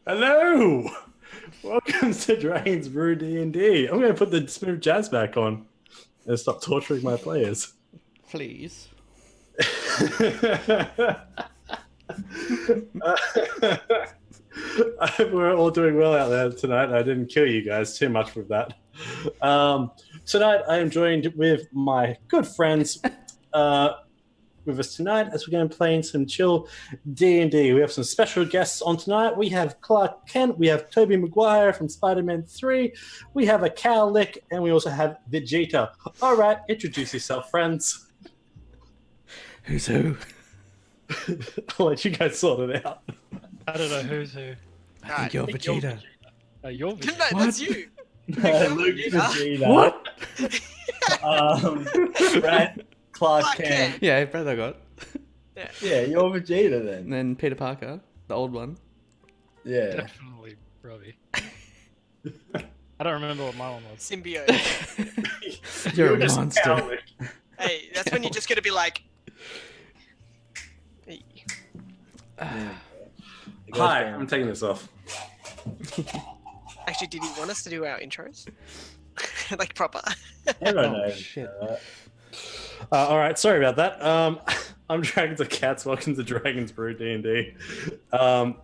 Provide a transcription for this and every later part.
Hello! Welcome to Dragon's Brew D&D. I'm going to put the smooth jazz back on and stop torturing my players. Please. We're all doing well out there tonight. I didn't kill you guys too much with that. Tonight I am joined with my good friends with us tonight as we're going to play some chill D&D. We have some special guests on tonight. We have Clark Kent, we have Tobey Maguire from Spider-Man 3, we have a Cow Lick, and we also have Vegeta. All right, introduce yourself, friends. Who's who? I'll let you guys sort it out. I don't know who's who. I think you're Vegeta. You're Vegeta. No, that's you. Luke Vegeta. What? Brad, Clark Clark Kent. Kent. Yeah, Brad I got. Yeah, you're Vegeta And then. then Peter Parker, the old one. Yeah. Definitely Robbie. I don't remember what my one was. Symbiote. You're a just monster. Cow Lick. Hey, that's when you're just gonna be like, hey, Hi, I'm taking this off. actually, did he want us to do our intros? Like proper? Everyone Oh, knows. shit. All right, sorry about that. I'm Dragons of Cats. Welcome to Dragons Brew D&D. That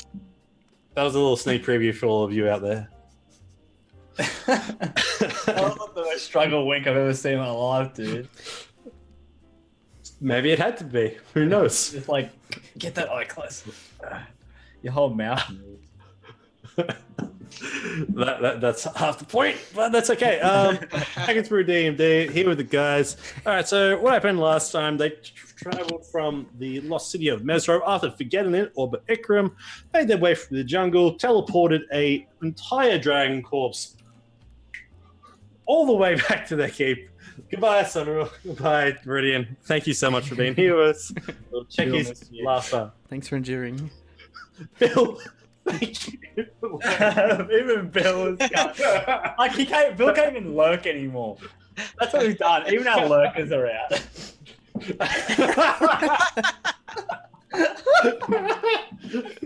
was a little sneak preview for all of you out there. That was the most struggle wink I've ever seen in my life, dude. Maybe it had to be. Who knows? Just like, get that eye close. Your whole mouth moves. That's half the point, but that's okay. Dragons Brew D&D, here with the guys. All right, so what happened last time? They traveled from the lost city of Mesro after forgetting it, Orbit Ikram, made their way through the jungle, teleported a entire dragon corpse all the way back to their keep. Goodbye, Sunril. Goodbye, Meridian. Thank you so much for being here with us. We'll check Bill you missed you. last time. Thanks for enduring. Bill, thank you. Even Bill is like Bill can't even lurk anymore. That's what we've done. Even our lurkers are out.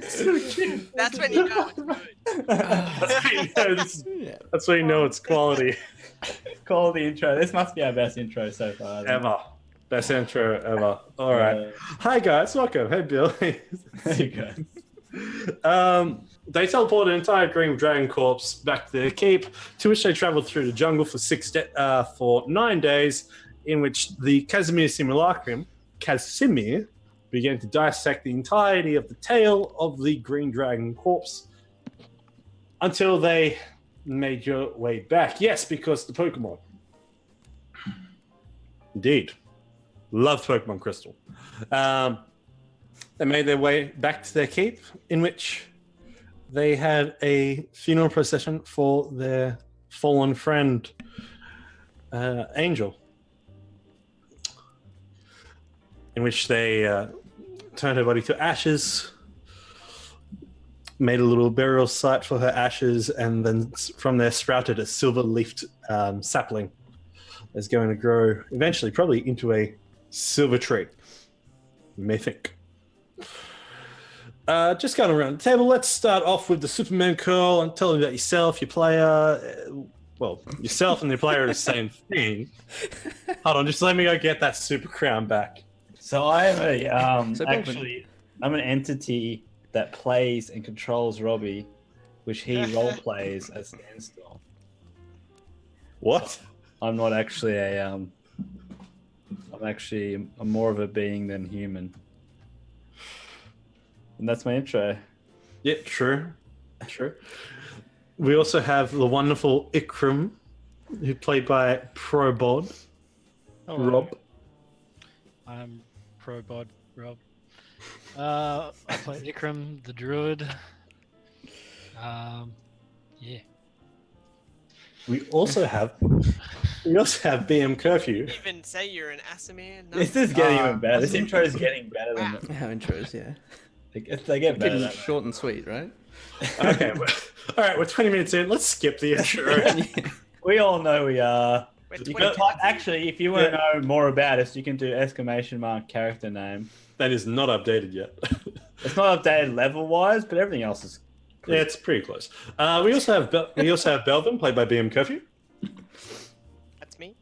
So cute. That's when you know it's good. That's when you know it's quality. Call the intro. This must be our best intro so far. I think. Ever. Best intro ever. All right. Hi, guys. Welcome. Hey, Bill. There you go. They teleported an entire green dragon corpse back to their keep, to which they traveled through the jungle for 9 days, in which the Casimir simulacrum, Casimir, began to dissect the entirety of the tail of the green dragon corpse until they made your way back. Yes, because the Pokemon. Indeed. Love Pokemon Crystal. They made their way back to their keep, in which they had a funeral procession for their fallen friend, Angel, in which they turned her body to ashes, made a little burial site for her ashes, and then from there sprouted a silver-leafed sapling that's going to grow eventually probably into a silver tree, you may think. Just going around the table, let's start off with the Superman curl and tell me about yourself, your player. Well, yourself and your player are the same thing. Hold on, just let me go get that super crown back. So I am a So actually I'm an entity that plays and controls Robbie, which he role plays as Standstill. What? I'm not actually I'm more of a being than human. And that's my intro. Yeah, true. True. We also have the wonderful Ikram, who played by Probod, Hello. Rob. I'm Probod Rob. I play Ikram, the druid. Yeah. We also have BM Curfew. Even say you're an Asimir? No. This is getting even better. This intro is getting better than Our intros, yeah. they get better. Pretty short and sweet, right? Okay, all right, we're 20 minutes in. Let's skip the intro. We all know we are. We're You 20 can type, minutes in. actually, if you want to know more about us, you can do ! character name. That is not updated yet. It's not updated level wise, but everything else is Yeah, it's pretty close. We also have Belvin, played by BM Curfew. That's me.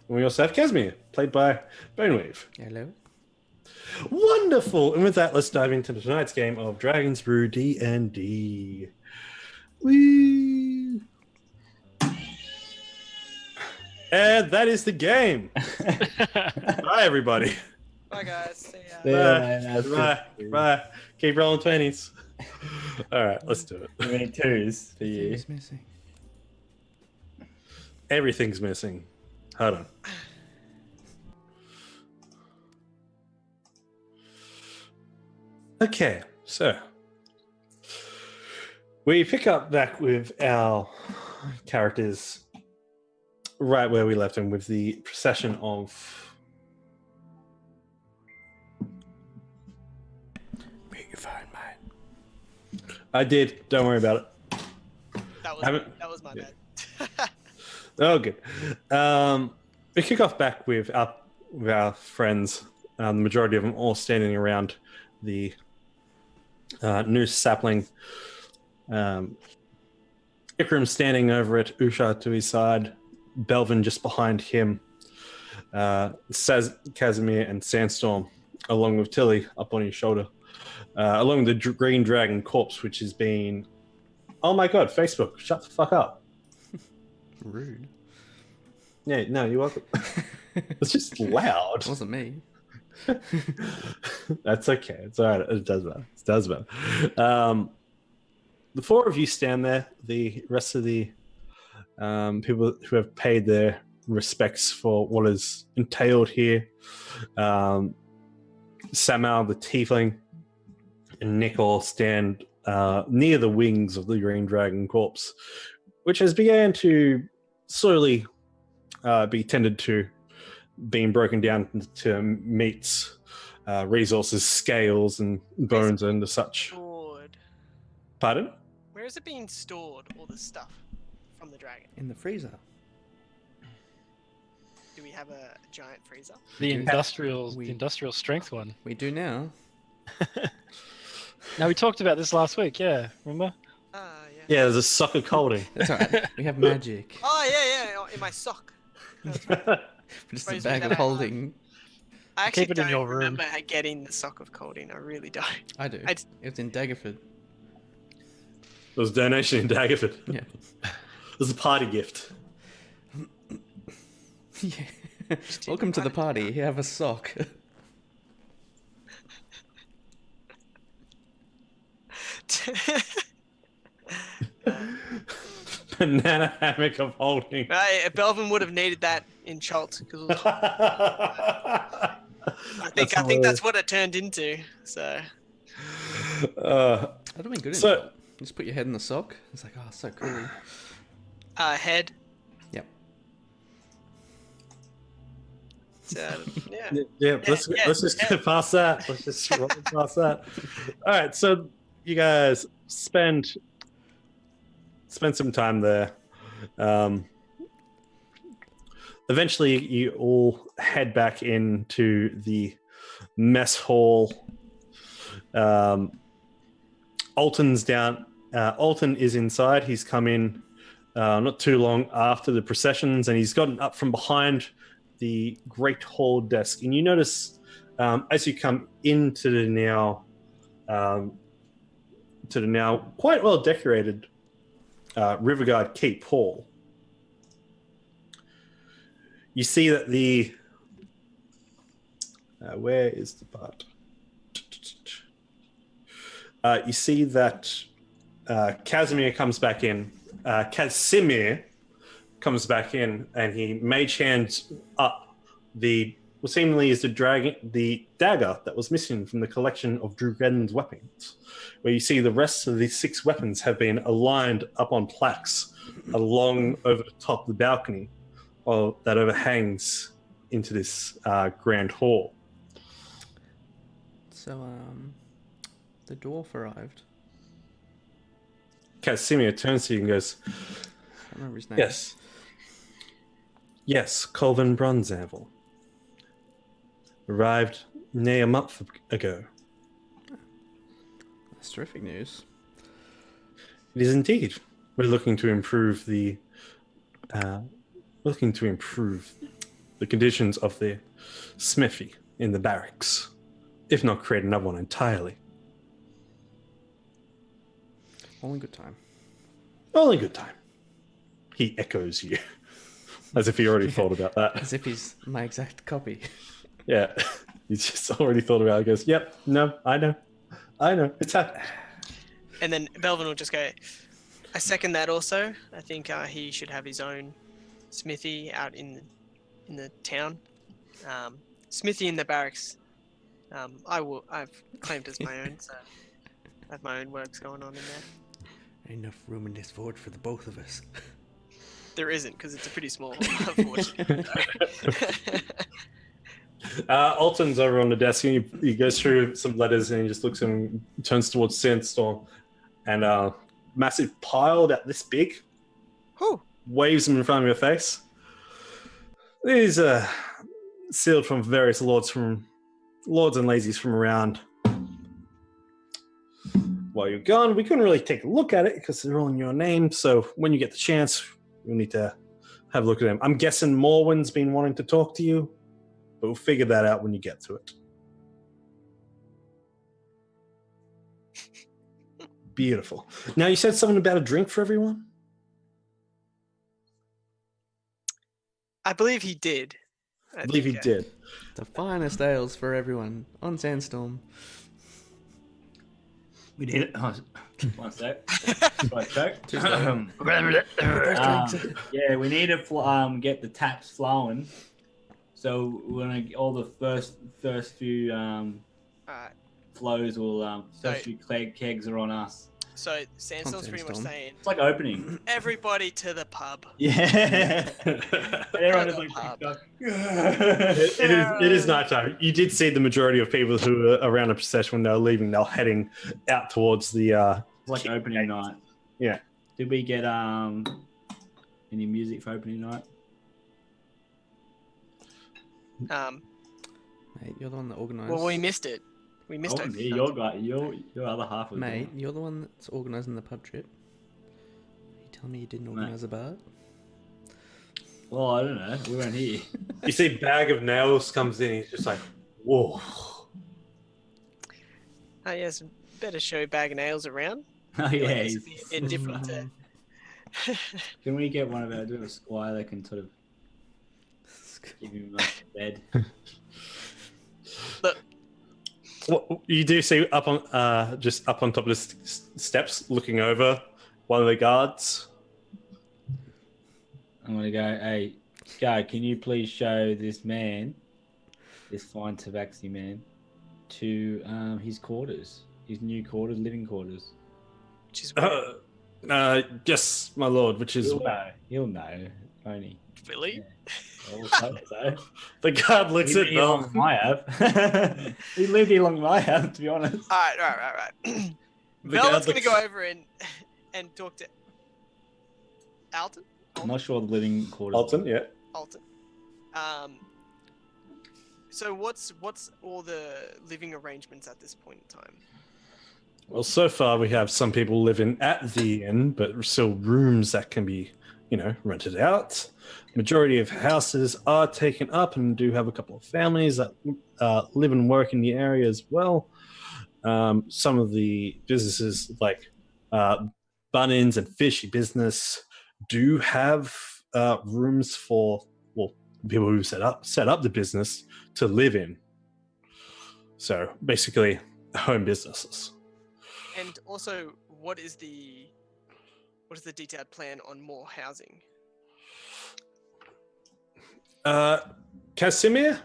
And we also have Casimir, played by Bonewave. Hello. Wonderful! And with that, let's dive into tonight's game of Dragons Brew D&D. Whee! And that is the game. Bye, everybody. Bye guys. See ya. Yeah, Bye. Bye. Keep rolling 20s. All right, let's do it. How many twos for you? He's missing. Everything's missing. Hold on. Okay, so we pick up back with our characters right where we left them with the procession of Make your phone, mate. I did, don't worry about it. That was my bad. Oh, good. We kick off back with our friends, the majority of them all standing around the noose sapling. Ikram standing over it, Usha to his side, Belvin just behind him, Casimir and Sandstorm, along with Tilly up on his shoulder, along with the green dragon corpse, which has been... Oh my god, Facebook, shut the fuck up. Rude. Yeah, no, you're welcome. It's just loud. It wasn't me. That's okay. It's all right. It does matter. It does matter. The four of you stand there. The rest of the people who have paid their respects for what is entailed here. Samal, the tiefling, and Nick all stand near the wings of the green dragon corpse, which has began to slowly be tended to, being broken down into meats, resources, scales, and bones, and such. Stored. Pardon? Where is it being stored? All this stuff from the dragon. In the freezer. Do we have a giant freezer? The do. industrial, We- the industrial strength one. We do now. Now we talked about this last week. Yeah, remember? Yeah. Yeah, there's a sock of colding. That's alright. We have magic. Oh yeah. In my sock. Just a Suppose we bag never of holding. I actually Keep it in don't your room. remember getting the sock of colding. I really don't. I do. I'd- It was in Daggerford. It was a donation in Daggerford. Yeah. It was a party gift. Yeah. Welcome to the party. You have a sock. Banana hammock of holding. Belvin would have needed that in Schultz because I think hilarious. that's what it turned into. So Uh, That'd have been good. So- So, just put your head in the sock. It's like, oh, so cool. head. Yep. So, yeah. yeah, let's just get past that. Let's just roll past that. All right, so you guys spend some time there. Eventually, you all head back into the mess hall. Alton's down. Alton is inside. He's come in not too long after the processions, and he's gotten up from behind the Great Hall desk. And you notice as you come into the now quite well decorated Riverguard Keep Hall, you see that the where is the part? You see that Casimir comes back in. Casimir comes back in, and he mage hands up what seemingly is the dagger that was missing from the collection of Drugen's weapons, where you see the rest of the 6 weapons have been aligned up on plaques along over the top of the balcony that overhangs into this grand hall. So, the dwarf arrived. Casimir turns to you and goes, I don't remember his name. Yes, Colvin Bronzanvil. Arrived near a month ago. That's terrific news. It is indeed. We're looking to improve the conditions of the smithy in the barracks, if not create another one entirely. Only good time. Only good time. He echoes you, as if he already thought about that. As if he's my exact copy. Yeah, he's just already thought about it. He goes, "Yep, no, I know, it's happened." And then Belvin will just go, I second that also. I think he should have his own smithy out in the town. Smithy in the barracks. I've claimed as my own, so I have my own works going on in there. Enough room in this fort for the both of us. There isn't, because it's a pretty small fort. Alton's over on the desk and he goes through some letters and he just looks and turns towards Sandstorm, and massive pile about this big waves them in front of your face. These are sealed from various lords and lazies from around. While you're gone, we couldn't really take a look at it because they're all in your name. So when you get the chance, you'll need to have a look at them. I'm guessing Morwen's been wanting to talk to you, but we'll figure that out when you get to it. Beautiful. Now, you said something about a drink for everyone? I believe he did. I believe he did. The finest ales for everyone on Sandstorm. We need it. Oh, one sec. One sec. Yeah, we need to get the taps flowing. So we're gonna all the first few flows will first few kegs are on us. So Sandstorm's pretty much saying It's like opening. everybody to the pub. Yeah. And everyone is like, it is night time. You did see the majority of people who were around the procession when they were leaving. They were heading out towards the like opening night. Yeah. Did we get any music for opening night? Mate, you're the one that organised. Well, we missed it. We missed it. Your other half was Mate, you're the one that's organising the pub trip. You tell me you didn't organise a bar? Well, I don't know. We weren't here. You see Bag of Nails comes in. He's just like, whoa. Oh, yes. Better show Bag of Nails around. Oh, yeah. It's a bit different to... Can we get one of our do a squire that can sort of give him a bed? Look. Well, you do see up on just up on top of the steps, looking over one of the guards. I'm gonna go. Hey, guy, can you please show this man, this fine tabaxi man, to his quarters, his new quarters, living quarters? Which is Yes, my lord. Which is he'll know. Only really. Yeah. So. The guard looks at Bell. I have. He lived here longer than I have, to be honest. All right. Velvet's gonna go over and talk to Alton. I'm not sure the living quarters. Alton, yeah. Alton. So what's all the living arrangements at this point in time? Well, so far we have some people living at the inn, but still rooms that can be, rented out. Majority of houses are taken up and do have a couple of families that live and work in the area as well. Some of the businesses like Bunnings and Fishy Business do have rooms for people who set up the business to live in. So basically, home businesses. And also, what is the detailed plan on more housing? Casimir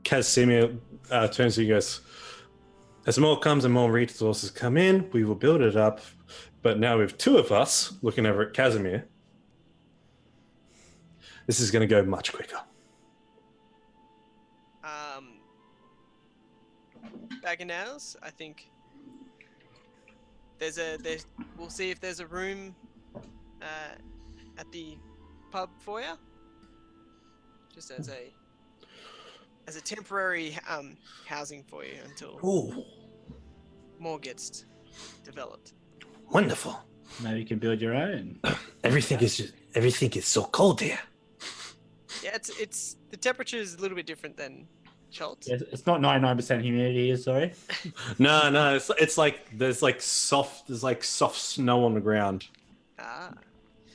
turns to you and goes, as more comes and more resources come in, we will build it up. But now with two of us looking over at Casimir, this is going to go much quicker. Bag of Nails, I think we'll see if there's a room at the pub for you. Just as a temporary housing for you until more gets developed. Wonderful. Maybe you can build your own. Everything is so cold here. Yeah, it's the temperature is a little bit different than Schultz. It's not 99% humidity here, sorry. No, it's like there's like soft snow on the ground. Ah.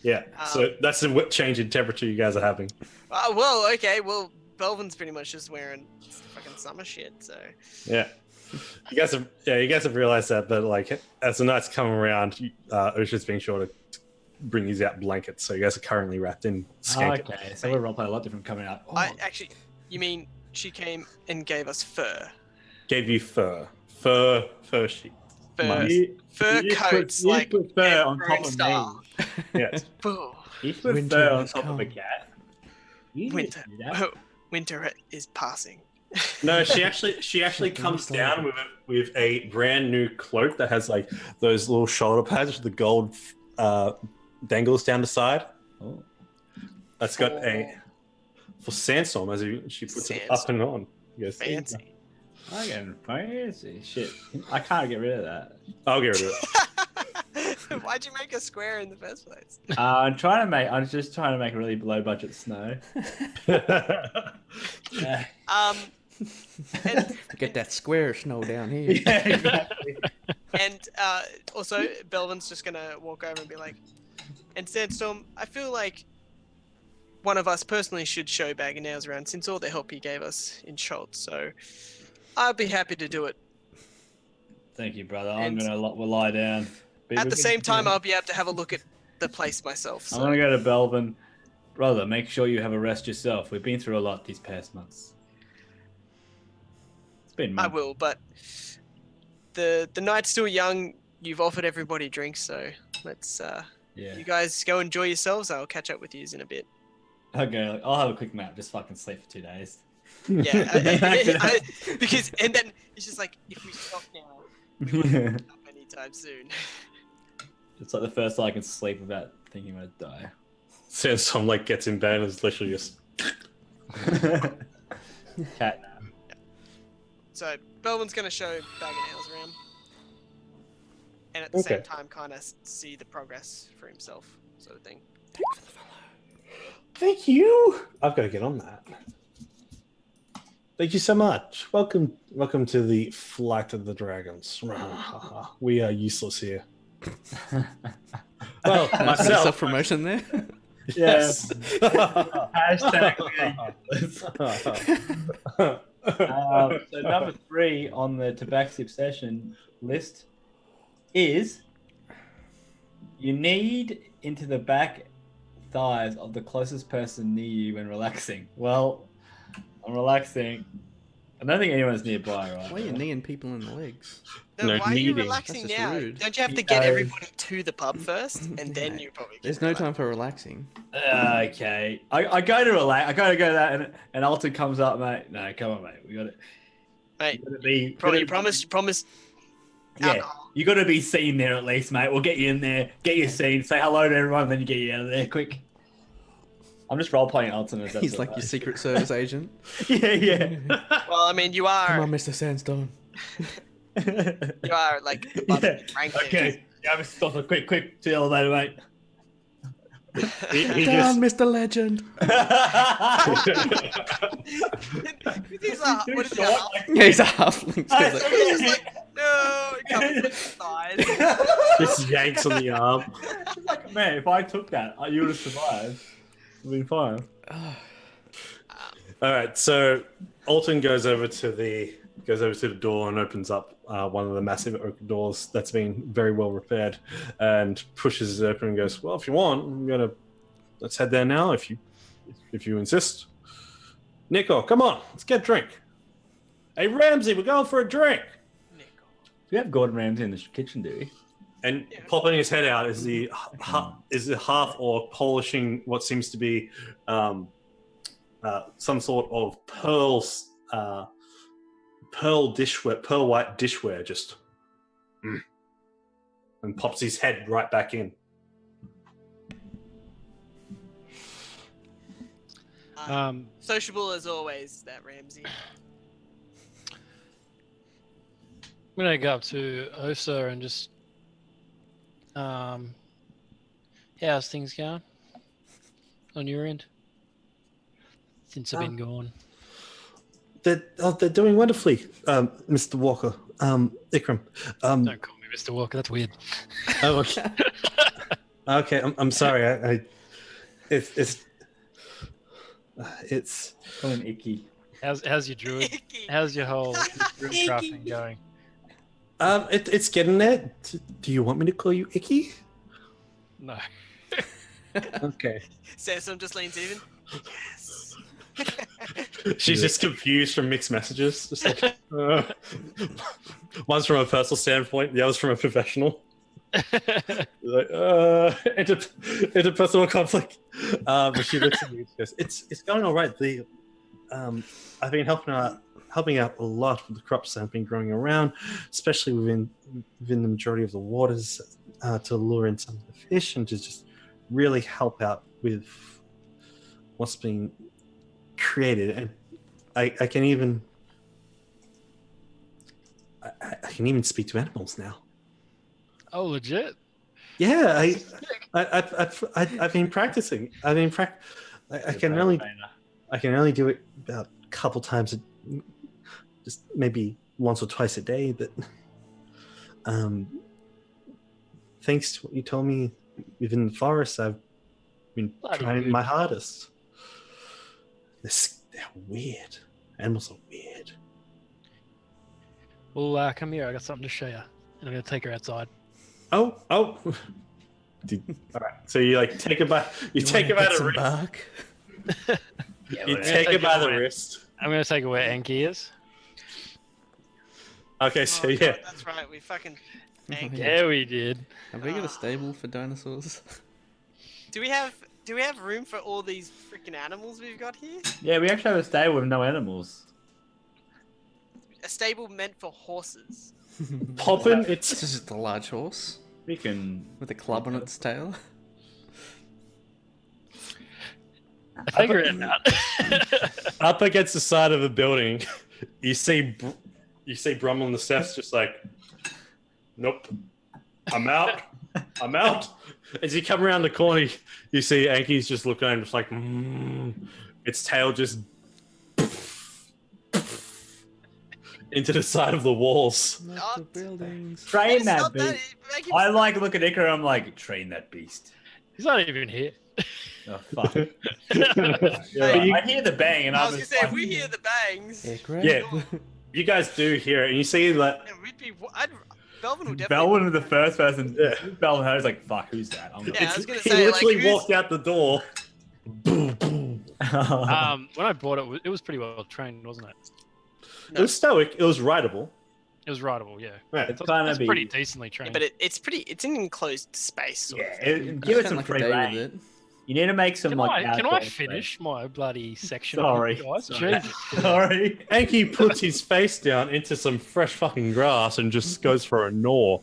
Yeah, so that's the change in temperature you guys are having. Well, okay. Well, Belvin's pretty much just wearing fucking summer shit. So. Yeah, you guys have realized that, but like as the nights come around, Usha's being sure to bring you out blankets, so you guys are currently wrapped in skank. Okay, so we're roleplay a lot different coming out. I actually, you mean she came and gave us fur? Gave you fur sheet. Fur coats, you like put fur on top of style. me. Yes. Ooh, You put Winter fur on has top of a come. cat. You Winter. didn't do that. Winter is passing. No, she actually comes down with a brand new cloak that has like those little shoulder pads with the gold dangles down the side. Oh. That's got for Sandstorm as she puts it up and on. Yes. Fancy. I get fancy shit. I can't get rid of that. I'll get rid of it. Why'd you make a square in the first place? I'm just trying to make a really low budget snow. And Get that square snow down here. Yeah, exactly. and also Belvin's just gonna walk over and be like, and Sandstorm, I feel like one of us personally should show Bag of Nails around since all the help he gave us in Schultz. So I'll be happy to do it. Thank you, brother. And- I'm gonna lie down. At the same time, I'll be able to have a look at the place myself. I'm So. gonna go to Belvin. Brother, make sure you have a rest yourself. We've been through a lot these past months. It's been I months. will, but the night's still young. You've offered everybody drinks, so let's Yeah. you guys go enjoy yourselves. I'll catch up with you in a bit. Okay, I'll have a quick nap. Just fucking sleep for 2 days. Yeah, because and then it's just like if we stop now, we won't wake up anytime soon. It's like the first time I can sleep without thinking I'm gonna die. Sandstorm like gets in bed and is literally just Cat nap. So Belvin's gonna show Bag of Nails around, and at the same time, kind of see the progress for himself, sort of thing. Thank you. I've got to get on that. Thank you so much. Welcome to the Flight of the Dragons. We are useless here. Well, myself. Self-promotion there. Yes. Hashtag so number 3 on the Tabaxi Obsession list is you need into the back thighs of the closest person near you when relaxing. Well, I'm relaxing. I don't think anyone's nearby, right? Why are you kneeing people in the legs? No, why are you kneading. relaxing That's just now? rude. Don't you have to get everybody to the pub first, and then you probably? There's can no relax? time for relaxing. Okay. I go to relax. I gotta go to that, and Alton comes up, mate. No, come on, mate. We got it. Mate, Be, you promised. Yeah, Alcohol. you got to be seen there at least, mate. We'll get you in there, get you seen, say hello to everyone, then you get you out of there quick. I'm just role playing Alton as He's like your Secret Service agent. yeah. Well, I mean, you Come are on, Mr. Sandstone. you are like above Yeah. rank. Okay. Yeah, Mr. Stoffer, quick, to the elevator, mate. He Down, Mr. Legend. He's like, what is he? Short, Yeah, he's a halfling. Hey, So so- he's like, He's like, no, it covers with his thighs. just yanks on the arm. It's like, man, if I took that, you would have survived. It'd been fine. All right, so Alton goes over to the door and opens up one of the massive oak doors that's been very well repaired, and pushes it open and goes, "Well, if you want, let's head there now. If you insist." Nico, come on, let's get a drink. Hey Ramsey, we're going for a drink. We have Gordon Ramsay in the kitchen, do we? And popping his head out is the half orc polishing what seems to be some sort of pearl white dishware, just and pops his head right back in. Sociable as always, that Ramsey. I'm gonna go up to Osa and just How's things going on your end since I've been gone? They're doing wonderfully, Mr. Walker. Ikram. Don't call me Mr. Walker. That's weird. Oh, okay. Okay, I'm sorry. It's Call him Icky. How's your druid? How's your whole druid crafting going? it's getting there. Do you want me to call you Icky? No. Okay. Samson just leans even. Yes. She's just confused from mixed messages. Just like, one's from a personal standpoint, the other's from a professional. Like, interpersonal conflict. But she looks at me and goes, "It's going all right. I've been helping out a lot with the crops that have been growing around, especially within the majority of the waters, to lure in some of the fish and to just really help out with what's being created. And I can even speak to animals now. Oh, legit? Yeah, I've been practicing. I can only do it about a couple times, just maybe once or twice a day. But thanks to what you told me within the forest, I've been trying my hardest. They're weird. Animals are weird. Well, come here. I got something to show you, and I'm gonna take her outside. Oh. All right. So you like take it by the wrist. Bark? You take it by the wrist. I'm gonna take her where Enki is. Okay, so Oh, yeah. God, that's right. We fucking. Yeah, we did. Have we got a stable for dinosaurs? Do we have room for all these freaking animals we've got here? Yeah, we actually have a stable with no animals. A stable meant for horses. Poppin', This it's is just a large horse We can. with a club on its tail. I figure it out. up against the side of a building. You see Brum on the steps, just like, nope, I'm out. As you come around the corner, you see Anki's just looking, just like, its tail just into the side of the walls. Not the buildings. Train that Stop that, beast. make him I stop. like look at Icar, I'm like, train that beast. He's not even here. Oh, fuck. Yeah. I hear the bang and I I was gonna was say, like, if we hear the bangs, Yeah, great. Yeah. You guys do hear it, and you see that. yeah, Belvin will definitely. Belvin was the first person. Yeah. Belvin heard, like, fuck, who's that? I'm Yeah, I was gonna he say, like, literally who's- walked out the door. Boom, boom. When I bought it, it was pretty well trained, wasn't it? It was stoic. It was rideable. It was rideable, yeah. Yeah. It's So kind it's of pretty decently Yeah, trained. but it's an enclosed space. Sort of Yeah, thing. give it Spent some like a free day reign. with it. You need to make some can like. I outdoor finish my bloody section? Sorry. Of you guys? Sorry. Jesus. Sorry. Anki puts his face down into some fresh fucking grass and just goes for a gnaw.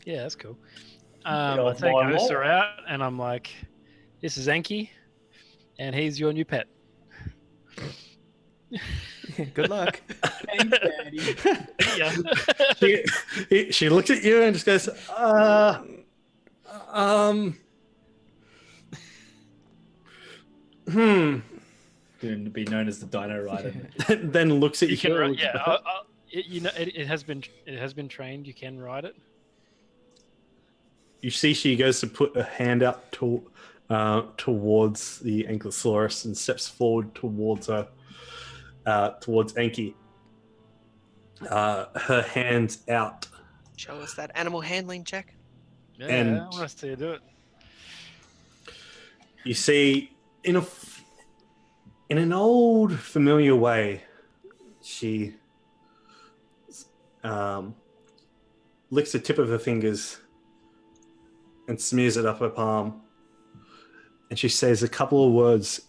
Yeah, that's cool. Yeah, I take why Osa not? out, and I'm like, "This is Enki, and he's your new pet." Good luck. Thanks, Daddy. Yeah. She looks at you and just goes, Soon to be known as the Dino Rider. then looks at you. You can, yeah. It has been trained. You can ride it. You see, she goes to put a hand out towards the Ankylosaurus and steps forward towards her, towards Anki. Her hands out. Show us that animal handling check. Yeah, And- I want to see you do it. You see, in an old familiar way, she licks the tip of her fingers and smears it up her palm, and she says a couple of words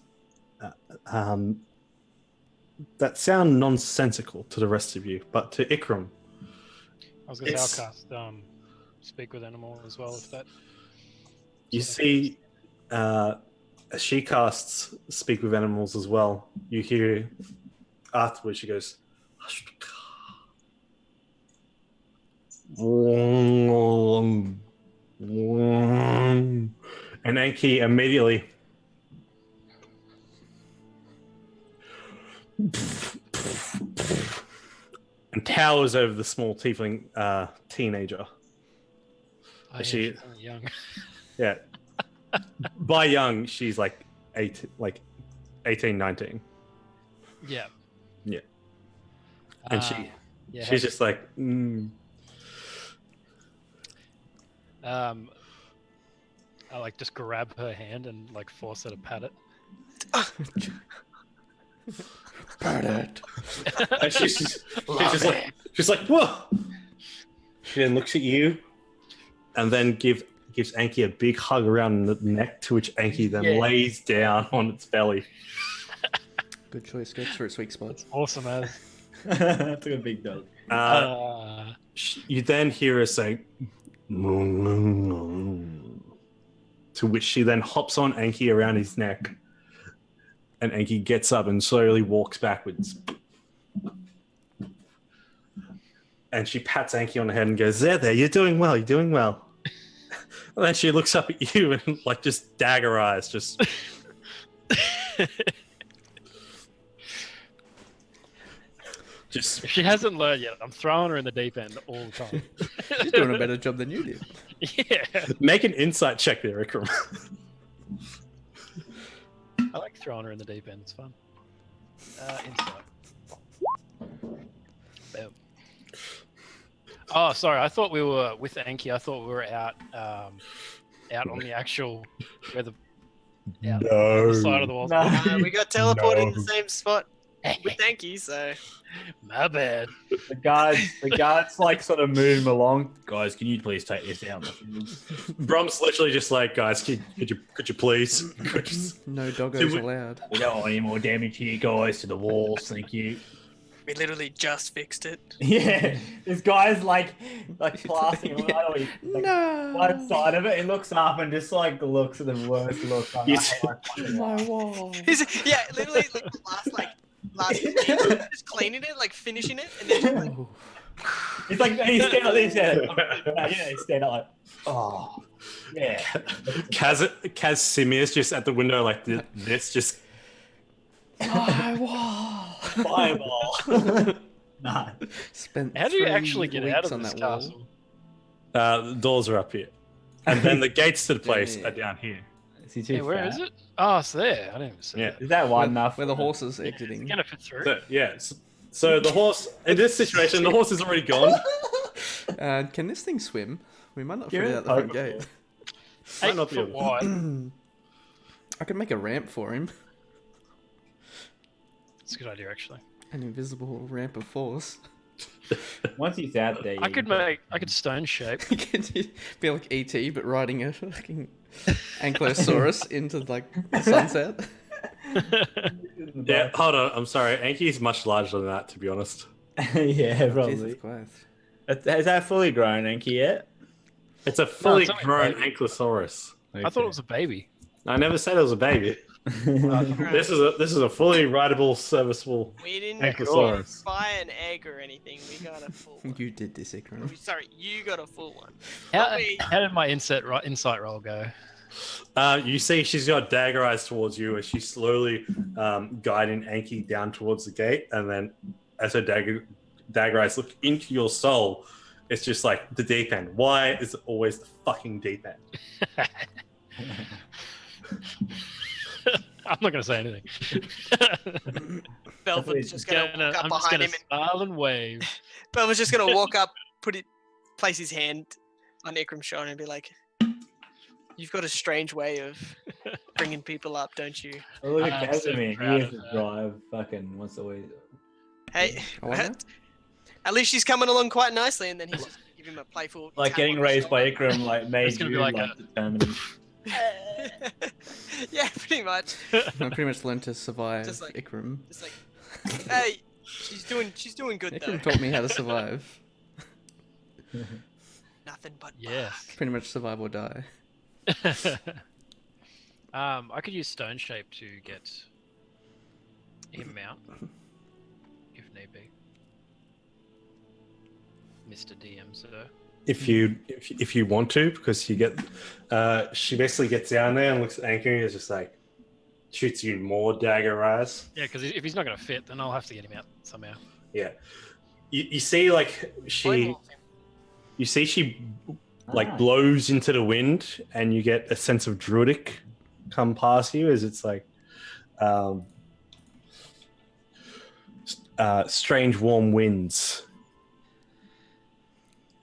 that sound nonsensical to the rest of you, but to Ikram, I was going to It's- say I'll cast speak with animal as well if that. you see, as she casts speak with animals as well, you hear afterwards she goes, And Anki immediately and towers over the small tiefling teenager. Oh, yeah, She- she's only young. Yeah. By young, she's like 18, 19. Yeah. Yeah. And yeah, she's just like, I like just grab her hand and like force her to pat it. Pat it. and she's like, whoa. She then looks at you, and then gives Anki a big hug around the neck, to which Anki then lays down on its belly. Good choice. Go through its weak spot. Awesome as. That's a good big dog. You then hear her say, to which she then hops on Anki around his neck, and Anki gets up and slowly walks backwards. And she pats Anki on the head and goes, there, you're doing well, you're doing well. And then she looks up at you and like just dagger eyes, just... If she hasn't learned yet, I'm throwing her in the deep end all the time. She's doing a better job than you did. Yeah. Make an insight check there, Ikram. I like throwing her in the deep end. It's fun. Insight. Boom. Oh, sorry. I thought we were with Anki. I thought we were out on the actual where the the side of the wall. We got teleported in the same spot with Anki, so My bad. The guards like sort of move him along. Guys, can you please take this out? Brom's literally just like, guys, could you please? No doggos allowed. We don't want any more damage here, guys, to the walls. Thank you. we literally just fixed it. Yeah, this guy's like classing him out of No. one side of it. He looks up and just like looks at the worst look. I'm You like, My wall. Yeah, literally like the last just cleaning it, like finishing it, and then just like, Oh. he's like, he's standing like this, yeah, he's standing like, oh, yeah. Kaz Simius just at the window like this, just My wall. Fireball. Nah. Spent How do you 3 actually get out weeks of on this that wall. castle? the doors are up here, and then the gates to the place Yeah. are down here. Is he too Yeah, where fat? is it? Oh, it's there. I didn't even see Yeah. it. Is that wide enough? Where the horse is exiting. It's gonna fit through. So, yeah. So the horse in this situation, the horse is already gone. Can this thing swim? We might not Give fit it out the a front poke gate. Might not be 8 foot able- wide. I could make a ramp for him. It's a good idea, actually. An invisible ramp of force. Once he's out there, I could stone shape. Could be like ET, but riding a fucking ankylosaurus into like the sunset. Yeah, hold on. I'm sorry. Anki is much larger than that, to be honest. yeah, probably. Jesus Christ. Is that fully grown, Anki, yet? It's a fully it's only grown baby. Ankylosaurus. I thought it was a baby. I never said it was a baby. This is a fully rideable, serviceable we didn't Ankylosaurus. buy an egg or anything. We got a full one. You did this, Ikram. Sorry, you got a full one. How, Wait. how did my insight roll go? You see, she's got dagger eyes towards you as she's slowly guiding Anki down towards the gate, and then as her dagger eyes look into your soul, it's just like the deep end. Why is it always the fucking deep end? I'm not gonna say anything. Belvin's just gonna walk up I'm just behind gonna him, smile and wave. and Belvin's just gonna walk up, place his hand on Ikram's shoulder, and be like, "You've got a strange way of bringing people up, don't you? Oh, look I'm at so Casimir. He proud has of to that. drive fucking once a week. Hey, I wonder. at least she's coming along quite nicely." And then he's just gonna give him a playful, Like tap getting on the raised by shoulder. Ikram, like made It's gonna you be like like determined. Yeah, pretty much. I pretty much learned to survive Just like- Ikram. Just like, hey, she's doing good though. Ikram taught me how to survive. Nothing but Yes. Pretty much survive or die. I could use stone shape to get him out, if need be. Mr. DM, sir. if you want to, because you get she basically gets down there and looks at Anki and is just like shoots you more dagger eyes. Yeah, because if he's not going to fit, then I'll have to get him out somehow. Yeah, you see like she like blows into the wind, and you get a sense of druidic come past you as it's like strange warm winds.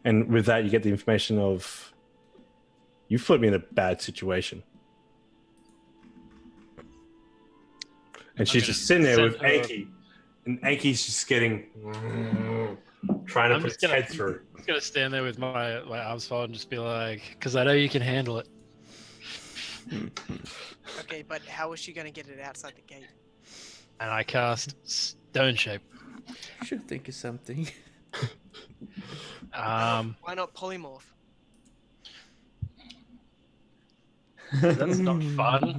And with that, you get the information of you put me in a bad situation. And she's just sitting there with Anki, and Anki's just getting trying to put his head through. I'm just gonna stand there with my arms folded and just be like, because I know you can handle it. Okay, but how is she going to get it outside the gate? And I cast Stone Shape. You should think of something. Why not polymorph? That's not fun.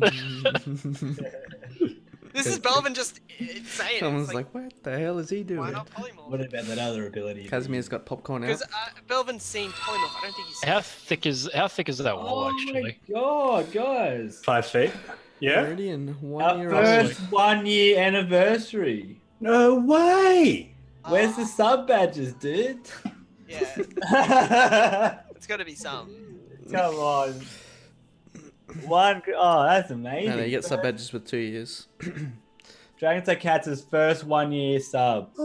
This is Belvin just saying. Someone's like, what the hell is he doing? why not polymorph? What about that other ability? Casimir's got popcorn out. Because Belvin's seen polymorph. I don't think he's seen How thick is that wall actually? my god, guys! 5 feet. Yeah. Meridian, 1 Our year first old. 1 year anniversary. No way. Where's the sub badges, dude? Yeah, it's got to be some. Come on. Oh, that's amazing. No, you get sub badges with 2 years. Dragons Are Cats' first 1 year sub.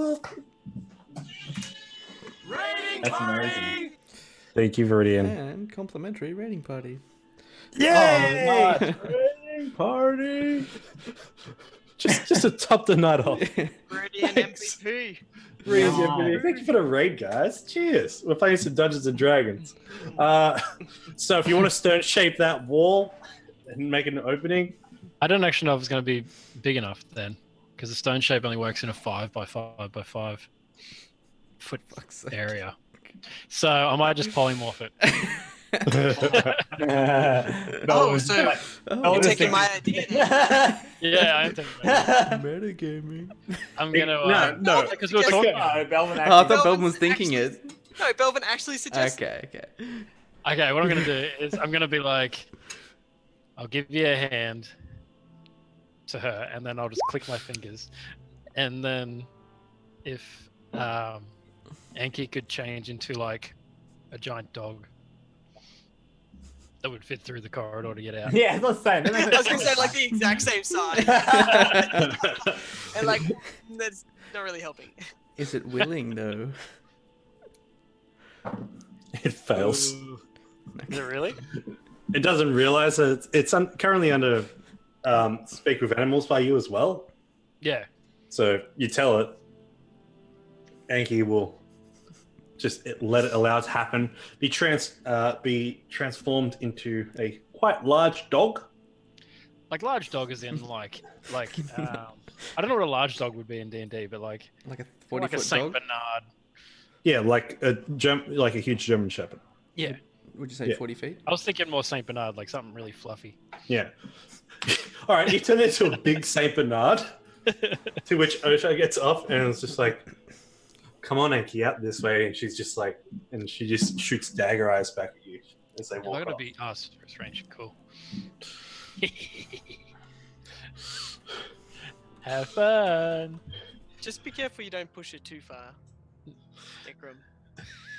That's amazing. Thank you, Viridian. And complimentary rating party. Yay! Oh, nice. Rating party. just to top the night off. Meridian MVP. Thank you for the raid, guys. Cheers. We're playing some Dungeons and Dragons. So if you want to stone shape that wall and make an opening, I don't actually know if it's going to be big enough then, because the stone shape only works in a 5 by 5 by 5 foot area. So I might just polymorph it. Oh, so you're taking my idea. Yeah, I am taking that. Metagaming. I'm gonna no, because we were talking. Belvin Oh, I thought Belvin Belvin was thinking it. No, Belvin actually suggests. Okay. Okay, what I'm gonna do is I'm gonna be like, I'll give you a hand to her, and then I'll just click my fingers, and then if Anki could change into like a giant dog that would fit through the corridor to get out. Yeah, I'm not saying. I was gonna say like the exact same size, and like that's not really helping. Is it willing though? it fails. Is it really? It doesn't realize that it's currently under speak with animals by you as well. Yeah. So you tell it, Anki will just allow it to happen. Be transformed into a quite large dog. Like large dog is in like I don't know what a large dog would be in D&D, but like a like 40-foot a Saint dog? Bernard. Yeah, like a huge German Shepherd. Yeah. Would you say Yeah. 40 feet? I was thinking more Saint Bernard, like something really fluffy. Yeah. All right, you turn into a big Saint Bernard, to which Osha gets up and it's just like, "Come on, Anki, out this way." And she's just like, and she just shoots dagger eyes back at you as they Am I walk gonna up. be strange? Cool. Have fun. Just be careful you don't push it too far, Ikram.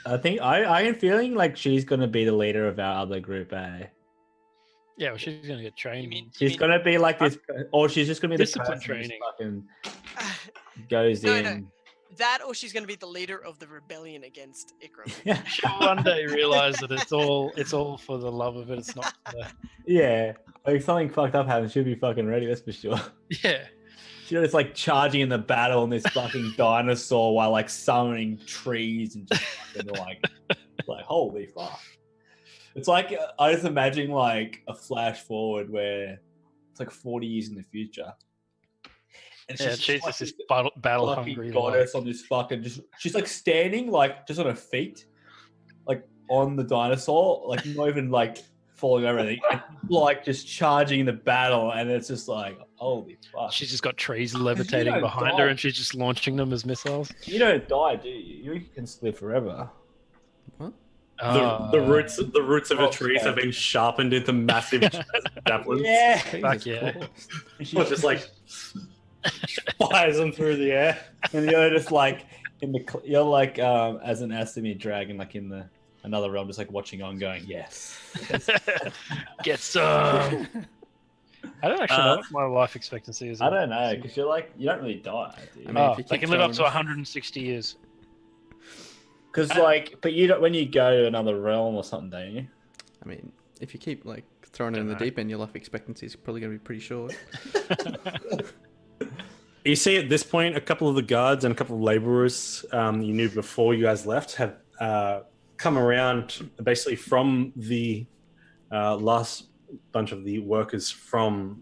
I think I am feeling like she's gonna be the leader of our other group. Yeah, well, she's gonna get trained. She's gonna be like this, or she's just gonna be the Discipline person who training. fucking goes No, in. no. That, or she's going to be the leader of the rebellion against Ikram. She'll one day realize that it's all for the love of it. It's not. For the... Yeah, like something fucked up happens, she'll be fucking ready. That's for sure. Yeah. She's just like charging in the battle on this fucking dinosaur while like summoning trees and just fucking like holy fuck. It's like I just imagine like a flash forward where it's like 40 years in the future. And Yeah, she's just this battle fucking hungry. goddess on this fucking she's like standing like just on her feet, like on the dinosaur, like not even like falling over anything, and like just charging in the battle, and it's just like holy fuck. She's just got trees levitating don't behind die. her, and she's just launching them as missiles. You don't die, do you? You can live forever. What? The roots of the trees have been sharpened into massive javelins. Yeah. Fuck yeah. Or just like fires them through the air. And you're just like you're like as an Asimir dragon, like in the another realm, just like watching on, going, yes. Get some. I don't actually know what my life expectancy is. I don't know, because you're like you don't really die, do you? I mean, if you they keep can live up to throwing- 160 years. Because like, but you don't when you go to another realm or something, don't you? I mean, if you keep like throwing it in the deep end, your life expectancy is probably going to be pretty short. You see at this point, a couple of the guards and a couple of laborers you knew before you guys left have come around basically from the last bunch of the workers from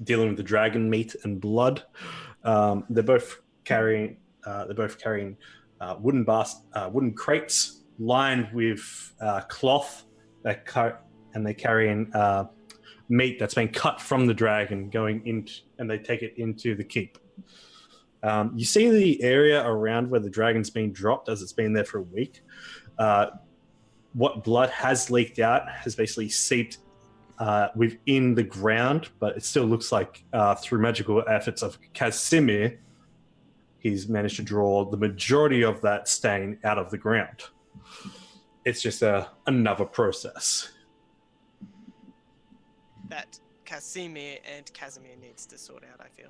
dealing with the dragon meat and blood. They're both carrying wooden crates lined with cloth and they're carrying meat that's been cut from the dragon going into, and they take it into the keep. You see the area around where the dragon's been dropped, as it's been there for a week. What blood has leaked out has basically seeped within the ground, but it still looks like through magical efforts of Casimir, he's managed to draw the majority of that stain out of the ground. It's just another process. That Casimir and Casimir needs to sort out, I feel.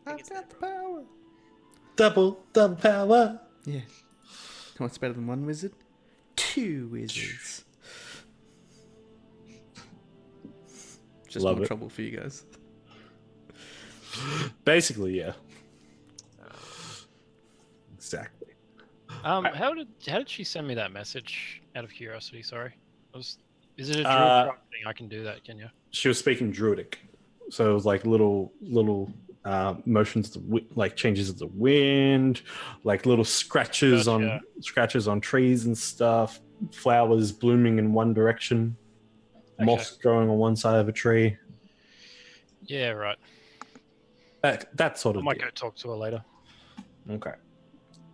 I've got the power. Double power. Yeah. What's better than one wizard? Two wizards. Just Love more it. trouble for you guys. Basically, yeah. Exactly. How did she send me that message? Out of curiosity, sorry. Is it a Druid thing? I can do that, can you? She was speaking Druidic, so it was like little motions, like changes of the wind, like little scratches Gotcha. on trees and stuff, flowers blooming in one direction, moss growing on one side of a tree. Yeah, right. That sort I of might deal. go talk to her later. Okay.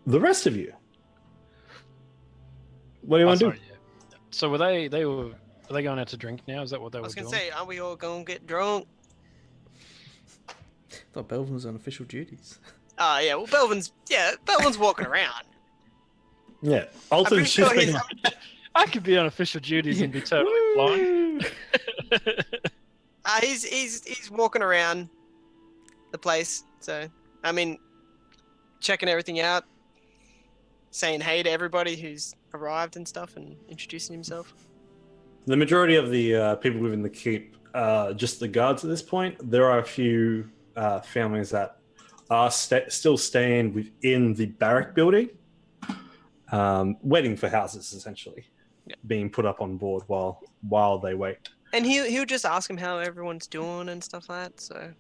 The rest of you, what do you want to do? Sorry, yeah. So were they going out to drink now? Is that what they I were was doing? gonna say, are we all gonna get drunk? Thought Belvin was on official duties. Yeah, well, Belvin's walking around. Yeah, I'm Alton, pretty she's sure been. I could be on official duties and be totally blind. He's walking around the place. So, I mean, checking everything out, saying hey to everybody who's arrived and stuff, and introducing himself. The majority of the people within the keep, just the guards at this point. There are a few families that are still staying within the barrack building, waiting for houses, essentially, being put up on board while they wait. And he'll just ask him how everyone's doing and stuff like that. So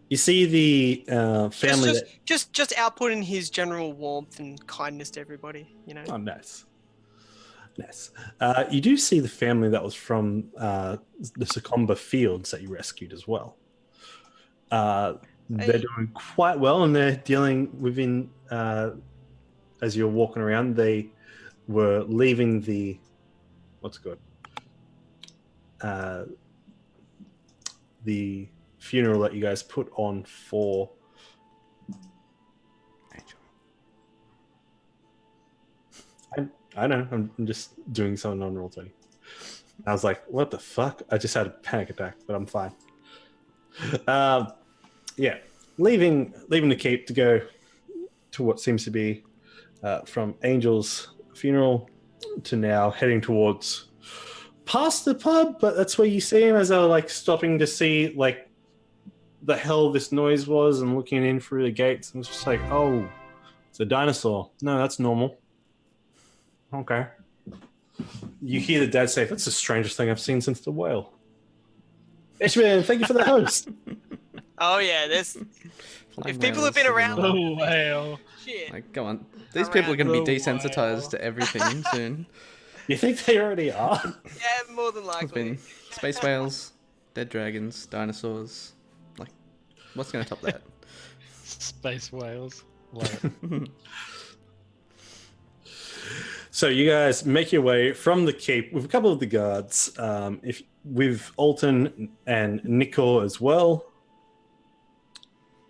You see the family just outputting his general warmth and kindness to everybody. You know. Oh, nice. Nice. You do see the family that was from the Succumba fields that you rescued as well. They're doing quite well, and they're dealing within. As you're walking around, they were leaving the what's good. The funeral that you guys put on for. I know. I'm just doing something on Roll20. I was like, "What the fuck?" I just had a panic attack, but I'm fine. Yeah, leaving the keep to go to what seems to be from Angel's funeral to now heading towards past the pub, but that's where you see him as they're like stopping to see like the hell this noise was and looking in through the gates, and it's just like, "Oh, it's a dinosaur." No, that's normal. Okay. You hear the dad say, "That's the strangest thing I've seen since the whale." Ishmael, thank you for the host. Oh yeah, this. If people have been around, Oh wow! shit. Like, go on. These people are going to be Around the desensitized world. to everything soon. You think they already are? Yeah, more than There's likely. been space whales, dead dragons, dinosaurs. Like, what's going to top that? Space whales. Love it. So you guys make your way from the keep with a couple of the guards, if with Alton and Nicole as well,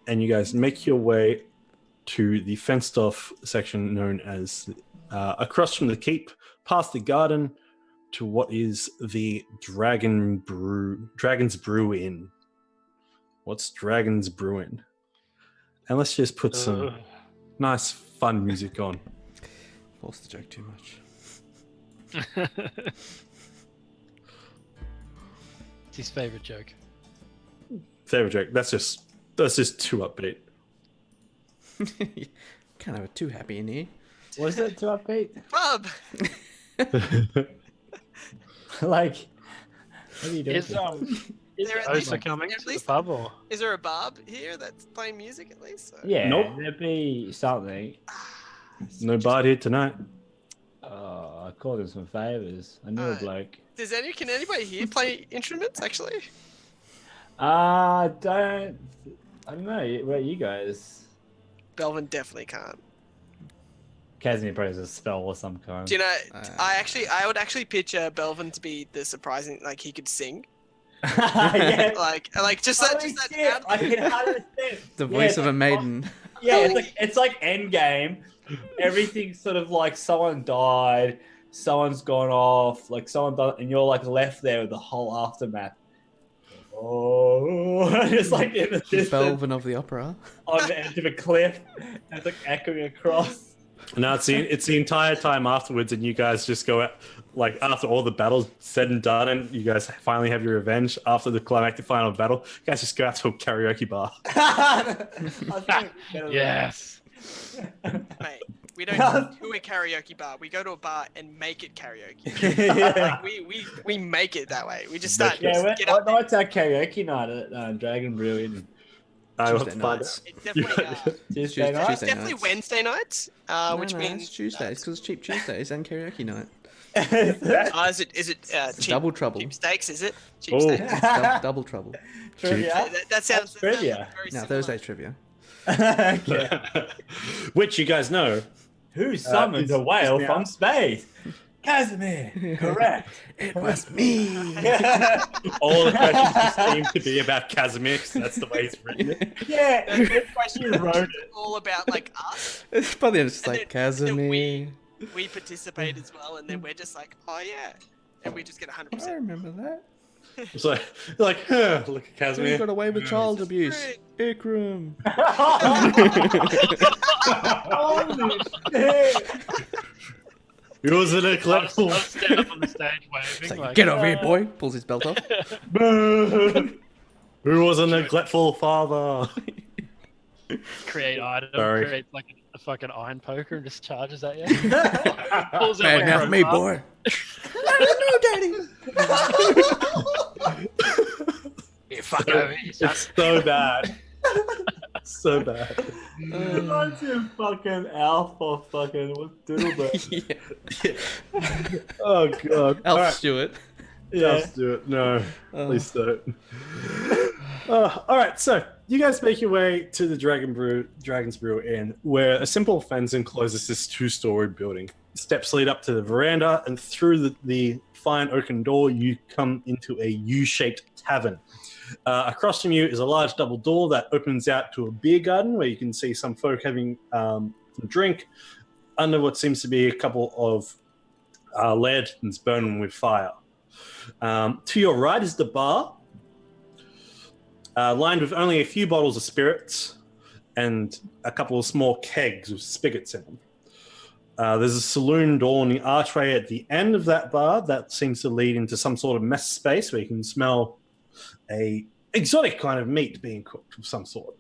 and you guys make your way to the fenced-off section known as across from the keep, past the garden, to what is the Dragon's Brew Inn. What's Dragon's Brew Inn? And let's just put some nice, fun music on. Force the joke too much. It's his favorite joke. Favorite joke. That's just too upbeat. Kind of too happy in here. Was it too upbeat? Bob. Like, what are you doing? Is There at Osa least- coming at to the least- pub or? Is there a barb here that's playing music at least? So- Yeah, Nope. there'd be something. No bard here tonight. Oh, I called him some favors. I knew a bloke. Can anybody here play instruments actually? I don't know. Where you guys? Belvin definitely can't. Casimir probably has a spell or some kind. Do you know? I would actually picture Belvin to be the surprising, like he could sing, Yeah. like just Holy that. shit, Out I can 100%. The voice of a maiden. Yeah, it's like Endgame. Everything's sort of like someone died, someone's gone off, like someone done, and you're like left there with the whole aftermath. Oh, just like in the distance Belvin of the opera. on the edge of a cliff, and it's like echoing across. No, it's the entire time afterwards, and you guys just go out, like after all the battles said and done, and you guys finally have your revenge after the climactic final battle. You guys just go out to a karaoke bar. Yes. Mate, we don't go to a karaoke bar. We go to a bar and make it karaoke. Yeah. Like, we make it that way. We just start. Yeah, Get up what night's our karaoke night at Dragon Brew in I will Tuesday find nights. It's definitely, Tuesday night? Tuesday definitely nights. Wednesday nights, which No, means it's Tuesdays because it's cheap Tuesdays and karaoke night. is it It's cheap, double trouble. cheap steaks? Is it cheap Oh. steaks? Double trouble. Trivia. That sounds That's trivia. very Now similar. Thursday's trivia. Okay. Which you guys know. Who summoned a whale from space? Casimir. Correct. It was me. All the questions just seem to be about Casimir, 'cause that's the way he's written it. Yeah. The question You wrote it. all about like us. By the end, it's just And like then Casimir. We participate as well, and then we're just like, oh yeah, and we just get I 100%. remember that. It's like, look at We Casimir. got away with child abuse. great. Ikram. Holy shit. He was a neglectful. I'll stand up on the stage waving. It's like, like, get over here, boy. Pulls his belt off. Who was a neglectful father? create item, Sorry. create like a fucking iron poker and just charges at you. Pulls out Bad like enough a me, crowbar. boy. I don't know, Daddy. You fuck over here, son. It's so bad. So bad. Reminds me of fucking Alf or fucking what Doodlebug. Yeah. Oh god. Alf Alright, Stewart. Yeah. let's do it. No, Oh. please don't. All right, so you guys make your way to the Dragon's Brew Inn, where a simple fence encloses this two-story building. Steps lead up to the veranda, and through the fine oaken door, you come into a U-shaped tavern. Across from you is a large double door that opens out to a beer garden, where you can see some folk having some drink under what seems to be a couple of lanterns burning with fire. To your right is the bar, lined with only a few bottles of spirits and a couple of small kegs with spigots in them. There's a saloon door in the archway at the end of that bar that seems to lead into some sort of mess space where you can smell a exotic kind of meat being cooked of some sort.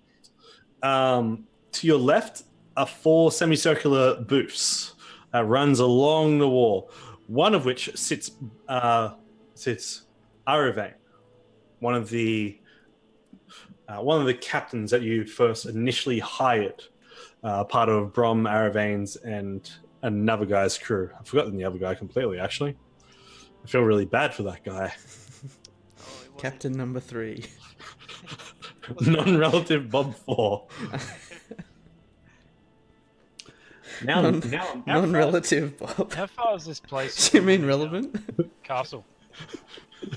To your left are 4 semicircular booths that runs along the wall, one of which sits Arivane, one of the captains that you first initially hired, part of Brom, Aravane's, and another guy's crew. I've forgotten the other guy completely, actually. I feel really bad for that guy. Captain number 3. Non-relative Bob 4. Now, Non-relative, Bob. How far is this place? Do you from mean the, relevant? Castle.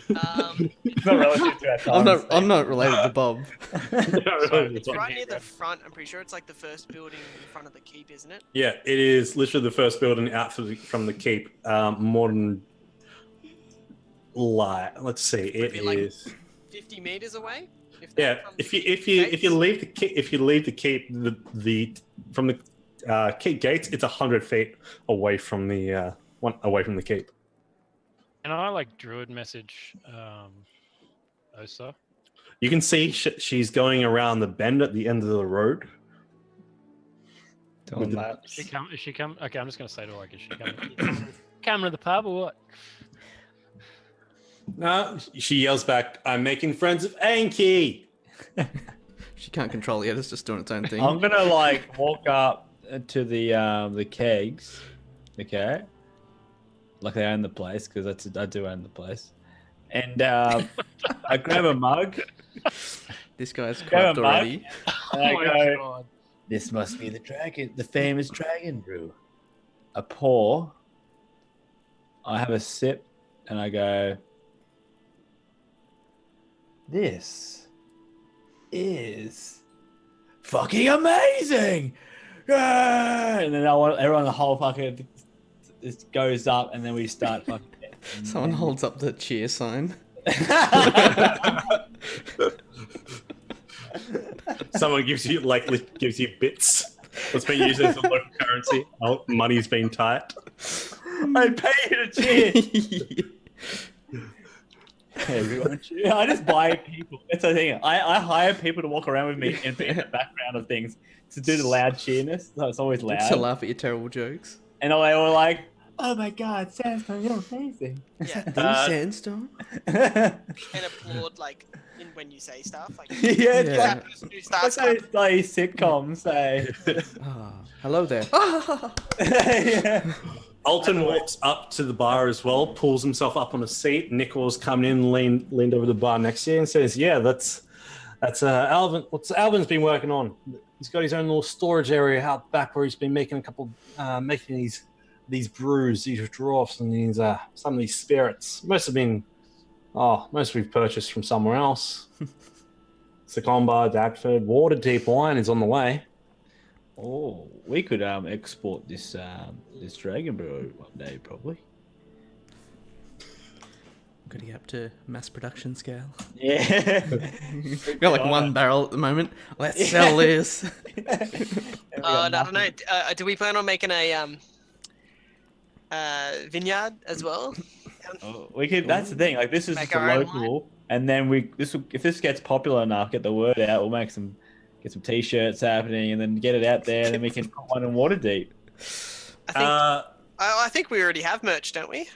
it's not relative to our time. I'm not related to Bob. It's right near the front. I'm pretty sure it's like the first building in front of the keep, isn't it? Yeah, it is literally the first building out from the keep. Modern light. Let's see. It be like is 50 meters away. yeah. If you leave the keep from the keep gates, it's 100 feet away from the keep. Can I like druid message Osa? You can see she's going around the bend at the end of the road. Doing that. Is she come? Okay, I'm just gonna say to her, like, is she coming? Coming to the pub or what? No, she yells back, "I'm making friends with Anki." She can't control it yet. It's just doing its own thing. I'm gonna like walk up to the kegs, okay? Like I own the place because I do own the place, and I grab a mug. This guy's Grab corrupt a mug, already. and I Oh my go, God. "This must be the famous dragon brew." I pour. I have a sip, and I go, "This is fucking amazing!" Ah! And then I want everyone, the whole fucking it goes up, and then we start fucking. Someone holds up the cheer sign. Someone gives you bits. It's been used as a local currency. Oh, money's been tight. I pay you to cheer. Everyone cheer. I just buy people. That's the thing. I hire people to walk around with me and be in the background of things to do the loud cheerness. So it's always loud. To laugh at your terrible jokes. And they were like, "Oh my god, Sandstone, you're amazing." Yeah. Sandstone? Yeah, And applaud like when you say stuff. Like it's Yeah. that person who like starts those like sitcoms say. Ah, hello there. Yeah. Alton walks up to the bar as well, pulls himself up on a seat. Nichols coming in, leaned over the bar next to you and says, "Yeah, that's Alvin. What's Alvin's been working on? He's got his own little storage area out back where he's been making making these brews, these draughts, and these some of these spirits. Most we've purchased from somewhere else. Secomba, Dagford, Waterdeep wine is on the way." Oh, we could export this dragon brew one day, probably. Could he up to mass production scale? Yeah. Got like one barrel at the moment. Let's sell this. I don't know. Do we plan on making a vineyard as well? Oh, we could. That's the thing. Like this is Make just a our own local, and then if this gets popular enough, get the word out. We'll get some T-shirts happening, and then get it out there. And then we can put one in Waterdeep. I think we already have merch, don't we?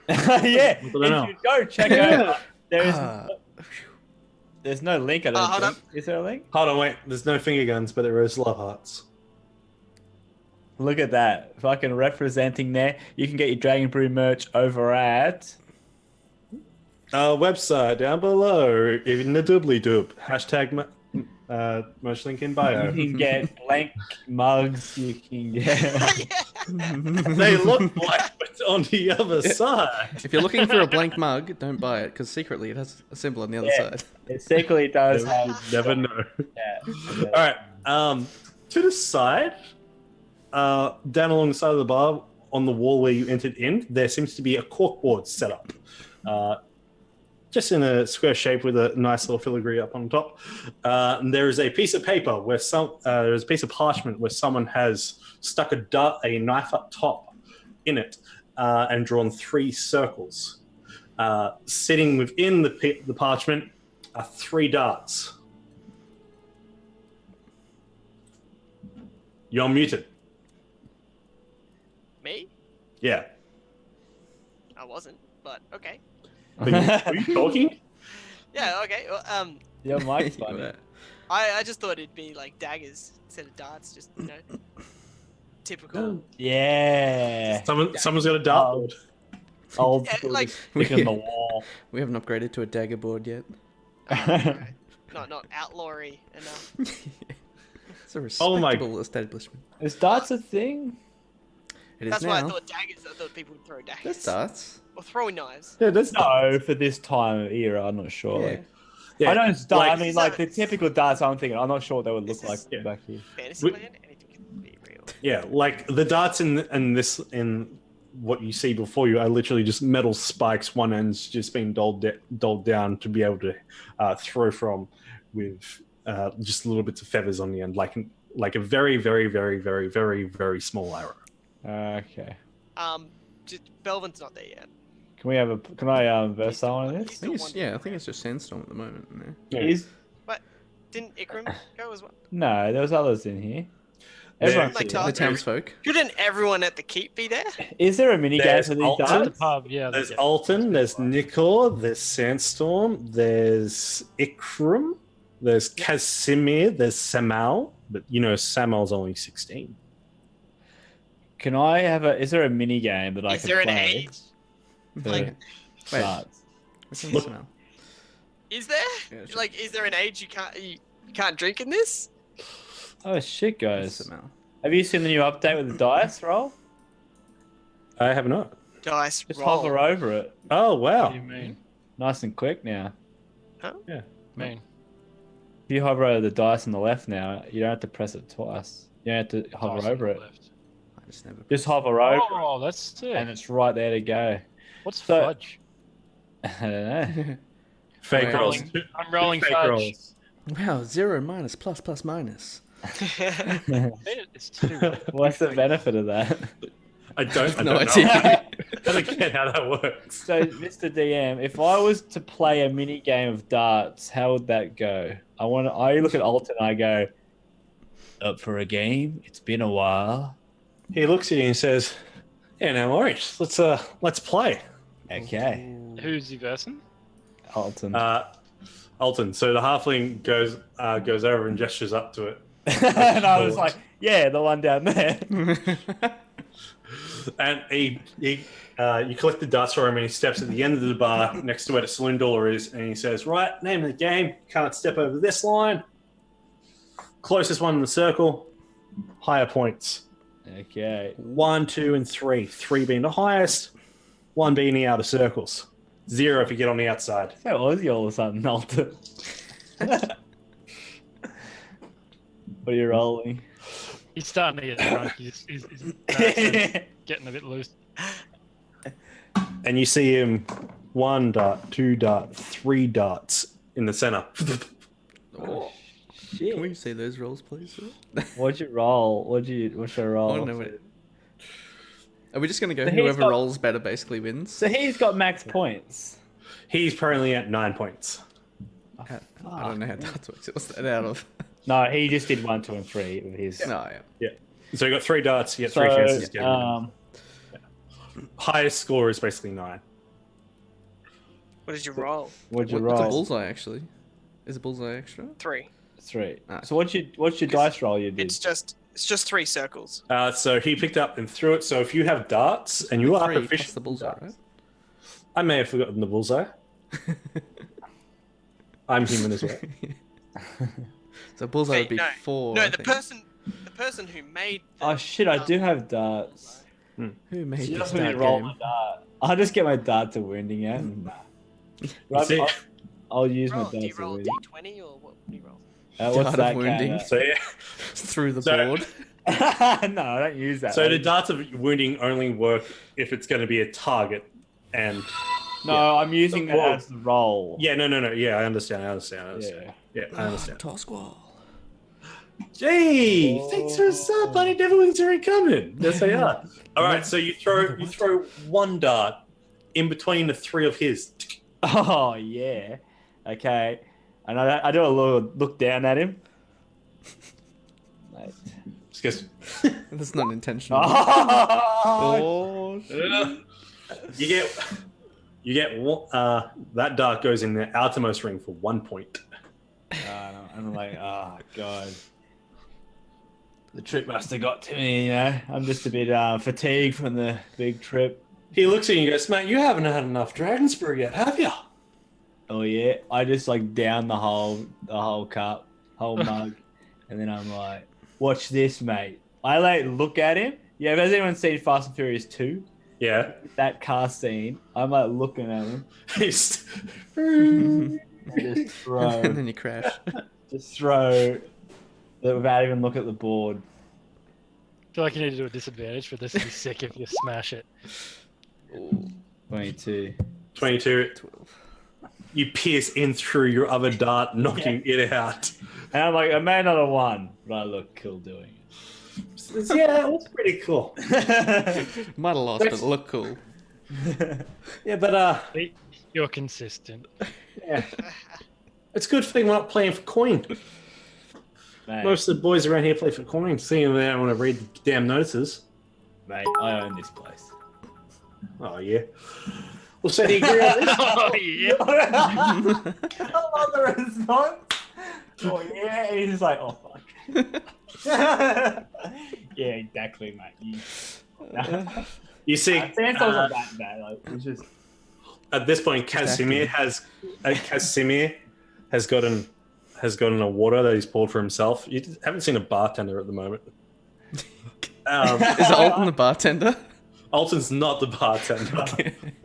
Yeah. If know. you go check out, there's no link. I don't hold think. up. Is there a link? Hold on, wait. There's no finger guns, but there is love hearts. Look at that. Fucking representing there. You can get your Dragon Brew merch over at. Website down below in the doobly doob. Hashtag merch link in bio. You can get blank mugs. You can get. They look like it's on the other side. If you're looking for a blank mug, don't buy it because secretly it has a symbol on the other side. It secretly does have. Never know. Yeah. All right. To the side, down along the side of the bar, on the wall where you entered in, there seems to be a corkboard set up. Just in a square shape with a nice little filigree up on top. And there is a piece of paper where there's a piece of parchment where someone has stuck a knife up top in it and drawn 3 circles. Sitting within the parchment are 3 darts. You're muted. Me? Yeah. I wasn't, but okay. Are you talking? Yeah, okay. Well, Your mic's funny. I just thought it'd be like daggers instead of darts, just typical. Yeah. Someone's got a dartboard. Old Yeah, school, like- just stick on the wall. We haven't upgraded to a dagger board yet. Right. Not outlawry enough. It's a Oh my- respectable establishment. Is darts a thing? It is That's now. why I thought daggers. I thought people would throw daggers. There's darts. Or throwing knives. Yeah, that's No, for this time of era, I'm not sure. Yeah. Like, Yeah, I know it's dart. like- I mean, like the typical darts. I'm thinking. I'm not sure what they would look This like is- Yeah. back here. Fantasyland, anything can be real. Yeah, like the darts in what you see before you are literally just metal spikes. One end's just being doled down to be able to throw from with just little bits of feathers on the end, like a very, very, very, very, very, very small arrow. Okay. Belvin's not there yet. Can we have a? Can I verse someone on I this? think it's, I think it's just Sandstorm at the moment. No. Is Didn't Ikram go as well? no, there was others in here. Yeah. Everyone's Like here. The darts. townsfolk. Shouldn't everyone at the keep be there? Is there a mini game There's for these Alton. At the darts? pub, yeah. There's yeah. Alton, there's Nikor, there's Sandstorm, there's Ikram, there's Casimir, there's Samal, but Samal's only 16. Can I have a? Is there a mini game that I Is can there an play? age? for Like- Wait. darts? What's in Look. this now? Is there? Yeah, sure. Like, is there an age you can't drink in this? Oh shit, What's guys! it now? Have you seen the new update with the dice roll? I have not. Dice Just roll. hover over it. Oh, What wow. do you mean? Nice and quick now. Mean. If you hover over the dice on the left now, you don't have to press it twice. You don't have to hover Dice on over the it. left. I just never. Just hover over it, Oh, that's sick. and it's right there to go. What's So- fudge? I don't know. Fake I'm rolls. rolling- I'm rolling Fake fudge. rolls. Wow, 0 minus plus plus minus. It's 2. What's the benefit of that? I don't No know. idea. I don't get how that works. So, Mr. DM, if I was to play a mini game of darts, how would that go? I look at Alton and I go, up for a game? It's been a while. He looks at you and says, "Yeah, no worries. Let's play." Okay. Who's he versing? Alton. Alton. So the halfling goes over and gestures up to it, And I was like, yeah, the one down there. and you collect the darts for him, and he steps at the end of the bar next to where the saloon door is, and he says, "Right, name of the game. Can't step over this line. Closest one in the circle, higher points. Okay. 1, 2, and 3. 3 being the highest, 1 being the outer circles. 0 if you get on the outside." So Aussie all of a sudden, Alton. What are you rolling? He's starting to get drunk. He's getting a bit loose. And you see him 1 dart, 2 dart, 3 darts in the center. Oh, Shit. can we see those rolls, please? What'd you roll? What's your I roll? want to know what. Are we just gonna go So he's whoever got- rolls better basically wins? So he's got max points. He's currently at 9 points. I don't know how that works. What's that out of? No, he just did 1, 2, and 3 with his. No, yeah. So you got 3 darts, you get So, 3 chances. to get him. Highest score is basically 9. What did you roll? What'd you What's a roll? bullseye actually? Is a bullseye extra? 3. 3. Ah. So what's your dice roll you did? It's just 3 circles. So he picked up and threw it. So if you have darts and you are 3 proficient, plus the bullseye, right? I may have forgotten the bullseye. I'm human as well. So bullseye would be no, 4. No, I the think. person who made. The, Oh shit! I do have darts. Who made You this just need to dart roll game? my dart. I'll just get my dart to wounding out. And, You see- I'll use my roll, dart do you to roll a wounding. d20 or what do you roll? What's Dart of that wounding. So yeah. Through the So- board. No, I don't use that. So the darts of wounding only work if it's going to be a target. And No, I'm using that Whoa. as the roll. yeah, no. Yeah, I understand. Yeah, I understand. Toss squall. Gee, thanks for the sub, buddy. Devil are coming. Yes, they are. All right, so you throw 1 dart in between the 3 of his. Oh yeah. Okay. And I do a little look down at him. Like, Just That's not intentional. oh, Oh, you get that dart goes in the outermost ring for 1 point. I'm like, oh god. The trip must have got to me, you know. I'm just a bit fatigued from the big trip. He looks at you and goes, "Mate, you haven't had enough Dragon's Brew yet, have you?" Oh yeah. I just like down the whole cup, whole mug, and then I'm like, watch this, mate. I like look at him. Yeah, has anyone seen Fast and Furious 2? Yeah. That car scene, I'm like looking at him. He's- And just throw, And then you crash. without even look at the board. I feel like you need to do a disadvantage for this to be sick if you smash it. Ooh, 22. 22. 12. You pierce in through your other dart, knocking it out. And I'm like, I may not have won, but I look cool doing Yeah, it was pretty cool. it. Might have lost, but it looked cool. Yeah, but See? You're consistent. yeah, it's a good thing we're not playing for coin. Mate, Most of the boys around here play for coin, seeing they don't want to read the damn notices. mate, I own this place. Oh yeah. Well, so do you agree on this? Oh yeah. I love the response. Oh yeah, and he's just like, oh fuck. Yeah, exactly, mate. You see, Sandstorm's not that bad. Like, it's just at this point, Casimir has gotten a water that he's poured for himself. You haven't seen a bartender at the moment. Is Alton the bartender? Alton's not the bartender.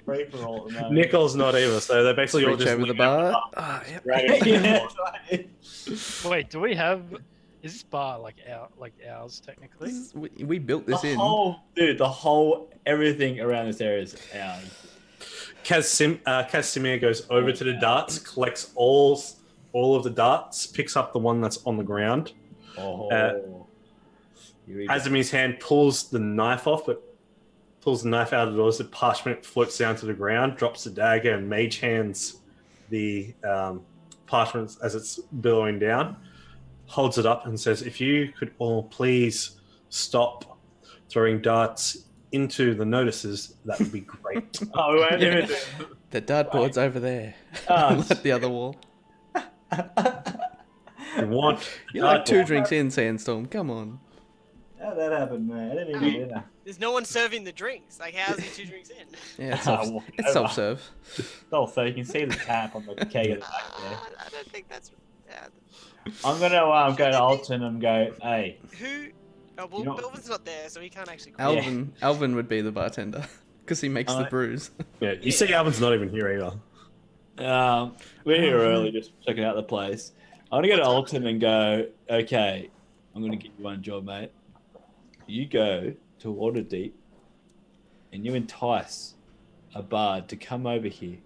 free for all. at the moment. Nicole's not either. So they're basically all Reach just over the looking at bar. Ah, yep. dragging Yeah, it. right. Wait, do we have? Is this bar like ours technically? We built this in. The whole everything around this area is ours. Casimir goes over to the darts, collects all of the darts, picks up the one that's on the ground. Oh, Casimir's hand pulls the knife off, but pulls the knife out of the doors. The parchment floats down to the ground, drops the dagger, and mage hands the parchment as it's billowing down. Holds it up and says, "If you could all please stop throwing darts into the notices, that would be great." Oh, we won't even do The dartboard's over there. Oh, At the other wall. You want You're like 2 dartboard. drinks in, Sandstorm. Come on. How'd that happen, man? I didn't even do that. There's no one serving the drinks. Like, how's he 2 drinks in? Yeah, it's, Oh, it's self-serve. Oh, so you can see the tap on the keg at the back there. I don't think that's. I'm gonna go to Alton and go, hey, Who? Oh, well, You know- Belvin's not there, so he can't actually. Alvin would be the bartender. Because he makes the brews. Yeah, you see, Alvin's not even here either. we're here early, just checking out the place. I'm gonna go to Alton and go, okay, I'm gonna give you one job, mate. You go to Waterdeep and you entice a bard to come over here.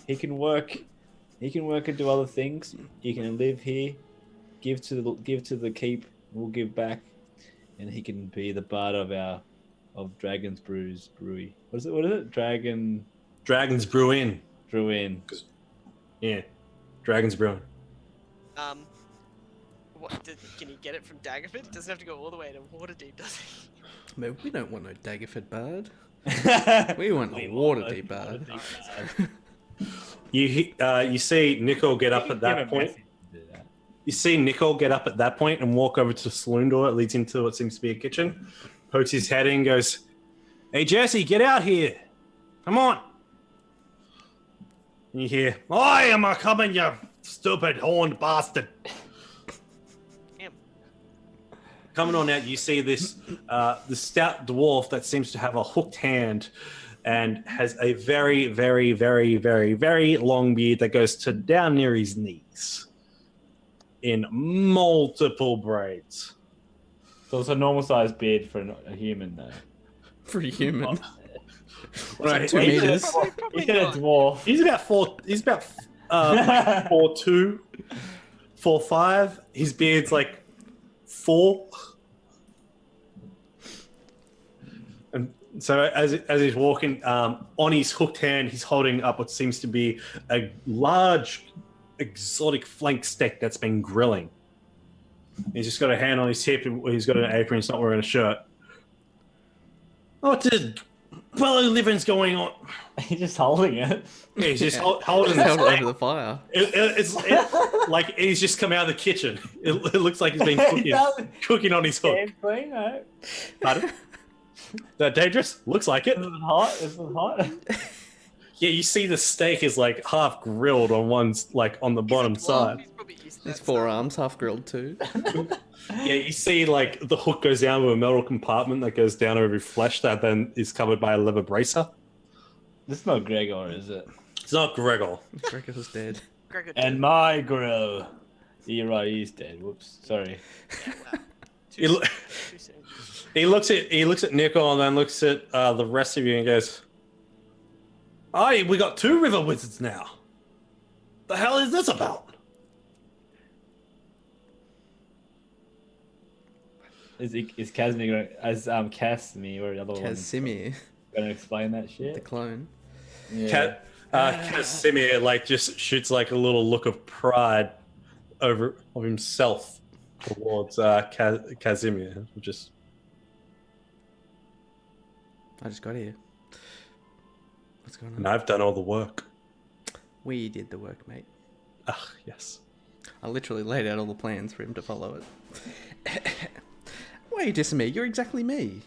He can work and do other things. He can live here, give to the keep, we'll give back, and he can be the bard of Dragon's Brewery. What is it? Dragons brew in. Brew in. Yeah, Dragons brewing. Can he get it from Daggerford? Doesn't have to go all the way to Waterdeep, does he? No, we don't want no Daggerford bard. We want a Waterdeep bard. You see Nicole get up at that point. You see Nicole get up at that point and walk over to the saloon door that leads into what seems to be a kitchen. Pokes his head in, goes, "Hey Jesse, get out here! Come on!" And you hear, "I am a coming, you stupid horned bastard!" Damn. Coming on out, you see this the stout dwarf that seems to have a hooked hand and has a very, very, very, very, very long beard that goes to down near his knees in multiple braids. So it's a normal sized beard for a human, though. For a human. Right, 2 meters. Probably He's a not. dwarf. He's about 4'2", 4'5". His beard's like 4. And so as he's walking, on his hooked hand, he's holding up what seems to be a large exotic flank steak that's been grilling. He's just got a hand on his hip, and he's got an apron. He's not wearing a shirt. What the fellow living's going on? He's just holding it. Yeah, he's just Yeah. holding Just held this it steak. over the fire. It's like he's just come out of the kitchen. It looks like he's been cooking on his hook. Damn clean, mate. Pardon? Is that dangerous? Looks like it. This is hot. This is hot. Yeah, you see the steak is like half grilled on one's like on the He's a bottom dwarf, side. He's probably used His forearms half grilled too. Yeah, you see like the hook goes down to a metal compartment that goes down over flesh that then is covered by a leather bracer. This is not Gregor, is it? It's not Gregor. Gregor's dead. Gregor And my grill. You're right, he's dead. Whoops, sorry. He, lo- Too soon. he looks at Nickel and then looks at the rest of you and goes, "Hey, we got 2 river wizards now. The hell is this about?" Is Casimir Casimir or the other one Casimir, going to explain that the shit? clone. Yeah. Casimir like just shoots like a little look of pride of himself towards Casimir, just I just got here. What's going on? and I've done all the work. We did the work, mate. Ah, yes. I literally laid out all the plans for him to follow it. Why are you dissing me? You're exactly me.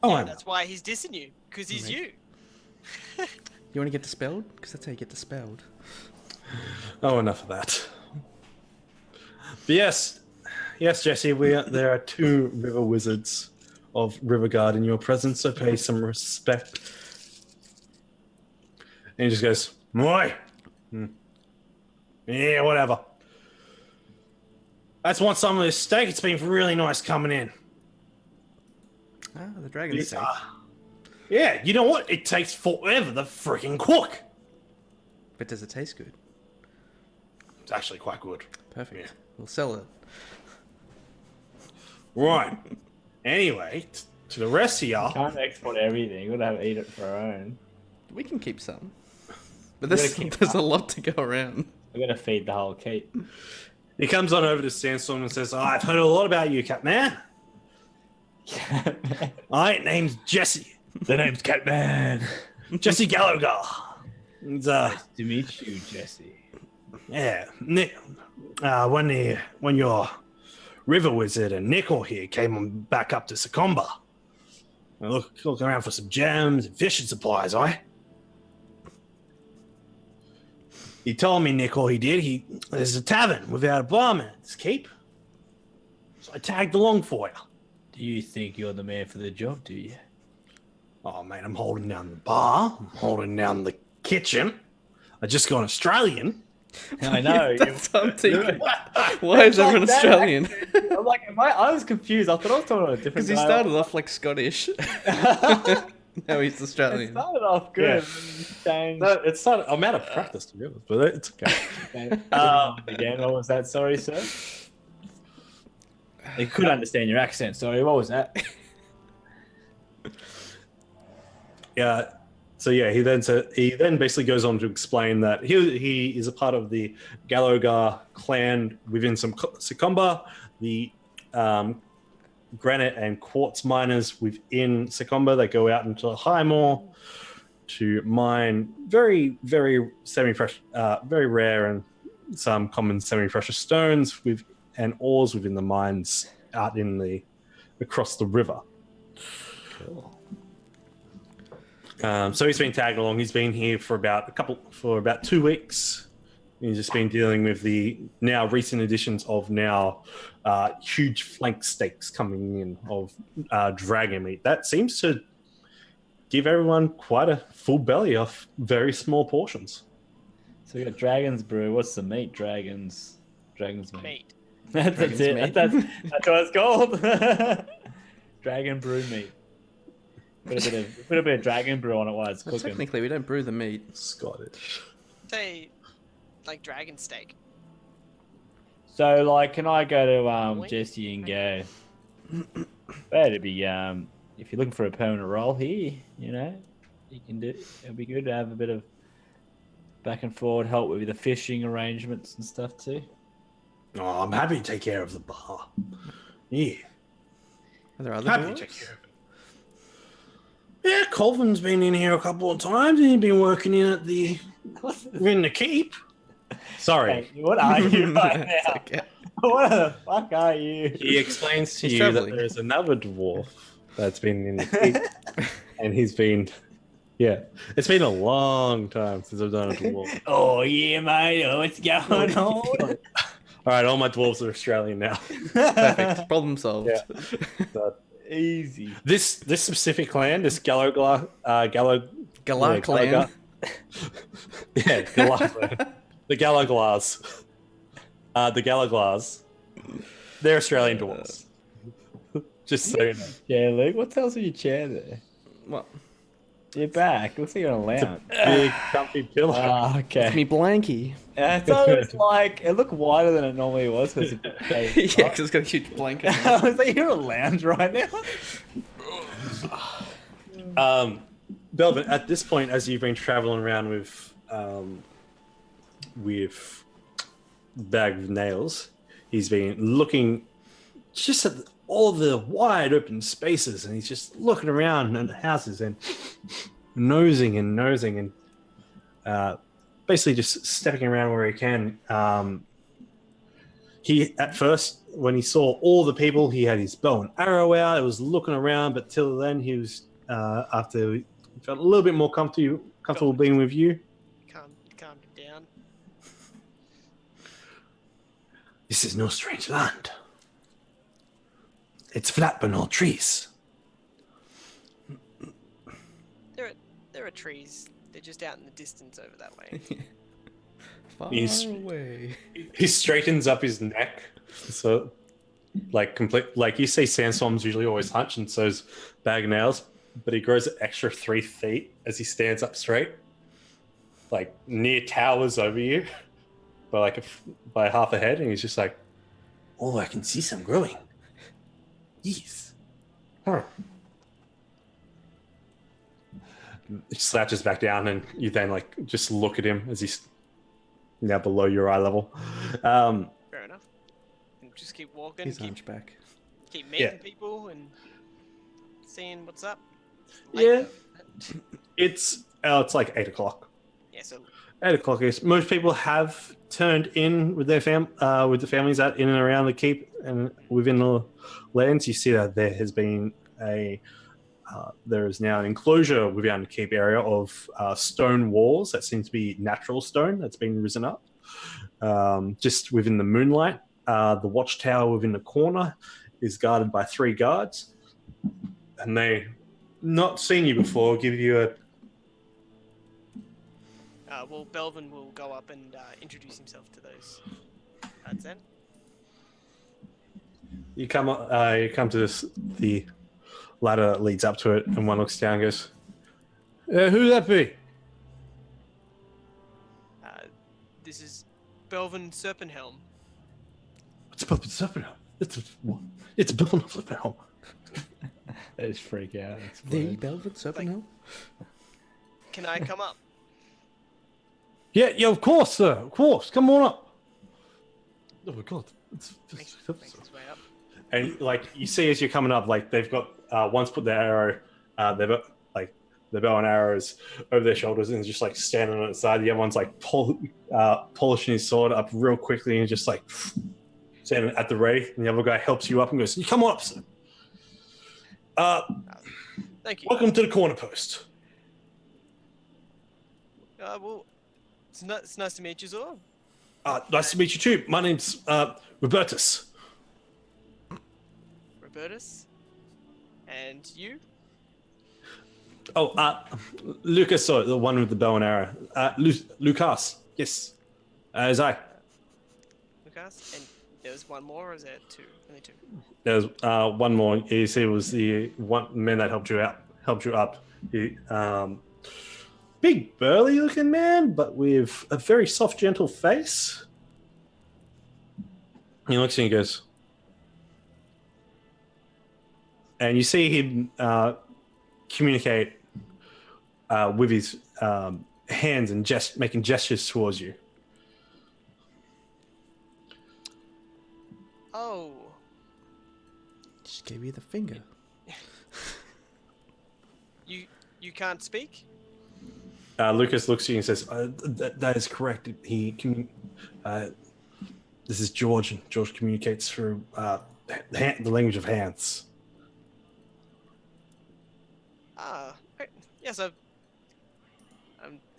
Oh, Yeah, I know. that's why he's dissing you, because he's you. You want to get dispelled? Because that's how you get dispelled. Oh, enough of that. But yes, Jesse, there are 2 river wizards of Riverguard in your presence, so pay some respect. And he just goes, "Moi." Yeah, whatever. I just want some of this steak. It's been really nice coming in. Ah, the dragon steak. Yeah, you know what? It takes forever to freaking cook. But does it taste good? It's actually quite good. Perfect. Yeah. We'll sell it. Right. Anyway, to the rest of y'all. Can't export everything. We're going to have to eat it for our own. We can keep some. But We're there's, gonna keep there's a lot to go around. We're going to feed the whole keep. He comes on over to Sandstorm and says, I've heard a lot about you, Catman. My name's Jesse. The name's Catman. Jesse Gallagher. And, Nice to meet you, Jesse. yeah, Nick, when your river wizard and Nickel here came on back up to Secomba, I look around for some gems and fishing supplies, He told me, Nickel, he did. There's a tavern without a barman at this keep. So I tagged along for you. Do you think you're the man for the job, do you? Oh, mate, I'm holding down the bar. I'm holding down the kitchen. I just got Australian. I know. That's what I'm thinking. Why is everyone Like that, Australian? I'm like, I was confused. I thought I was talking to a different Because he guy. started off like Scottish. Now he's It Australian. started off good. Yeah. And No, it's not. I'm out of practice, to be honest, but it's okay. then again, what was that? Sorry, sir. They could understand your accent. Sorry, what was that? Yeah. So yeah, he then basically goes on to explain that he is a part of the Gallagher clan within Secomba, the granite and quartz miners within Secomba that go out into Highmore to mine very, very semi-precious, very rare and some common semi-precious stones and ores within the mines out across the river. Cool. So he's been tagged along. He's been here for about 2 weeks. He's just been dealing with the now recent additions of huge flank steaks coming in of dragon meat. That seems to give everyone quite a full belly off very small portions. So we got Dragon's Brew. What's the meat? Dragon's meat. Mate. That's Dragon's it. meat. That's what it's called. Dragon Brew meat. Put a bit of Dragon Brew on it while it's Well, cooking. technically, we don't brew the meat. Scottish. Say, like dragon steak. So, like, can I go to Wait. Jesse and go? That'd be if you're looking for a permanent role here, you can do. It'd be good to have a bit of back and forward help with the fishing arrangements and stuff too. Oh, I'm happy to take care of the bar. Yeah, Are there other happy to take dwarves? care of it. Yeah, Colvin's been in here a couple of times. He's been working in the keep. Sorry. Hey, what are you right It's now? okay. What the fuck are you? He explains to He's you traveling. that there's another dwarf that's been in the keep, and he's been Yeah, it's been a long time since I've done a dwarf. Oh yeah, mate. Oh, what's going on? All right, all my dwarves are Australian now. Perfect. Problem solved. Yeah. But Easy. this specific clan, this Gallo Galar clan. yeah, Galar clan. The Galaglas. The Galaglas. They're Australian dwarves. Just so you know. Yeah, Luke. What else in your chair there? What? You're back. Looks like you're on a lounge. Big comfy pillow. Ah, okay. It's me blankie. I thought it was like it looked wider than it normally was because Yeah, because it's got a huge blanket. I was like, you're a lounge right now. Belvin, at this point, as you've been traveling around with Bag of Nails, he's been looking just at all the wide open spaces, and he's just looking around at the houses and nosing and basically just stepping around where he can. He at first, when he saw all the people, he had his bow and arrow out. It was looking around, but till then, he was after he felt a little bit more comfortable being with you. Calm down. This is no strange land. It's flat but all trees. There are trees. They're just out in the distance over that way. Far He's- away. He straightens up his neck, so like you see sandstorms usually always hunch, and so's Bag of Nails, but he grows an extra 3 feet as he stands up straight, like near towers over you, by half a head, and he's just like, "Oh, I can see some growing." Yes. Huh. He slouches back down, and you then like just look at him as he's now below your eye level. Fair enough. And just keep walking. He's Keep hunchback. meeting people and seeing what's up. Yeah. It's like 8 o'clock. Yeah. So 8 o'clock is most people have turned in with their with the families out in and around the keep and within the lands. You see that there has been there is now an enclosure within the keep area of stone walls that seem to be natural stone that's been risen up. Just within the moonlight, the watchtower within the corner is guarded by 3 guards, and they, not seen you before, give you a. well, Belvin will go up and introduce himself to those guards then. You come to this, the ladder that leads up to it, and one looks down and goes, "Who'd that be?" This is Belvin Serpenthelm. It's Belvin Serpenthelm. It's Belvin Serpenthelm. They just freak out. The Velvet Serpent. Can I come up? Yeah, of course, sir. Of course. Come on up. Oh my god. Makes his way up. And like you see as you're coming up, like they've got one's put their arrow, they've got like the bow and arrows over their shoulders and just like standing on the side. The other one's like polishing his sword up real quickly and just like standing at the ready. And the other guy helps you up and goes, "You come on up, sir. Thank you. Welcome to the corner post." Well, it's nice to meet you, Zor. Nice to meet you too. My name's Robertus. Robertus. And you? Oh, Lucas, sorry, the one with the bow and arrow. Lucas, yes. As I. Lucas? And there was one more, or is there two? Only two. There's one more. You see, it was the one man that helped you up. He, big, burly-looking man, but with a very soft, gentle face. He looks at you and goes, and you see him communicate with his hands and making gestures towards you. Oh. Just gave you the finger. You can't speak? Lucas looks at you and says, that is correct. This is George, and George communicates through the language of hands. Yes, I've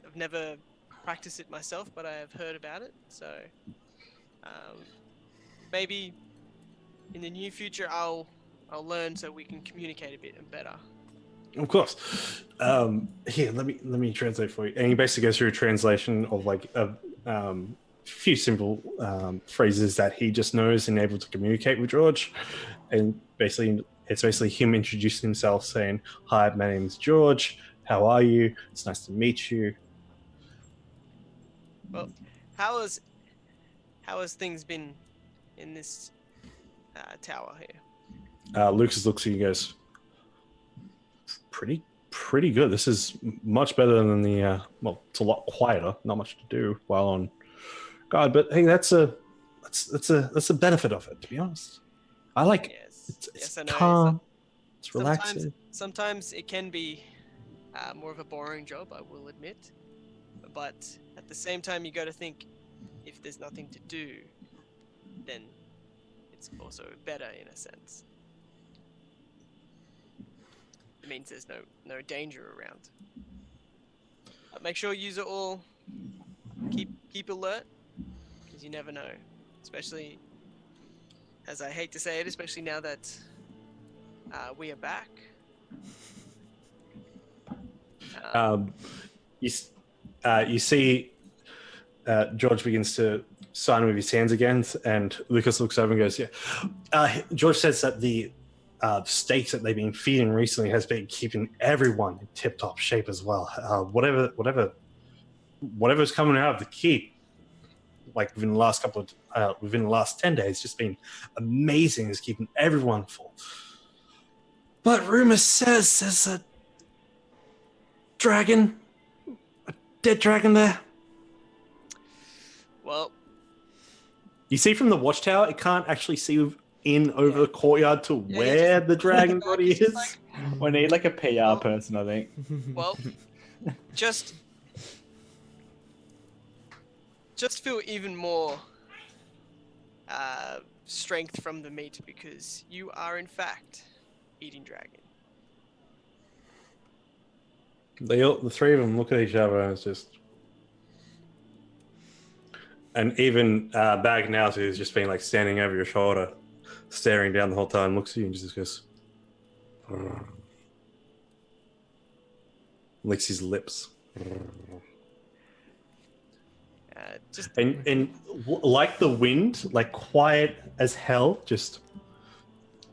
I've never practiced it myself, but I have heard about it. So maybe in the near future I'll learn so we can communicate a bit and better. Of course. Here, let me translate for you. And he basically goes through a translation of like a few simple phrases that he just knows and able to communicate with George. And basically, it's basically him introducing himself, saying, "Hi, my name is George. How are you? It's nice to meet you." Well, how has things been in this tower here? Lucas looks at you and goes, pretty good. This is much better than the well, it's a lot quieter, not much to do while on guard, but hey, that's a benefit of it, to be honest. I like it. Yes, It's I know. calm, it's relaxing. Sometimes it can be more of a boring job, I will admit. But at the same time, you got to think, if there's nothing to do, then it's also better in a sense. It means there's no danger around. But make sure you all keep alert, because you never know. Especially, as I hate to say it, especially now that we are back. You see George begins to sign with his hands again, and Lucas looks over and goes, "Yeah." George says that the steaks that they've been feeding recently has been keeping everyone in tip-top shape as well. Whatever's coming out of the keep, like within the last 10 days, just been amazing. It's keeping everyone full. But rumor says there's a dead dragon there. Well, You see from the watchtower, it can't actually see in over the courtyard to where the dragon body is. We need like a PR person, I think. well, just feel even more strength from the meat, because you are in fact eating dragon. The three of them look at each other and it's just... And even Bag now, who's just been like standing over your shoulder, staring down the whole time, looks at you and just goes... licks his lips. And like the wind, like quiet as hell, just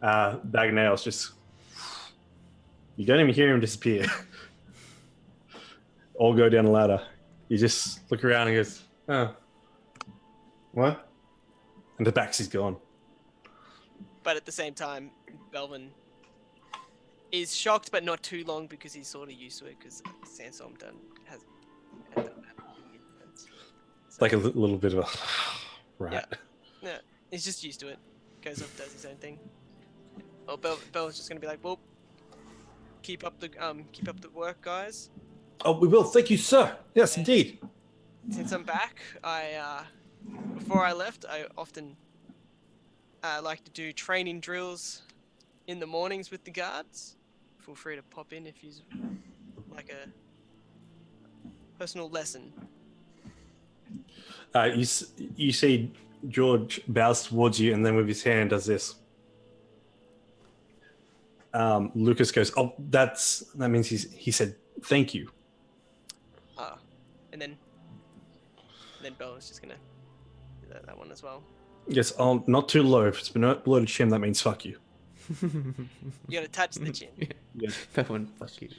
Bag Nails just... You don't even hear him disappear. All go down the ladder. You just look around and goes, "Oh, what?" And the Baxy's gone. But at the same time, Belvin is shocked, but not too long, because he's sort of used to it, because Sandstorm has done that. It's like a little bit of a right. Yeah, he's just used to it. Goes off, does his own thing. Well, Belvin's just gonna be like, "Well, keep up the work, guys." Oh, we will. Thank you, sir. Yes, indeed. Since I'm back, before I left, I often like to do training drills in the mornings with the guards. Feel free to pop in if you like a personal lesson. You see George bows towards you, and then with his hand does this. Lucas goes, "Oh, that means he said thank you." And then Belvin's just gonna do that one as well. Yes, not too low. If it's below the chin, that means fuck you. You gotta touch the chin. Yeah. That one, fuck you.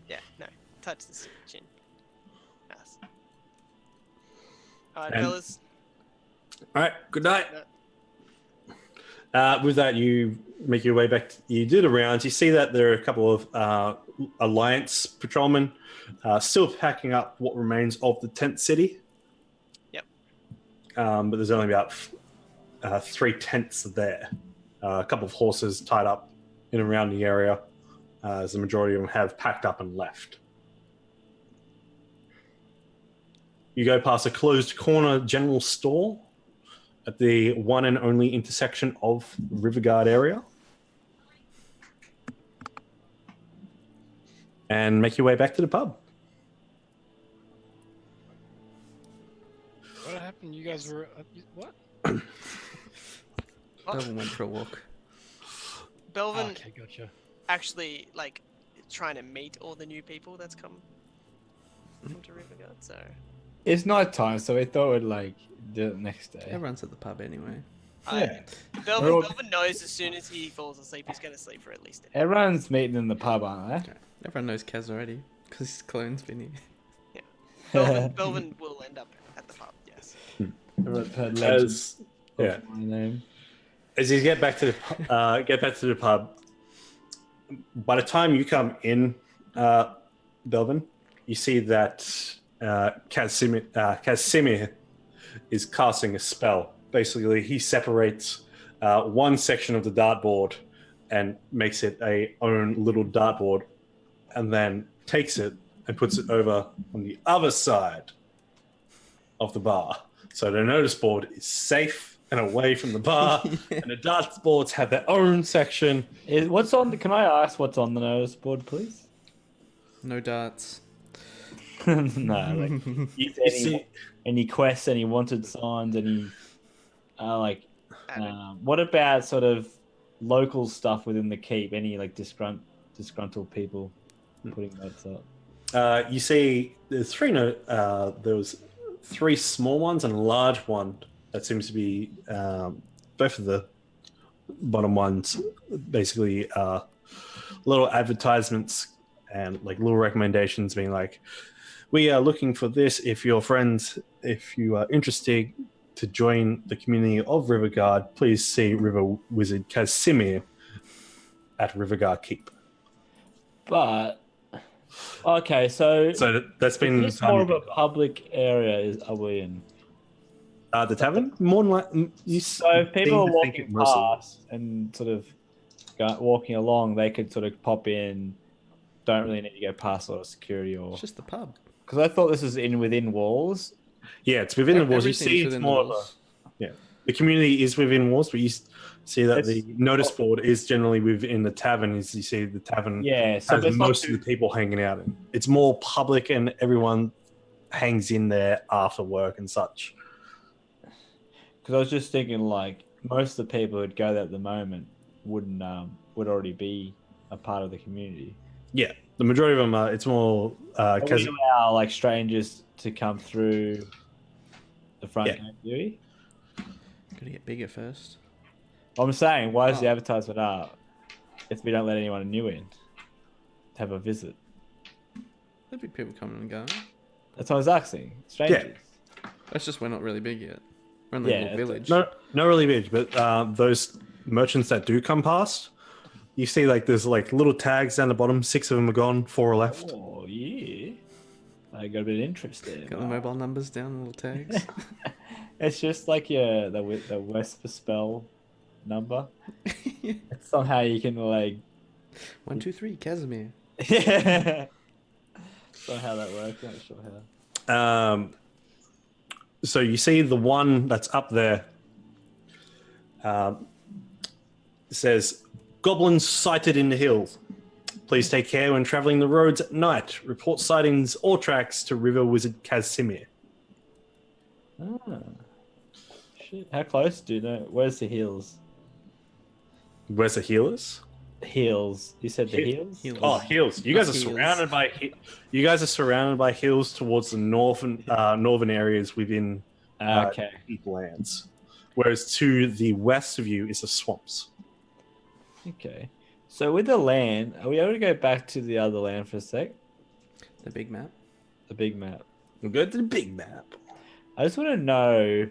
Yeah, no, touch the chin. Nice. All right, And- fellas. All right. Good night. With that, you make your way back. You do the rounds. You see that there are a couple of Alliance patrolmen still packing up what remains of the tent city. Yep. But there's only about 3 tents there. A couple of horses tied up in and around the area, as the majority of them have packed up and left. You go past a closed corner general store at the one and only intersection of Riverguard area. And make your way back to the pub. guys were what? Belvin went for a walk. Belvin Okay, gotcha. actually like trying to meet all the new people that's come to Riverguard. So It's night time, so we thought we'd like do it next day. Everyone's at the pub anyway. Yeah. Belvin, all- Belvin knows as soon as he falls asleep, he's going to sleep for at least an hour. Everyone's meeting in the pub, aren't they? Okay. Everyone knows Kaz already because his clone's been here. Belvin will end up at the pub, yes. Everyone's heard legends As of yeah, my name. as you get back to the pub, by the time you come in, Belvin, you see that Casimir is casting a spell. Basically, he separates one section of the dartboard and makes it a own little dartboard, and then takes it and puts it over on the other side of the bar. So the notice board is safe and away from the bar, and the dartboards have their own section. What's on? Can I ask what's on the notice board, please? No darts. No. Like, You see, any quests, any wanted signs, any Added. what about sort of local stuff within the keep? Any like disgruntled people putting notes up? you see, there's there was three small ones and a large one that seems to be both of the bottom ones. Basically, little advertisements and like little recommendations, being like, "We are looking for this. If your friends, if you are interested to join the community of Riverguard, please see River Wizard Casimir at Riverguard Keep." But okay, so That's been it's more of a public area. Are we in? the tavern. More than like you. So if people are walking past and sort of walking along, they could sort of pop in. Don't really need to go past a lot of security, or It's just the pub. because I thought this was within walls. Yeah, it's within the walls. You Everything's see, it's within the more of a, walls. the community is within walls, but you see that It's- the notice board is generally within the tavern. As you see, the tavern Yeah, so has it's not most of the people hanging out in. It's more public, and everyone hangs in there after work and such. because I was just thinking like most of the people who'd go there at the moment would already be a part of the community. Yeah, the majority of them are. It's more We because allow like strangers to come through the front Yeah. gate, do we? Gotta get bigger first. I'm saying, why is the Oh. advertisement up if we don't let anyone new in to have a visit? There'd be people coming and going. That's what I was asking. Strangers. That's just we're not really big yet. We're in the Yeah, little village. not really big, but those merchants that do come past, you see like there's like little tags down the bottom. 6 of them are gone, 4 are left. Oh yeah, I got a bit of interest there. Got the mobile numbers down, little tags. It's just like the Whisper spell number. Somehow you can like 1, 2, 3, Casimir. yeah. Somehow that works. I'm not sure how. So you see the one that's up there says, "Goblins sighted in the hills. Please take care when traveling the roads at night. Report sightings or tracks to River Wizard Casimir." Ah. Shit. How close do you know? Where's the hills? Where's the healers? Hills. You said the hills? Hills. Oh, hills! You guys are Hills. surrounded by hills towards the northern areas within Okay. deep lands, whereas to the west of you is the swamps. Okay. So with the land, are we able to go back to the other land for a sec? The big map. The big map. We'll go to the big map. I just want to know.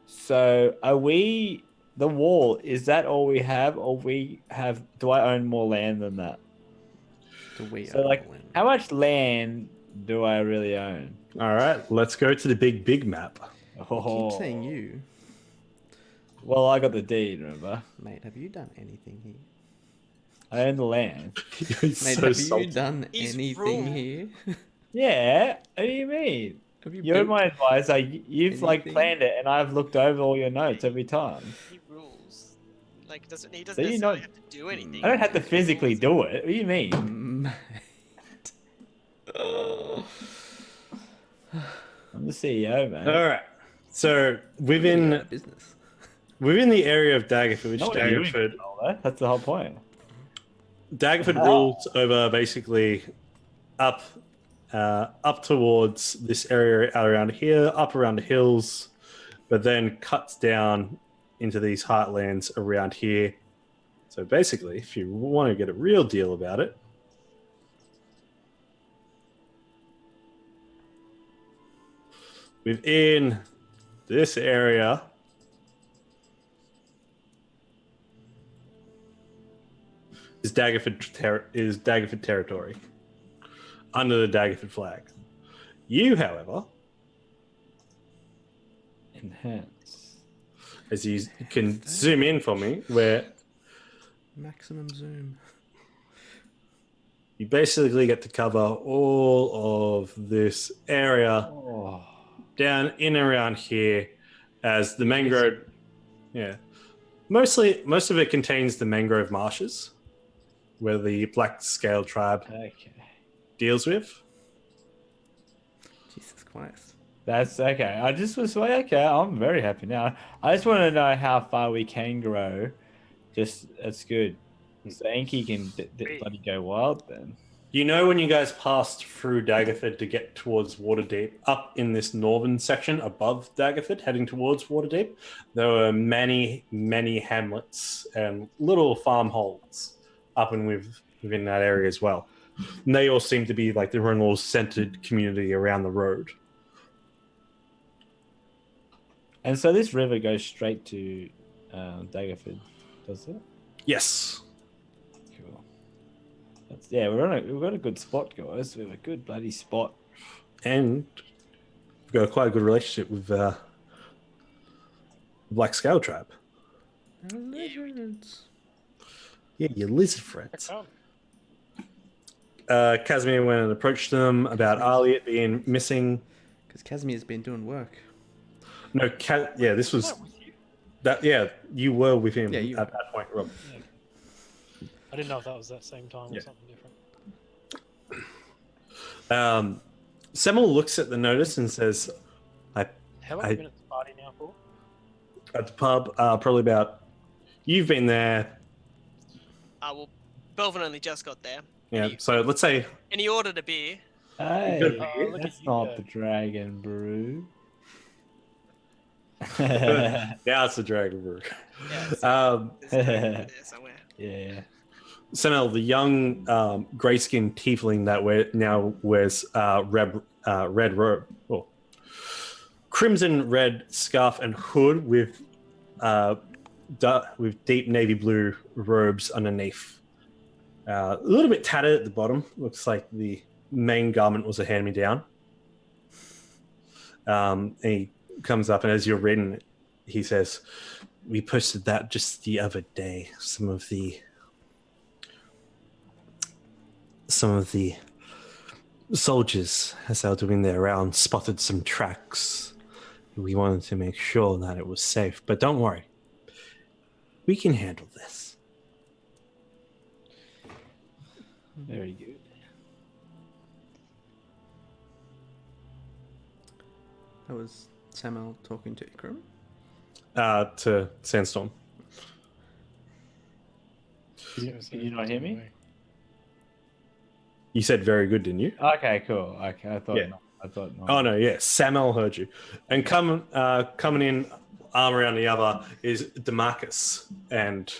So are we the wall? Is that all we have, or we have? Do I own more land than that? The we So like, Island. how much land do I really own? All right, let's go to the big map. Keep saying you. Well, I got the deed. Remember, Mate, have you done anything here? I own the land. You're Mate, so have salty. you done He's anything raw. here? Yeah. What do you mean? Have you You're built- my advisor. You've like anything? planned it, and I've looked over all your notes every time. He rules. Like he doesn't So you necessarily know- have to do anything. I don't have to He physically rules. do it. What do you mean? Mate. I'm the CEO, man. All right. So Really within out of business. the area of Daggerford, which Not what you're doing, Daggerford Nola. That's the whole point. Wow. rules over basically up up towards this area out around here, up around the hills, but then cuts down into these heartlands around here. So basically, if you want to get a real deal about it, within this area is Daggerford territory under the Daggerford flag. You, however, Enhance. as you can zoom in for me, where Maximum zoom. you basically get to cover all of this area Oh. down in and around here, as the mangrove. Yeah, most of it contains the mangrove marshes, where the black scale tribe Okay. deals with. Jesus Christ. That's okay. I just was like, okay, I'm very happy now. I just want to know how far we can grow. Just that's good. So Enki can bloody go wild then. You know, when you guys passed through Daggerford to get towards Waterdeep, up in this northern section above Daggerford, heading towards Waterdeep, there were many, many hamlets and little farmholds up and within that area as well. And they all seem to be like their own little centered community around the road. And so this river goes straight to Daggerford, does it? Yes. Cool. Yeah, we've got a good spot, guys. We have a good bloody spot. And we've got quite a good relationship with Black Scale Tribe. Lizards. Yeah, you lizard friends. Oh. Casimir went and approached them about Arliet being missing. Because Casimir's been doing work. No, this was that. Yeah, you were with him Yeah, you at that point, Rob. I didn't know if that was that same time or something different. Semel looks at the notice and says, How long have you been at the party now for? at the pub, probably about. You've been there. Well, Belvin only just got there. Yeah, so let's say. And he ordered a beer. Hey, Good. Look that's at you not go. the dragon brew. Yeah, it's the Dragon Brew. Yeah, there's a dragon there somewhere. Yeah. Semel, the young grey-skinned tiefling that now wears red robe, or crimson red scarf and hood with deep navy blue robes underneath. A little bit tattered at the bottom. Looks like the main garment was a hand-me-down. And he comes up, and as you're reading it, he says, "We posted that just the other day. Some of the soldiers, as they were doing their rounds, spotted some tracks. We wanted to make sure that it was safe, but don't worry. We can handle this." Very good. That was Samuel talking to Ikram. To Sandstorm. Did you not hear me? You said very good, didn't you? Okay, cool. Okay, I thought Yeah. not. I thought not. Oh no, yeah, Samuel heard you. And coming in, arm around the other, is Demarcus and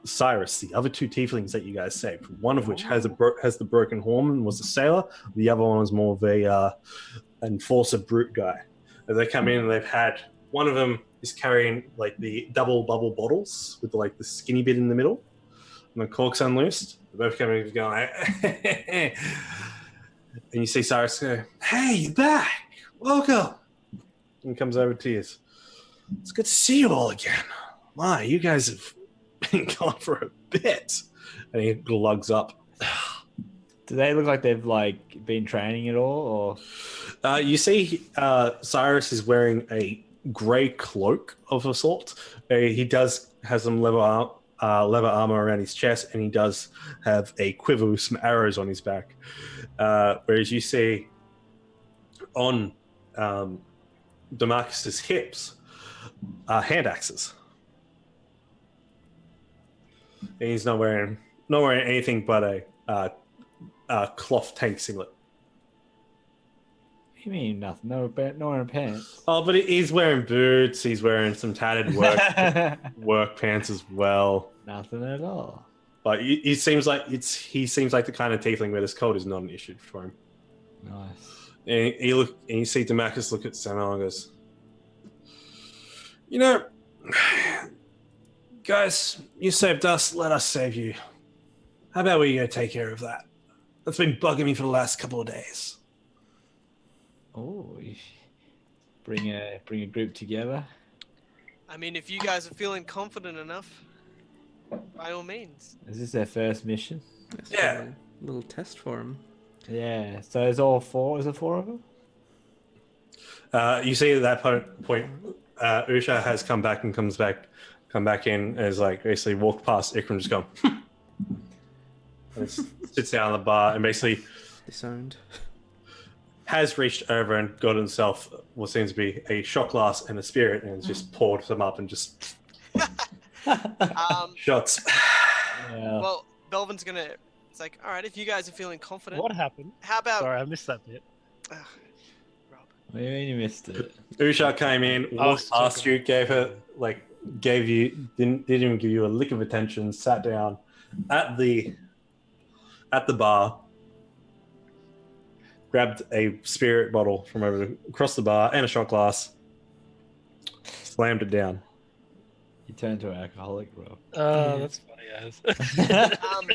Cyrus, the other two tieflings that you guys saved. One of which has the broken horn and was a sailor. The other one was more of a enforcer brute guy. As they come in, and they've had one of them is carrying like the double bubble bottles with like the skinny bit in the middle, and the cork's unloosed. They're both coming and going, and you see Cyrus go, "Hey, you're back! Welcome!" And comes over to you. "It's good to see you all again. My, you guys have been gone for a bit." And he lugs up. Do they look like they've like been training at all, or? You see, Cyrus is wearing a grey cloak of a sort. He does have some leather armor around his chest, and he does have a quiver with some arrows on his back. Whereas you see on Demarcus's hips are hand axes. And he's not wearing anything but a cloth tank singlet. What do you mean nothing? No wearing pants. Oh, but he's wearing boots. He's wearing some tattered work pants as well. Nothing at all. But he seems like the kind of tiefling where this cold is not an issue for him. Nice. And you see Demarcus look at Samuel and goes, guys, you saved us. Let us save you. How about we go take care of that? That's been bugging me for the last couple of days. Oh, bring a group together. I mean, if you guys are feeling confident enough, by all means. Is this their first mission? Yeah. A little test for him. Yeah. So is all four? Is it four of them? You see at that point, Usha has come back in, and is like basically walked past Ikram, just gone, and sits down on the bar and basically Disowned. has reached over and got himself what seems to be a shot glass and a spirit, and has just poured them up and just shots. Yeah. Well, Belvin's gonna. It's like, all right, if you guys are feeling confident, What happened? how about? Sorry, I missed that bit. Rob. What do you mean you missed it? Usha came in, walked past you, didn't even give you a lick of attention, sat down at the bar, grabbed a spirit bottle from across the bar and a shot glass, slammed it down. You turned to an alcoholic, bro. That's funny, guys.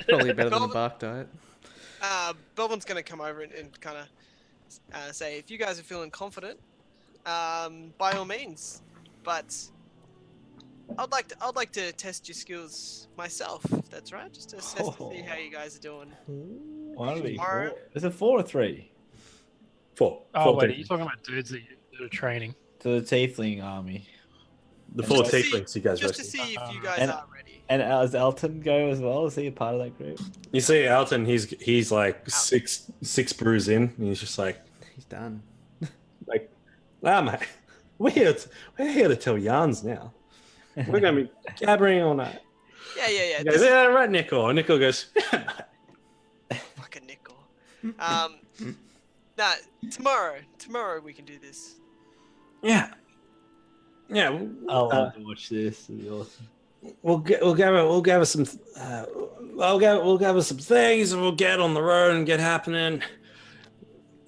Probably better than a Belvin- bark diet. Belvin's gonna come over and kind of say, if you guys are feeling confident, by all means. But I'd like to test your skills myself. If that's right, just to assess to see how you guys are doing. Why don't we Tomorrow- four? Is it 4 or 3? Four. Oh, Four wait, are tieflings. you talking about dudes that are training? To the tiefling army. The four Just to see- tieflings you guys Just to rescued. see if you guys And- are ready. And does Elton go as well? Is he a part of that group? You see Alton, he's like six brews in, and he's just like, He's done. mate, we're here to tell yarns now. We're gonna be gabbering all night. Yeah. He goes, yeah, right, Nickel. And Nickel goes, Fucking nickel. Nah, tomorrow we can do this. yeah. I'll have to watch this. It'll be awesome. We'll gather some. We'll gather some things, and we'll get on the road and get happening.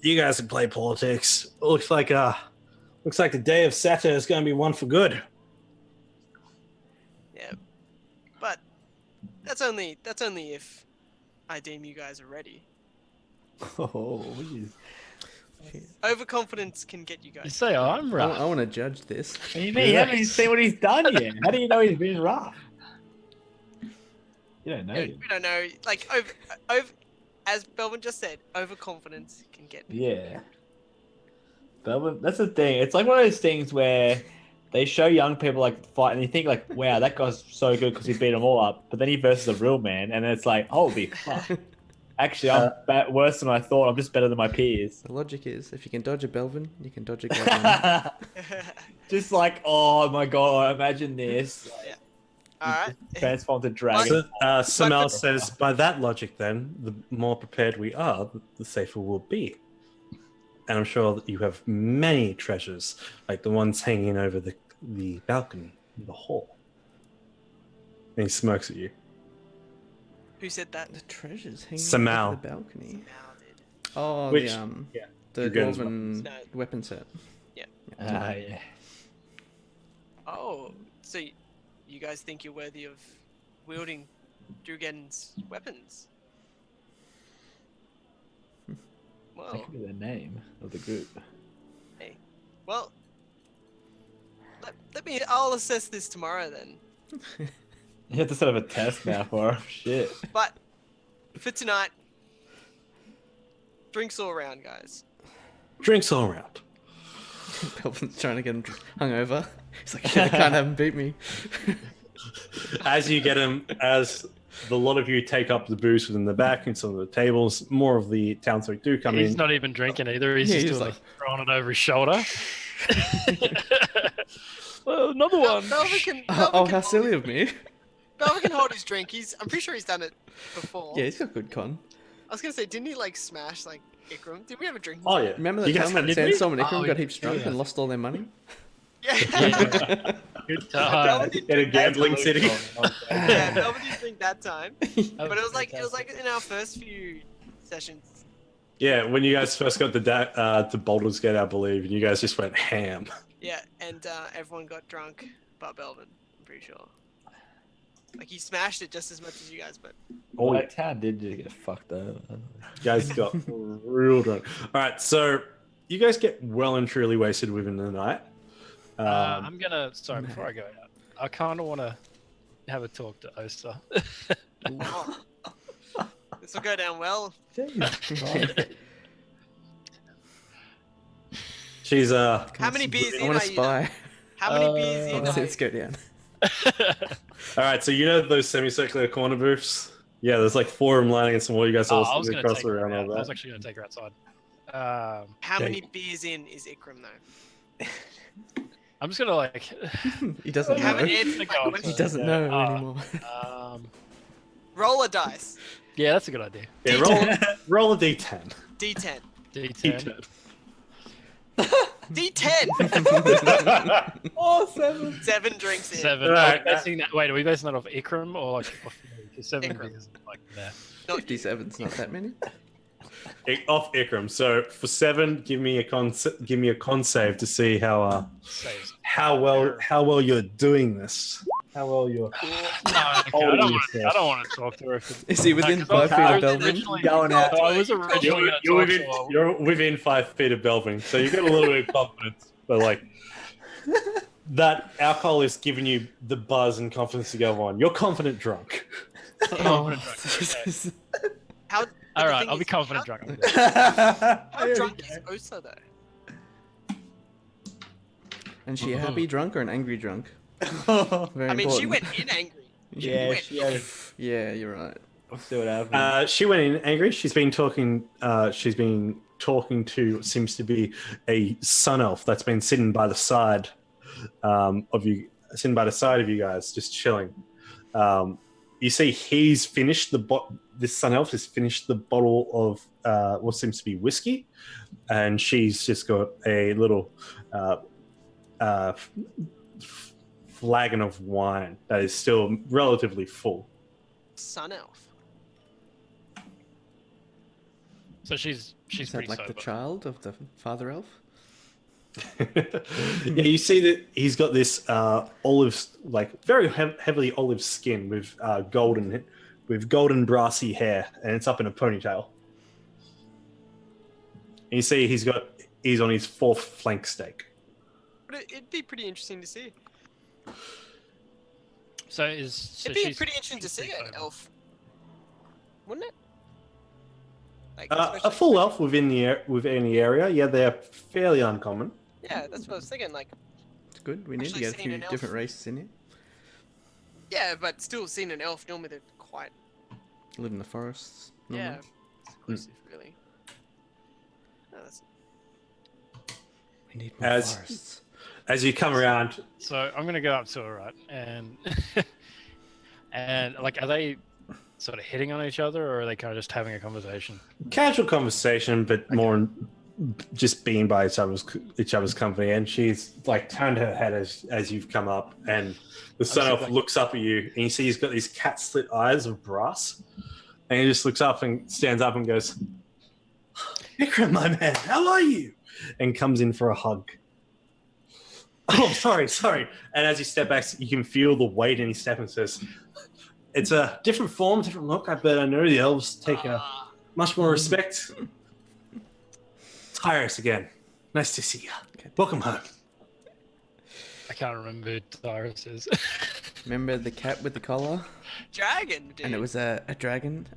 You guys can play politics. Looks like the day of Saturday is going to be one for good. Yeah, but that's only if I deem you guys are ready. Oh, jeez. Overconfidence can get you You guys. say I'm I right. want to judge this. What do you mean? You haven't even seen what he's done yet. How do you know he's been rough? You don't know. We don't know. Like over, as Belvin just said, overconfidence can get. Yeah. But that's the thing. It's like one of those things where they show young people like fight, and you think like, "Wow, that guy's so good because he beat them all up." But then he versus a real man, and it's like, "Holy fuck!" Actually, I'm worse than I thought. I'm just better than my peers. The logic is, if you can dodge a Belvin, you can dodge a Goblin. Just like, oh my god, imagine this. All right. Transform to dragon. Samel Like- says, by that logic, then, the more prepared we are, the safer we'll be. And I'm sure that you have many treasures, like the ones hanging over the balcony in the hall. And he smirks at you. Who said that? The treasures hanging Samal. over the balcony. Mal did. Oh, Which- the yeah, the Dragon's Dwarven No. weapon set. Yeah. Oh, so you guys think you're worthy of wielding Drugen's weapons? That Well, could be the name of the group. well. Let me. I'll assess this tomorrow then. You have to set up a test now for him. Shit. But for tonight, drinks all around, guys. Drinks all around. Belvin's trying to get him hungover. He's like, shit, I can't have him beat me. As you get him, as the lot of you take up the booze within the back and some of the tables, more of the townsfolk do come He's in. not even drinking either. He's Yeah, just he's doing like- throwing it over his shoulder. Well, another one. Belvin can. Oh, how silly of me. Belvin can hold his drink. I'm pretty sure he's done it before. Yeah, he's got good con. I was gonna say, didn't he like smash like Ikram? Did we have a drink? Oh yeah. Remember You the guys time when had- Sandstorm and Ikram Oh, got heaps yeah. drunk and lost all their money? Yeah. Good time. In a gambling city. Yeah, nobody didn't drink that time. But it was like in our first few sessions. Yeah, when you guys first got to Baldur's Gate, I believe, and you guys just went ham. Yeah, and everyone got drunk, but Belvin, I'm pretty sure. Like he smashed it just as much as you guys, but Oh, that town did just get fucked over. You guys got real drunk. All right, so you guys get well and truly wasted within the night. I'm gonna. Sorry, before I go out, I kind of want to have a talk to Oster. this will go down well. She's How many beers I in want are to you? spy. How many beers in? Let's Are let's go down. all right. So you know those semicircular corner booths? Yeah, there's like 4 of them lining against the wall. You guys all I was sit gonna across take her around out. all I was that. actually gonna take her outside. How many beers in is Ikram though? I'm just gonna like. He doesn't You know. haven't answered my Go He question. doesn't know anymore. Um, Roll a dice. yeah, that's a good idea. Yeah, roll a d10. D10. D10. D10. Oh, 7. 7 drinks in. 7. Right. Wait, are we basing that off Ikram or like off me? 'Cause 7 Ikram. beers like that. 57's not that many. Off Ikram. So for 7, give me a con save to see Saves. how well you're doing this. How well you're. No, okay, I don't want to talk to her. Is he within No, 5 feet I of was Belvin? originally- Going out. I was originally You're, going to talk to her. you're within 5 feet of Belvin, so you got a little bit of confidence. But like that alcohol is giving you the buzz and confidence to go on. You're confident drunk. Confident drunk, okay. How? All the right, thing I'll be is, confident drunk. How drunk is Osa though? And she a happy drunk or an angry drunk? Very I mean, she important. went in angry. Yeah, went she had. Yeah, you're right. We'll see what happens. She went in angry. She's been talking. She's been talking to what seems to be a sun elf that's been sitting by the side of you, sitting by the side of you guys, just chilling. You see, he's finished this sun elf has finished the bottle of what seems to be whiskey, and she's just got a little flagon of wine that is still relatively full. Sun elf. So she's Is that pretty like sober. the child of the father elf? Yeah, you see that he's got this olive, like very heavily olive skin with golden brassy hair, and it's up in a ponytail. And you see he's on his 4th flank steak. But it'd be pretty interesting to see. So It'd be she's pretty interesting to see pretty an sober. elf, wouldn't it? Like, A especially- full elf within the area, yeah, they're fairly uncommon. Yeah, that's what I was thinking. Like, It's good. We need to Actually get a seen few an elf. different races in here. yeah, but still seeing an elf normally they're quite Live in the forests. normally. yeah exclusive, really. No, that's We need more As- forests. As you come around, So I'm gonna go up to her, right, and like, are they sort of hitting on each other, or are they kind of just having a conversation? casual conversation, but more just being by each other's company. And she's like turned her head as you've come up, and the sun elf like- looks up at you, and you see he's got these cat slit eyes of brass, and he just looks up and stands up and goes, "Vikram, my man, how are you?" And comes in for a hug. Oh, sorry. And as you step back, you can feel the weight in his step, and says, "It's a different form, different look. But I know the elves take much more respect." Tyrus again. Nice to see you. Welcome home. I can't remember who Tyrus is. Remember the cat with the collar? dragon, dude. And it was a dragon?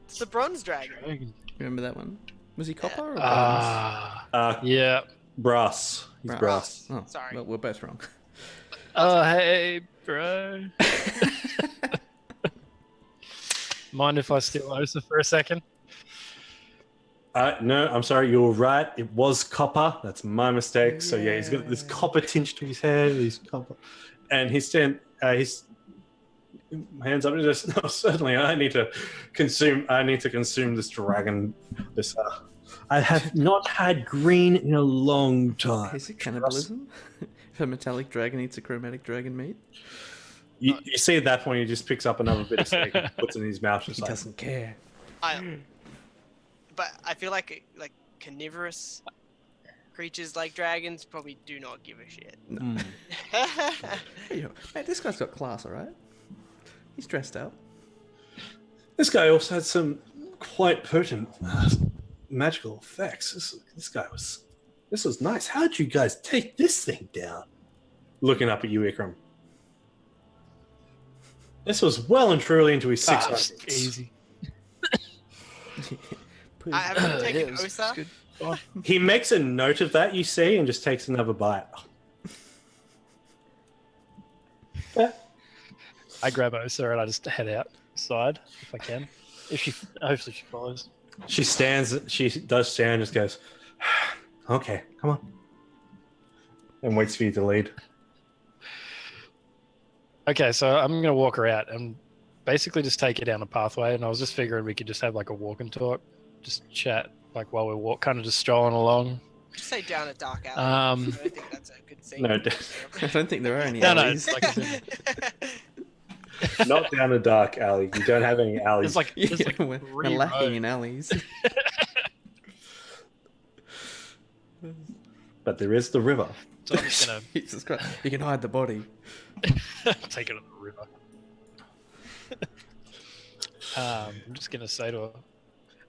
It's the bronze dragon. Remember that one? Was he copper or bronze? Yeah. Brass. He's brass. Oh, Sorry. Well, we're both wrong. Oh, hey, bro. Mind if I steal Osa for a second? No, I'm sorry, you're right. It was copper. That's my mistake. So yeah, he's got this Yeah. copper tinge to his hair. He's copper, and he's his hands up. And just no, certainly, I need to consume. I need to consume this dragon. This I have not had green in a long time. Is it cannibalism? If a metallic dragon eats a chromatic dragon meat? You see at that point, he just picks up another bit of steak and puts it in his mouth. He Just like, doesn't care. But I feel like carnivorous creatures like dragons probably do not give a shit. Hey, mate, this guy's got class, alright? He's dressed up. this guy also had some quite potent magical effects. This was nice. How did you guys take this thing down? Looking up at you, Ikram. This was well and truly into his 600s. Easy. I haven't taken it's Osa. good. He makes a note of that, you see, and just takes another bite. I grab Osa and I just head outside if I can. Hopefully she follows. She does stand and just goes, okay, come on. And waits for you to lead. Okay, so I'm gonna walk her out and basically just take her down a pathway. And I was just figuring we could just have like a walk and talk, just chat like while we're kind of just strolling along. Just say down a dark alley. I Um, don't think that's a good scene. No, I don't think there are any No, no, alleys. it's like not down a dark alley. You don't have any alleys. it's like, it's like we're 3 lacking roads. in alleys. But there is the river. So I'm just gonna Jesus Christ. You can hide the body. take it on the river. I'm just gonna say to her,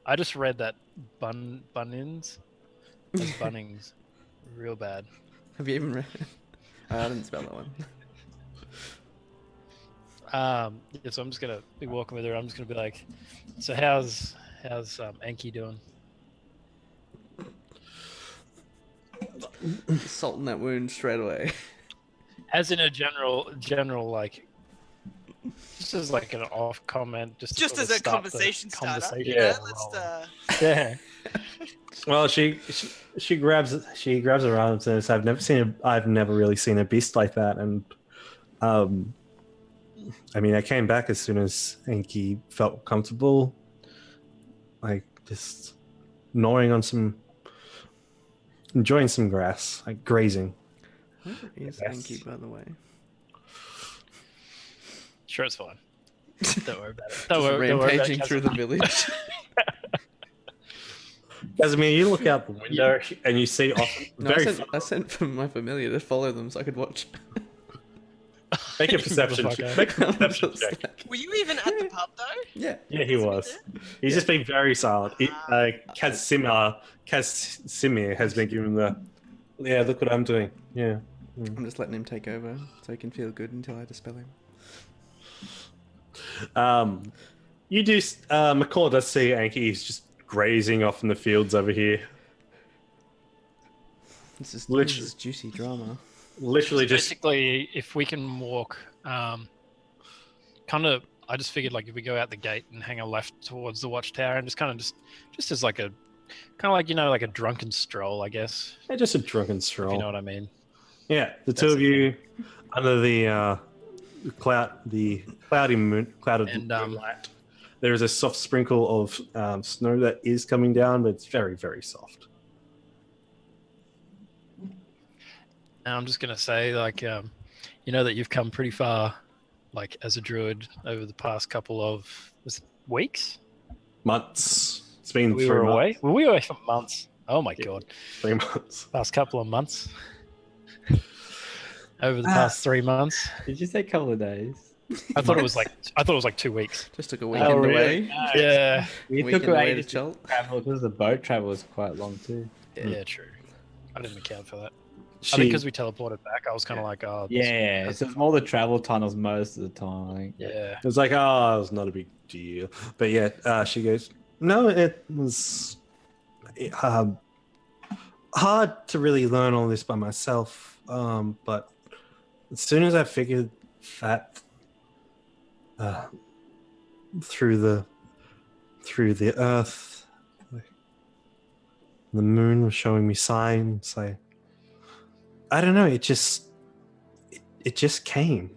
I just read that Bunnings as Bunnings, real bad. Have you even read I didn't spell that one. Yeah, so I'm just gonna be walking with her. I'm just gonna be like, so how's Enki doing? Salt in that wound straight away. As in a general like, just as like an off comment, just to Just sort as of a start the conversation starter. conversation Yeah, rolling. let's Yeah. Well, she grabs her arms and says, I've never really seen a beast like that. And I mean, I came back as soon as Enki felt comfortable, like just gnawing on enjoying some grass, like grazing. Where is Yes. Enki, by the way? Sure, it's fine. Don't worry about it. Just Don't worry about it, rampaging through the village. Casimir, you look out the window and you see often No, very I sent for my familiar to follow them so I could watch. make a perception Motherfucker. check. Make a perception check. Were you even at the pub though? Yeah. Yeah, he was. He's just been very silent. Casimir has been given the, yeah, look what I'm doing. Yeah. I'm just letting him take over so he can feel good until I dispel him. You do. McCall does see Anki. He's just grazing off in the fields over here. This is Literally- juicy drama. Literally just. basically, if we can walk, kind of, I just figured like if we go out the gate and hang a left towards the watchtower and just as like a, kind of like like a drunken stroll, I guess. Yeah, just a drunken If stroll. you know what I mean. Yeah, the two of you under the cloudy clouded And, moonlight. There is a soft sprinkle of snow that is coming down, but it's very, very soft. And I'm just gonna say, like, that you've come pretty far, like as a druid over the past couple of weeks. Months. It's been We 3 were months. away. Were we away for months? Oh my god, 3 months. past couple of months. Over the past 3 months, Did you say couple of days? I thought it was like 2 weeks. Just took a weekend really? away. Yeah, We Weekend took away away to Chult. travel because the boat travel was quite long too. yeah, true. I didn't account for that. I She, think because we teleported back, I was kind of like, oh, Yeah, so it's more the travel tunnels most of the time. yeah. it was like, oh, it's not a big deal. But yeah, she goes, no, it was hard to really learn all this by myself. But as soon as I figured that through the earth, The moon was showing me signs. I don't know. It just came.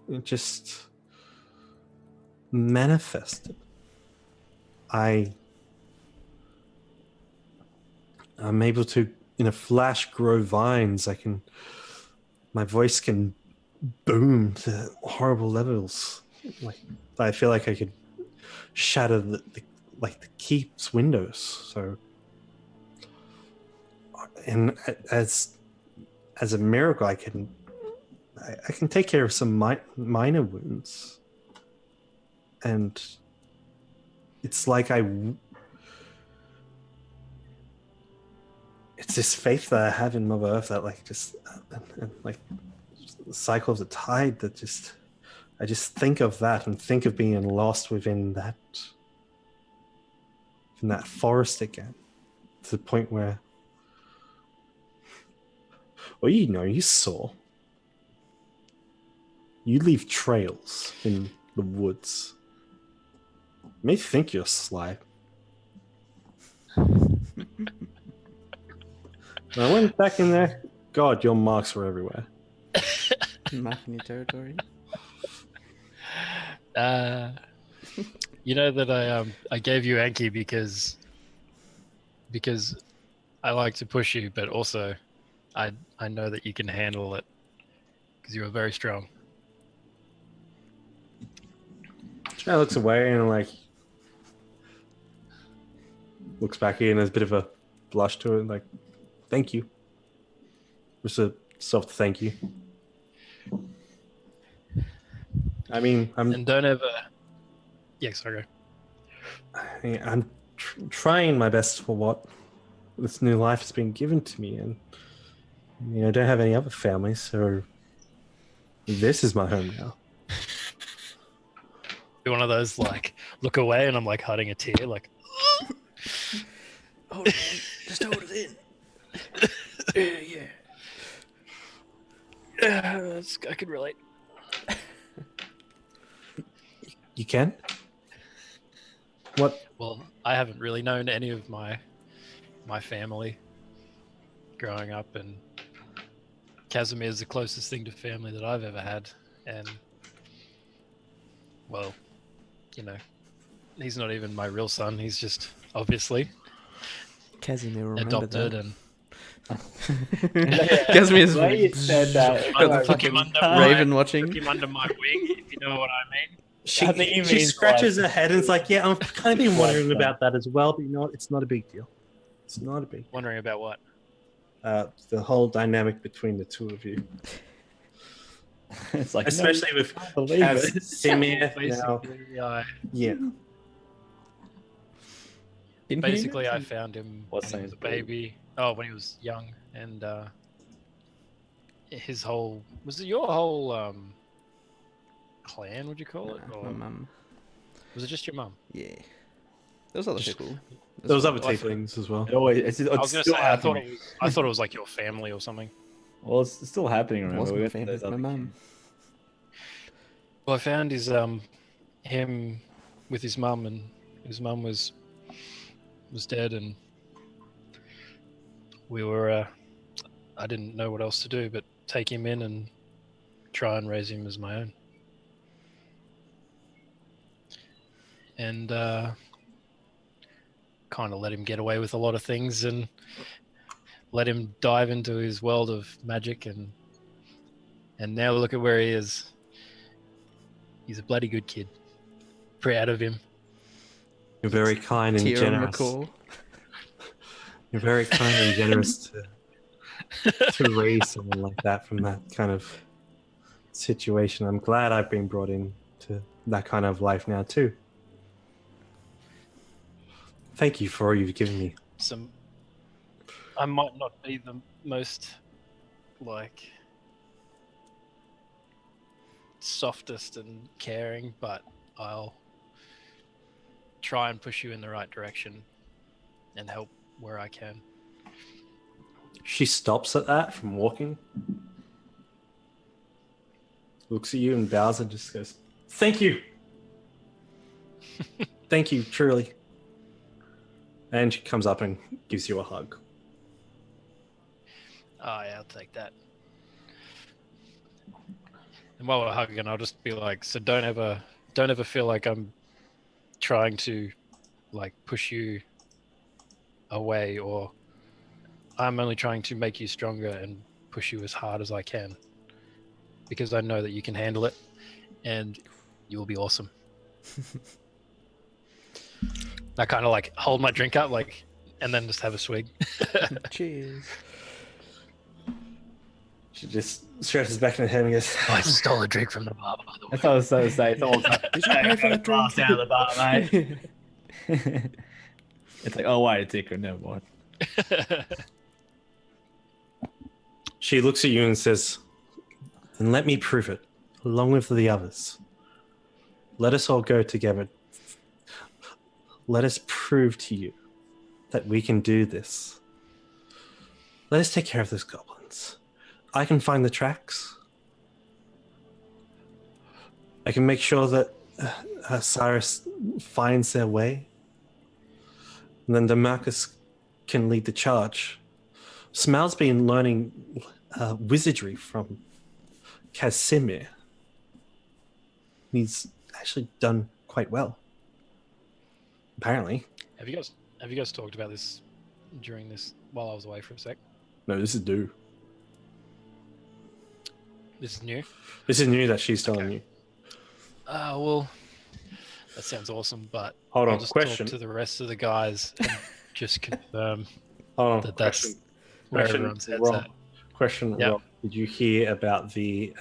It just manifested. I'm able to, in a flash, grow vines. My voice can boom to horrible levels. Like, I feel like I could shatter the keep's windows. So, and as a miracle, I can take care of some minor wounds, and it's like it's this faith that I have in Mother Earth that and like the cycle of the tide that I just think of that and think of being lost within that forest again, to the point where, well, you saw. You leave trails in the woods. You may think you're sly. When I went back in there, God, your marks were everywhere. Marking your territory. You know that I gave you Anki because I like to push you, but also I know that you can handle it because you are very strong. She looks away and looks back in. There's a bit of a blush to it, like, thank you. Just a soft thank you. I mean, And don't ever. Yeah, sorry. I'm trying my best for what this new life has been given to me, and I don't have any other family, so this is my home now. Be one of those look away, and I'm hiding a tear, Hold it in. Just hold it in. Yeah. I could relate. You can? What? Well, I haven't really known any of my family growing up, and Casimir is the closest thing to family that I've ever had, and well, he's not even my real son. He's just obviously Casimir remembered adopted that. and Casimir's The way you said that, got the I fucking fucking Raven took watching. him under my wing, if you know what I mean. I think he She means scratches her head and it's like, yeah, I've kind of been wondering Like that. about that as well, but it's not a big deal. It's not a big Wondering about what? the whole dynamic between the two of you. It's like, Especially with I can't believe it. Casimir now. Basically, Yeah. I found him What when he was science a baby. Oh, when he was young, and his whole was it your whole clan? Would you call it? Or My mum. was it just your mum? Yeah. There was other people. There was other well. tieflings as well. It always, it's I was gonna still say happening. I thought it was like your family or something. Well, it's still happening. It Remember, wasn't we my went to family, those it was my other mum. Well, I found him with his mum, and his mum was dead, and we were I didn't know what else to do but take him in and try and raise him as my own. And kind of let him get away with a lot of things and let him dive into his world of magic, and now look at where he is. He's a bloody good kid. Proud of him. You're very kind and Tierra generous. McCall. You're very kind and generous to raise someone like that from that kind of situation. I'm glad I've been brought in to that kind of life now too. Thank you for all you've given me. I might not be the most softest and caring, but I'll try and push you in the right direction and help where I can. She stops at that from walking, looks at you and bows and just goes, "Thank you." Thank you, truly. And she comes up and gives you a hug. Oh yeah, I'll take that. And while we're hugging, I'll just be like, so don't ever feel like I'm trying to like push you away, or I'm only trying to make you stronger and push you as hard as I can, because I know that you can handle it and you will be awesome. I kind of like hold my drink up, like, and then just have a swig. Cheers. She just stretches back in her head and goes, I stole a drink from the bar, by the way. That's what I was so to say. It's all Did you pay for that glass drink? down the bar, mate. It's like, oh wait, it's Icar, never mind. She looks at you and says, "Then let me prove it, along with the others. Let us all go together. Let us prove to you that we can do this. Let us take care of those goblins. I can find the tracks. I can make sure that Cyrus finds their way. And then Demarcus can lead the charge. Smal's been learning wizardry from Casimir. He's actually done quite well. Apparently. Have you guys talked about this during this while I was away for a sec? No, this is new. This is new. This is new that she's telling Okay. you. Well, that sounds awesome, but Hold I'll on, just question. talk to the rest of the guys and just confirm Hold on, that that's question. where Question, everyone's head's Rob. at. Question, Yep. Rob. Did you hear about the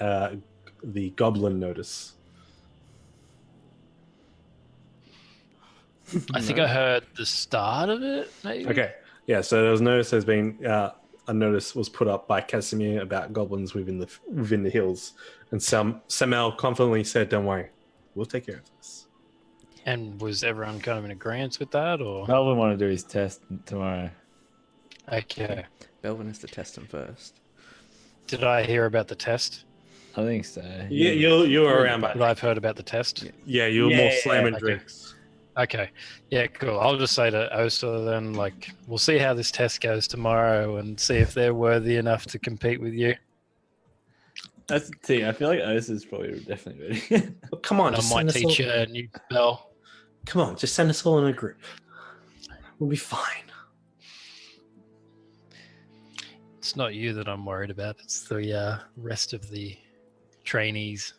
goblin notice? I think I heard the start of it, maybe. Okay. Yeah, so there was notice. There's been a notice was put up by Casimir about goblins within the hills, and Samuel confidently said, "Don't worry, we'll take care of this." And was everyone kind of in agreement with that, or Melvin want to do his test tomorrow. okay? Belvin has to test him first. Did I hear about the test? I think so. You were around, But but I've heard about the test. yeah, you were more slamming okay. drinks. Okay. Yeah, cool. I'll just say to Oster then, like, we'll see how this test goes tomorrow and see if they're worthy enough to compete with you. That's the thing. I feel like Otis is probably definitely ready. Come on, And I just might send us all. teach you a new spell. Come on, just send us all in a group. We'll be fine. It's not you that I'm worried about. It's the rest of the trainees.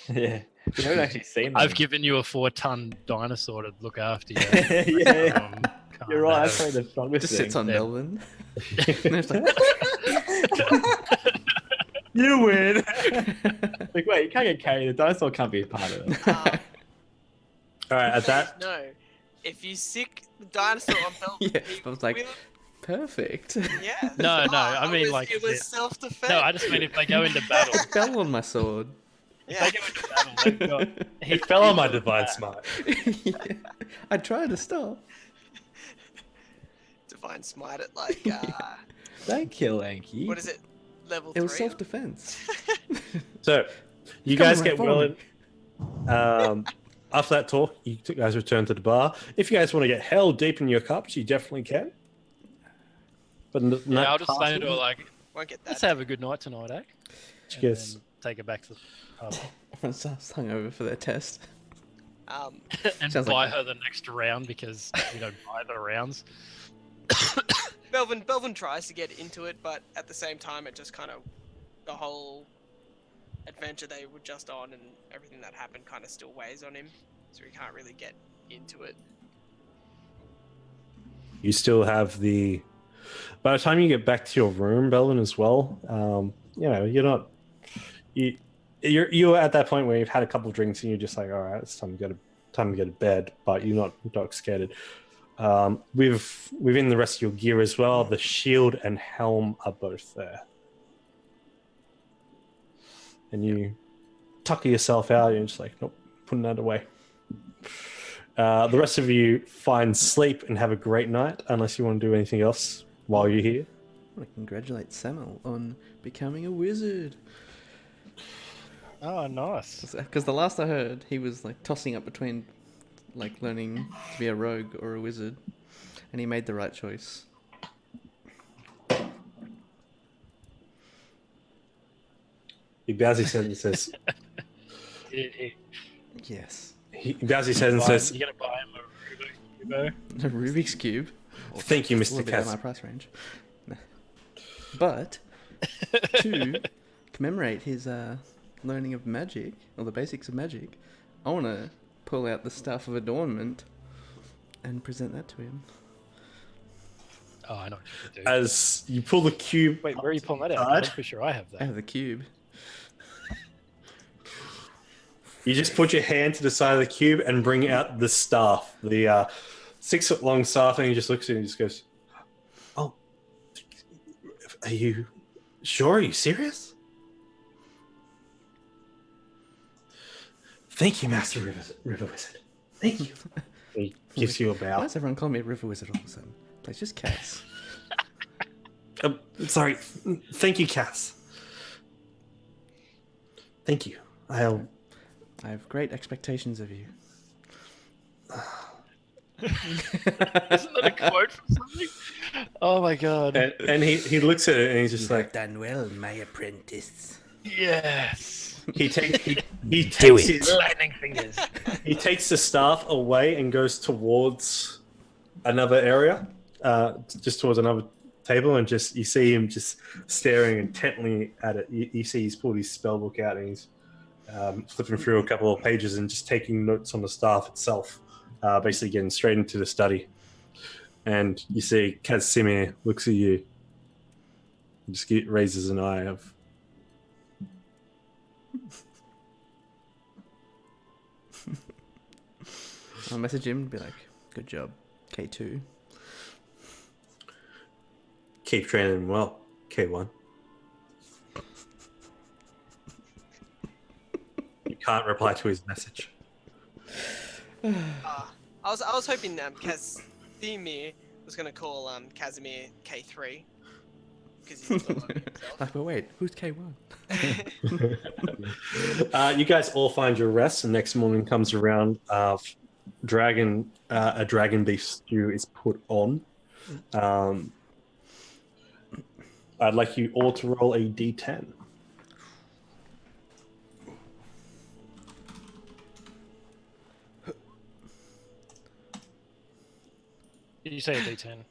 Yeah. You haven't actually seen them. I've given you a 4-ton dinosaur to look after you. Yeah. Can't You're right. That's have- probably the strongest Just thing. sits on Yeah. Melvin. And it's like, You win. Like, wait, you can't get carried. The dinosaur can't be a part of it. All right, at that, No, if you sick the dinosaur on Belvin, Yeah, he I was like- will- perfect. yeah. No, Ah, I mean, was- like, it was it- self-defense. No, I just mean if they go into battle. Fell on my sword. Yeah. They go into battle. They've got he fell on my divine smite. Yeah. I tried to stop. Divine smite it like Don't kill Anki. what is it? Level It was 3? self-defense. So, you Come guys on, get follow well. me. After that talk, you guys return to the bar. If you guys want to get hell deep in your cups, you definitely can. But Yeah, I'll just say to her, like, Won't get let's that. have a good night tonight, eh? And Cheers. then take her back to the pub Everyone's hungover for their test. and Sounds buy like her the next round because we don't buy the rounds. Belvin tries to get into it, but at the same time, it just kind of the whole adventure they were just on and everything that happened kind of still weighs on him, so he can't really get into it. You still have the. By the time you get back to your room, Belvin, as well, you know you're not. You're at that point where you've had a couple of drinks and you're just like, all right, it's time to go to bed, but you're not intoxicated. Within the rest of your gear as well, the shield and helm are both there, and you tucker yourself out. You're just like, nope, putting that away. The rest of you find sleep and have a great night, unless you want to do anything else while you're here. I want to congratulate Samuel on becoming a wizard. Oh, nice. Because the last I heard, he was like tossing up between like learning to be a rogue or a wizard. and he made the right choice. He bows his head and says, Yes. he bows his head and says, "You're gonna buy him a Rubik's Cube?" A Rubik's Cube. "Thank you, It's a Mr. little bit out of my Kaz." price range. But to commemorate his learning of magic, or the basics of magic, I want to pull out the Staff of Adornment and present that to him. Oh, I know what you could do. As you pull the cube, Wait, where are you pulling that out? 'Cause side, I'm pretty sure I have I that. have the cube. you just put your hand to the side of the cube and bring out the staff, the 6-foot long staff, and he just looks at it and just goes, "Oh, are you sure? Are you serious?" "Thank you, Master River Wizard. Thank you." He gives you a Why bow. does everyone call me a River Wizard all of a sudden? Please, just Cass. Sorry. Thank you, Cass. Thank you. I have great expectations of you. Isn't that a quote from something? Oh my god. And he looks at it and he's just like, Done well, my apprentice. Yes. he takes his, Lightning fingers. he takes the staff away and goes towards another area, just towards another table, and just you see him just staring intently at it. You see he's pulled his spell book out and he's flipping through a couple of pages and just taking notes on the staff itself, basically getting straight into the study. And you see Casimir looks at you and just raises an eye of, I'll message him and be like, good job, K2. "Keep training well, K1." You can't reply to his message. I was hoping Casimir was gonna call Casimir K3 because he's still learning himself. Like, but wait, who's K1? You guys all find your rest, and next morning comes around. A dragon beef stew is put on. I'd like you all to roll a d10. Did you say a D10?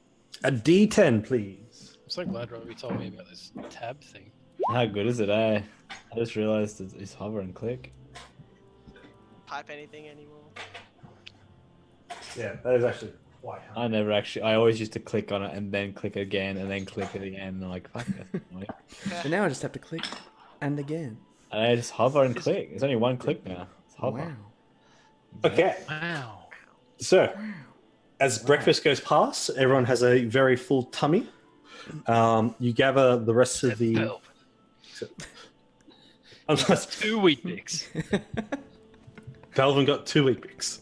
A d10, please. I'm so glad Robbie told me about this tab thing. How good is it, eh? I just realized it's hover and click. Type anything anymore. Yeah, that is actually quite hard. I always used to click on it and then click it again and then click it again. And I'm like, fuck that. And now I just have to click and again. And I just hover and click. It's only one click now. It's hover. Wow. Okay, Wow. so as breakfast goes past, everyone has a very full tummy. You gather the rest of the. Help. Unless 2 wheat bix. Belvin got 2 wheat bix.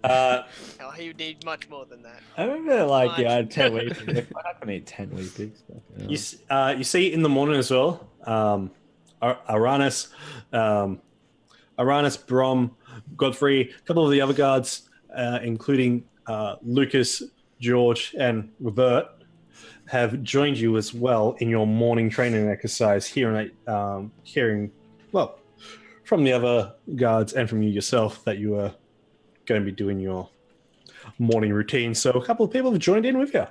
Oh, he would need much more than that. I remember, like, yeah, I had Much. 10 wheat pigs. Like, I can eat 10 wheat pigs. But, you know. You see in the morning as well, Aranus, Brom, Godfrey, a couple of the other guards, including Lucas, George, and Robert, have joined you as well in your morning training exercise, hearing well from the other guards and from you yourself that you are going to be doing your morning routine. So a couple of people have joined in with you.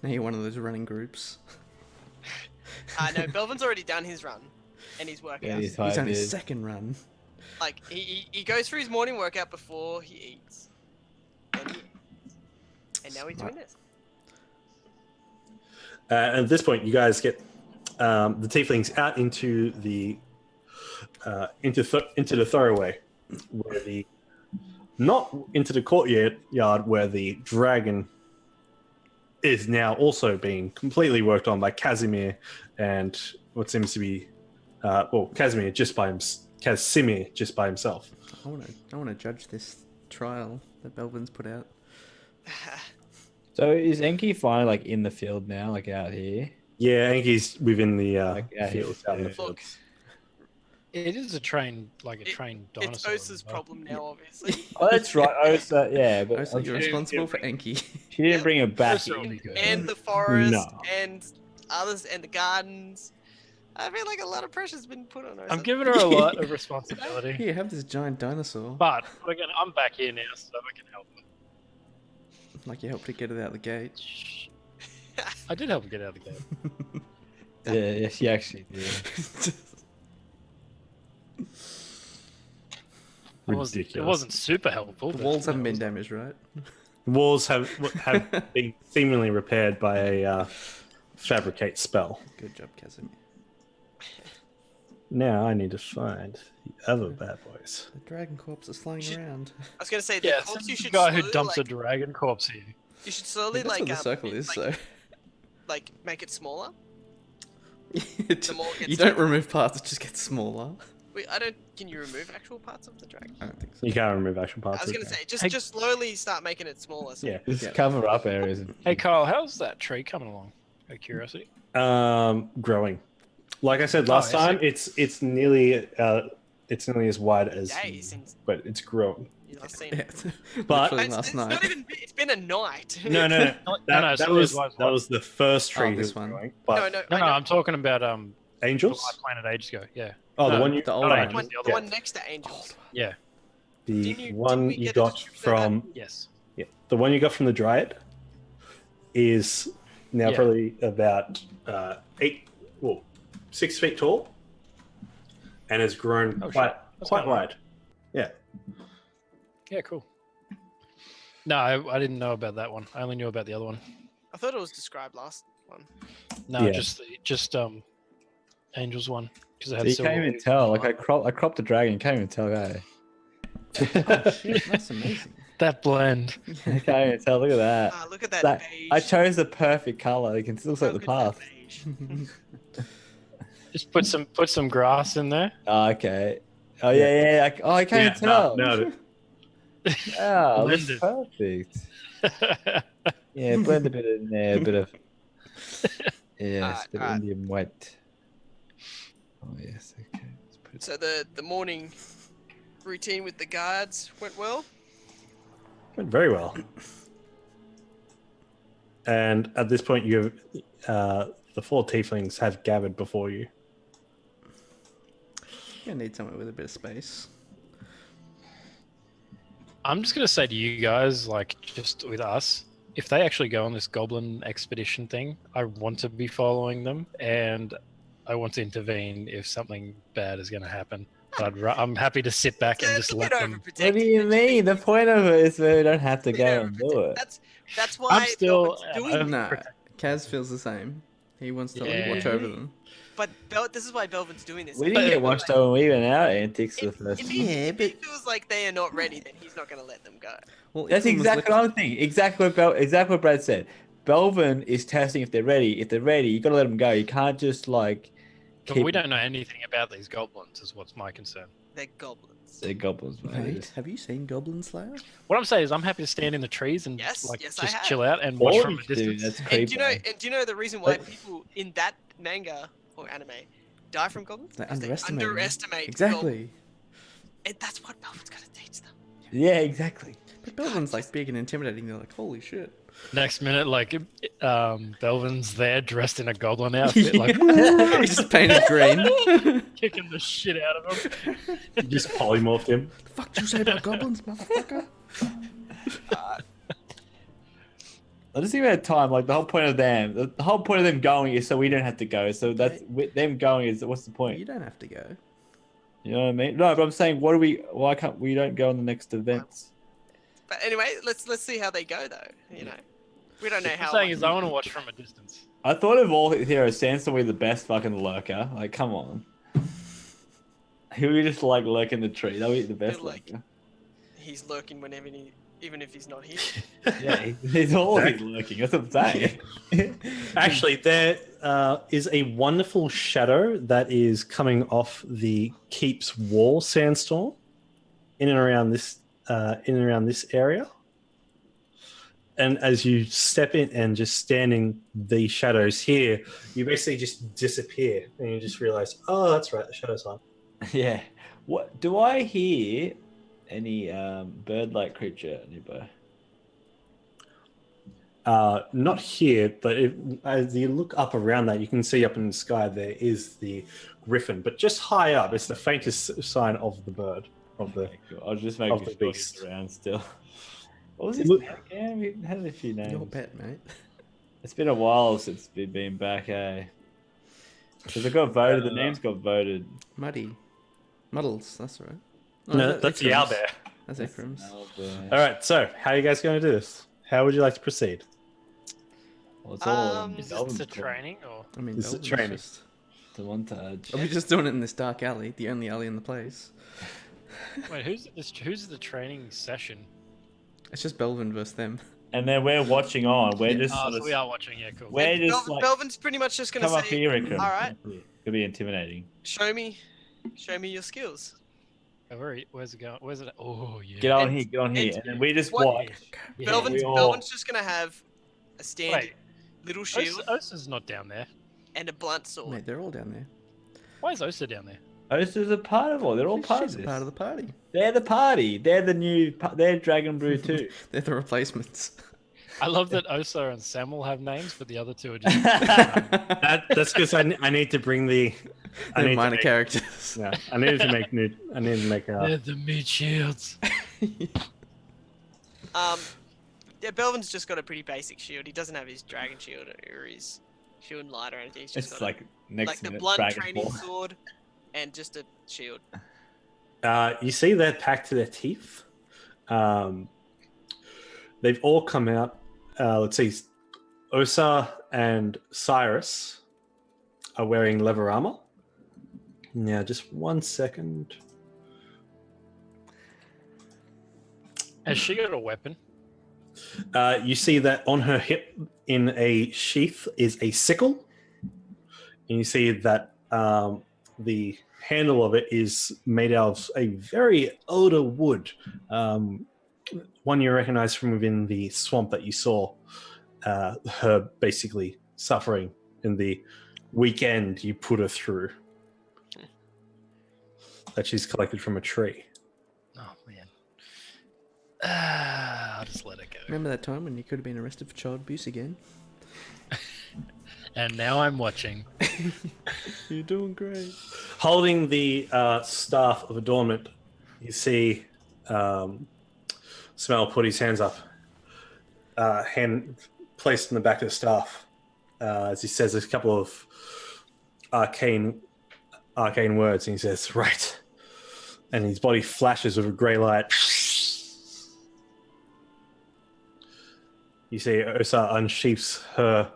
Now you're one of those running groups. No, Belvin's already done his run and his workout. Yeah, He's on his second run. Like he goes through his morning workout before he eats. And now he's doing this. At this point, you guys get the tieflings out into the into the thoroughway, where not into the courtyard where the dragon is now also being completely worked on by Casimir and what seems to be Casimir just by himself. I want to judge this trial that Belvin's put out. So is Enki finally, like, in the field now, like, out here? Yeah, Enki's within the Like, out here. fields, out in the Look, fields. It is a trained dinosaur. It's Osa's as well. problem now, obviously. Oh, that's right. Osa, yeah, but Oh, so you're responsible for Enki. she didn't Yep. bring it back. Osa will be good. And the forest No. and others and the gardens. I feel like a lot of pressure's been put on Osa. I'm giving her a lot of responsibility. Here, have this giant dinosaur. But I'm back here now, so I can help her. Like you helped to get it out the gate. I did help her get out of the gate. Yeah, she actually did. Ridiculous. It wasn't super helpful. The but walls haven't it been was- damaged, right? Walls have been seemingly repaired by a fabricate spell. Good job, Casimir. Now I need to find the other bad boys. The dragon corpse is flying Should- around. I was gonna say the Yeah, corpse it's you the should guy who slowly, dumps like, a dragon corpse here. you should slowly That's like what the circle is, so. like make it more you gets don't to- remove parts, it just gets smaller. Wait, I don't. Can you remove actual parts of the dragon? I don't think so. You can't remove action I parts. was of gonna it. say just Hey- just slowly start making it smaller. So Yeah. Just Yeah. cover up areas. Hey Kyle, how's that tree coming along? Out of curiosity. Growing. Like I said last yeah, time, it's nearly as wide as, days since but it's growing. you last seen Yeah, it. But- literally It's, last it's night. not even. It's been a night. No, no, No, no, that so was it was that was the first tree. this that was one. growing. no, But no, No, I no, know. I'm talking about the angels. Life Planet ages ago. Yeah. Oh, the No, one you the old not one. angels. The Yeah. one next to Angels. Yeah. The Didn't one we you get a got description of from Yes. the one you got from the Dryad is now Yeah. probably about 6 feet tall, and has grown Oh, shit. quite That's quite kinda wide. Yeah. Yeah, cool. No, I didn't know about that one. I only knew about the other one. I thought it was described last one. No, Yeah. just Angels one because it had So you silver. can't even tell. Like I cropped the dragon. You can't even tell, guy. Oh, shit, that's amazing. That blend. You can't even tell. Look at that. Ah, look at that, That- beige. I chose the perfect color. You can still see Look the at path. that beige. Just put some grass in there. Oh, okay. Oh yeah. I can't even tell. No, Yeah, looks Blended. perfect. Yeah, blend a bit in there, a bit of yes, a bit of Alright. Indian white. Oh yes, okay. Let's put it- So the morning routine with the guards went well. went very well. And at this point, you have the 4 tieflings have gathered before you. You need somewhere with a bit of space. I'm just gonna say to you guys, like, just with us, if they actually go on this goblin expedition thing, I want to be following them, and I want to intervene if something bad is gonna happen. But I'm happy to sit back and just It's a let bit them. What overprotective, do you don't think? mean? The point of it is that we don't have to Bit go and do overprotective. it. That's why I'm still. Belvin's doing it. No, Kaz feels the same. He wants to like, Yeah. watch over them. But this is why Belvin's doing this. We didn't get watched over when we went out antics the If, first if, time. he, Yeah, if he but- feels like they are not ready, then he's not going to let them go. Well, That's Ethan was exactly lit- what I'm thinking. Exactly what Brad said. Belvin is testing if they're ready. If they're ready, you got to let them go. You can't just like. But we don't know anything about these goblins. Is what's my concern. They're goblins. They're goblins, mate. Mate, have you seen Goblin Slayer? What I'm saying is, I'm happy to stand in the trees and Yes, like yes, I just have. chill out and watch Or from a you do, distance. that's And creepy. do you know the reason why But- people in that manga or anime die from goblins? They 'Cause underestimate them. underestimate goblins. Exactly. And that's what Belvin's going to teach them. Yeah, exactly. But Belvin's like big and intimidating. They're like, holy shit. Next minute, like, Belvin's there dressed in a goblin outfit, like He's just painted green. kicking the shit out of him. You just polymorphed him. The fuck do you say about goblins, motherfucker? I just think about time. Like the whole point of them going is so we don't have to go. So that's with them going is what's the point? You don't have to go. You know what I mean? No, but I'm saying, why can't we don't go on the next events? But anyway, let's see how they go though. You know, we don't know What how. I'm saying is, I want to watch from a distance. I thought of all heroes, Sansa would be the best fucking lurker. Like, come on. He would just like lurk in the tree. That would be the best Like- lurker. he's lurking whenever even if he's not here. Yeah, he's always lurking. That's what I'm saying. Actually, there is a wonderful shadow that is coming off the keep's wall, Sandstorm, in and around this area. And as you step in and just stand in the shadows here, you basically just disappear, and you just realize, oh, that's right, the shadow's on. Yeah. What do I hear? Any bird-like creature nearby? Not here, but as you look up around that, you can see up in the sky there is the griffin, but just high up, it's the faintest sign of the bird, of the. Okay, cool. I was just Of making the sure beast. he's around still. What was It his look- name again? We had a few names. Your pet, mate. It's been a while since we've been back, eh? Because it got voted. The names got voted. Muddy. Muddles, that's right. No, that's the Ekrams. owlbear. That's Ekrams. All right, so how are you guys going to do this? How would you like to proceed? Well, it's all Is Melbourne's this the fault. training or? I mean, This is Belvin's training. just... The montage. Are we just doing it in this dark alley? The only alley in the place. Wait, who's the training session? It's just Belvin versus them. And then we're watching on. We're just Oh, sort so of. we are watching. Yeah, cool. We're just like Belvin's pretty much just gonna come up say, here, Ikram. "All right, Could be intimidating. show me your skills." Oh, where's it going? Where's it? Oh, yeah. Get on And- here, get on here, and and then we just what- watch. Yeah. Belvin's, we all- Belvin's just gonna have a standard Wait. little shield Osa's not down there. and a blunt sword. Mate, they're all down there. Why is Osa down there? Osa's a part of all. They're all part of She's a this. part of the party. They're the party. They're the new. They're Dragon Brew too. They're the replacements. I love that Osa and Samuel have names, but the other two are just. That's because I need to bring the. I They're need minor to make, characters. Yeah, I needed to make new. I needed to make. They're the meat shields. Yeah, Belvin's just got a pretty basic shield. He doesn't have his dragon shield or his shield and light or anything. He's just It's got like next like the minute blunt Dragon training Ball. sword and just a shield. You see, they're packed to their teeth. They've all come out. Let's see, Osa and Cyrus are wearing leather armor. Now, just 1 second. Has she got a weapon? You see that on her hip in a sheath is a sickle. And you see that the handle of it is made out of a very older wood. One you recognize from within the swamp that you saw her basically suffering in the weekend you put her through. That she's collected from a tree. Oh man. I'll just let it go. Remember that time when you could have been arrested for child abuse again? And now I'm watching. You're doing great. Holding the staff of adornment, you see Smell put his hands up, hand placed in the back of the staff, as he says a couple of arcane words, and he says, "Right," and his body flashes with a grey light. You see Osa unsheaths her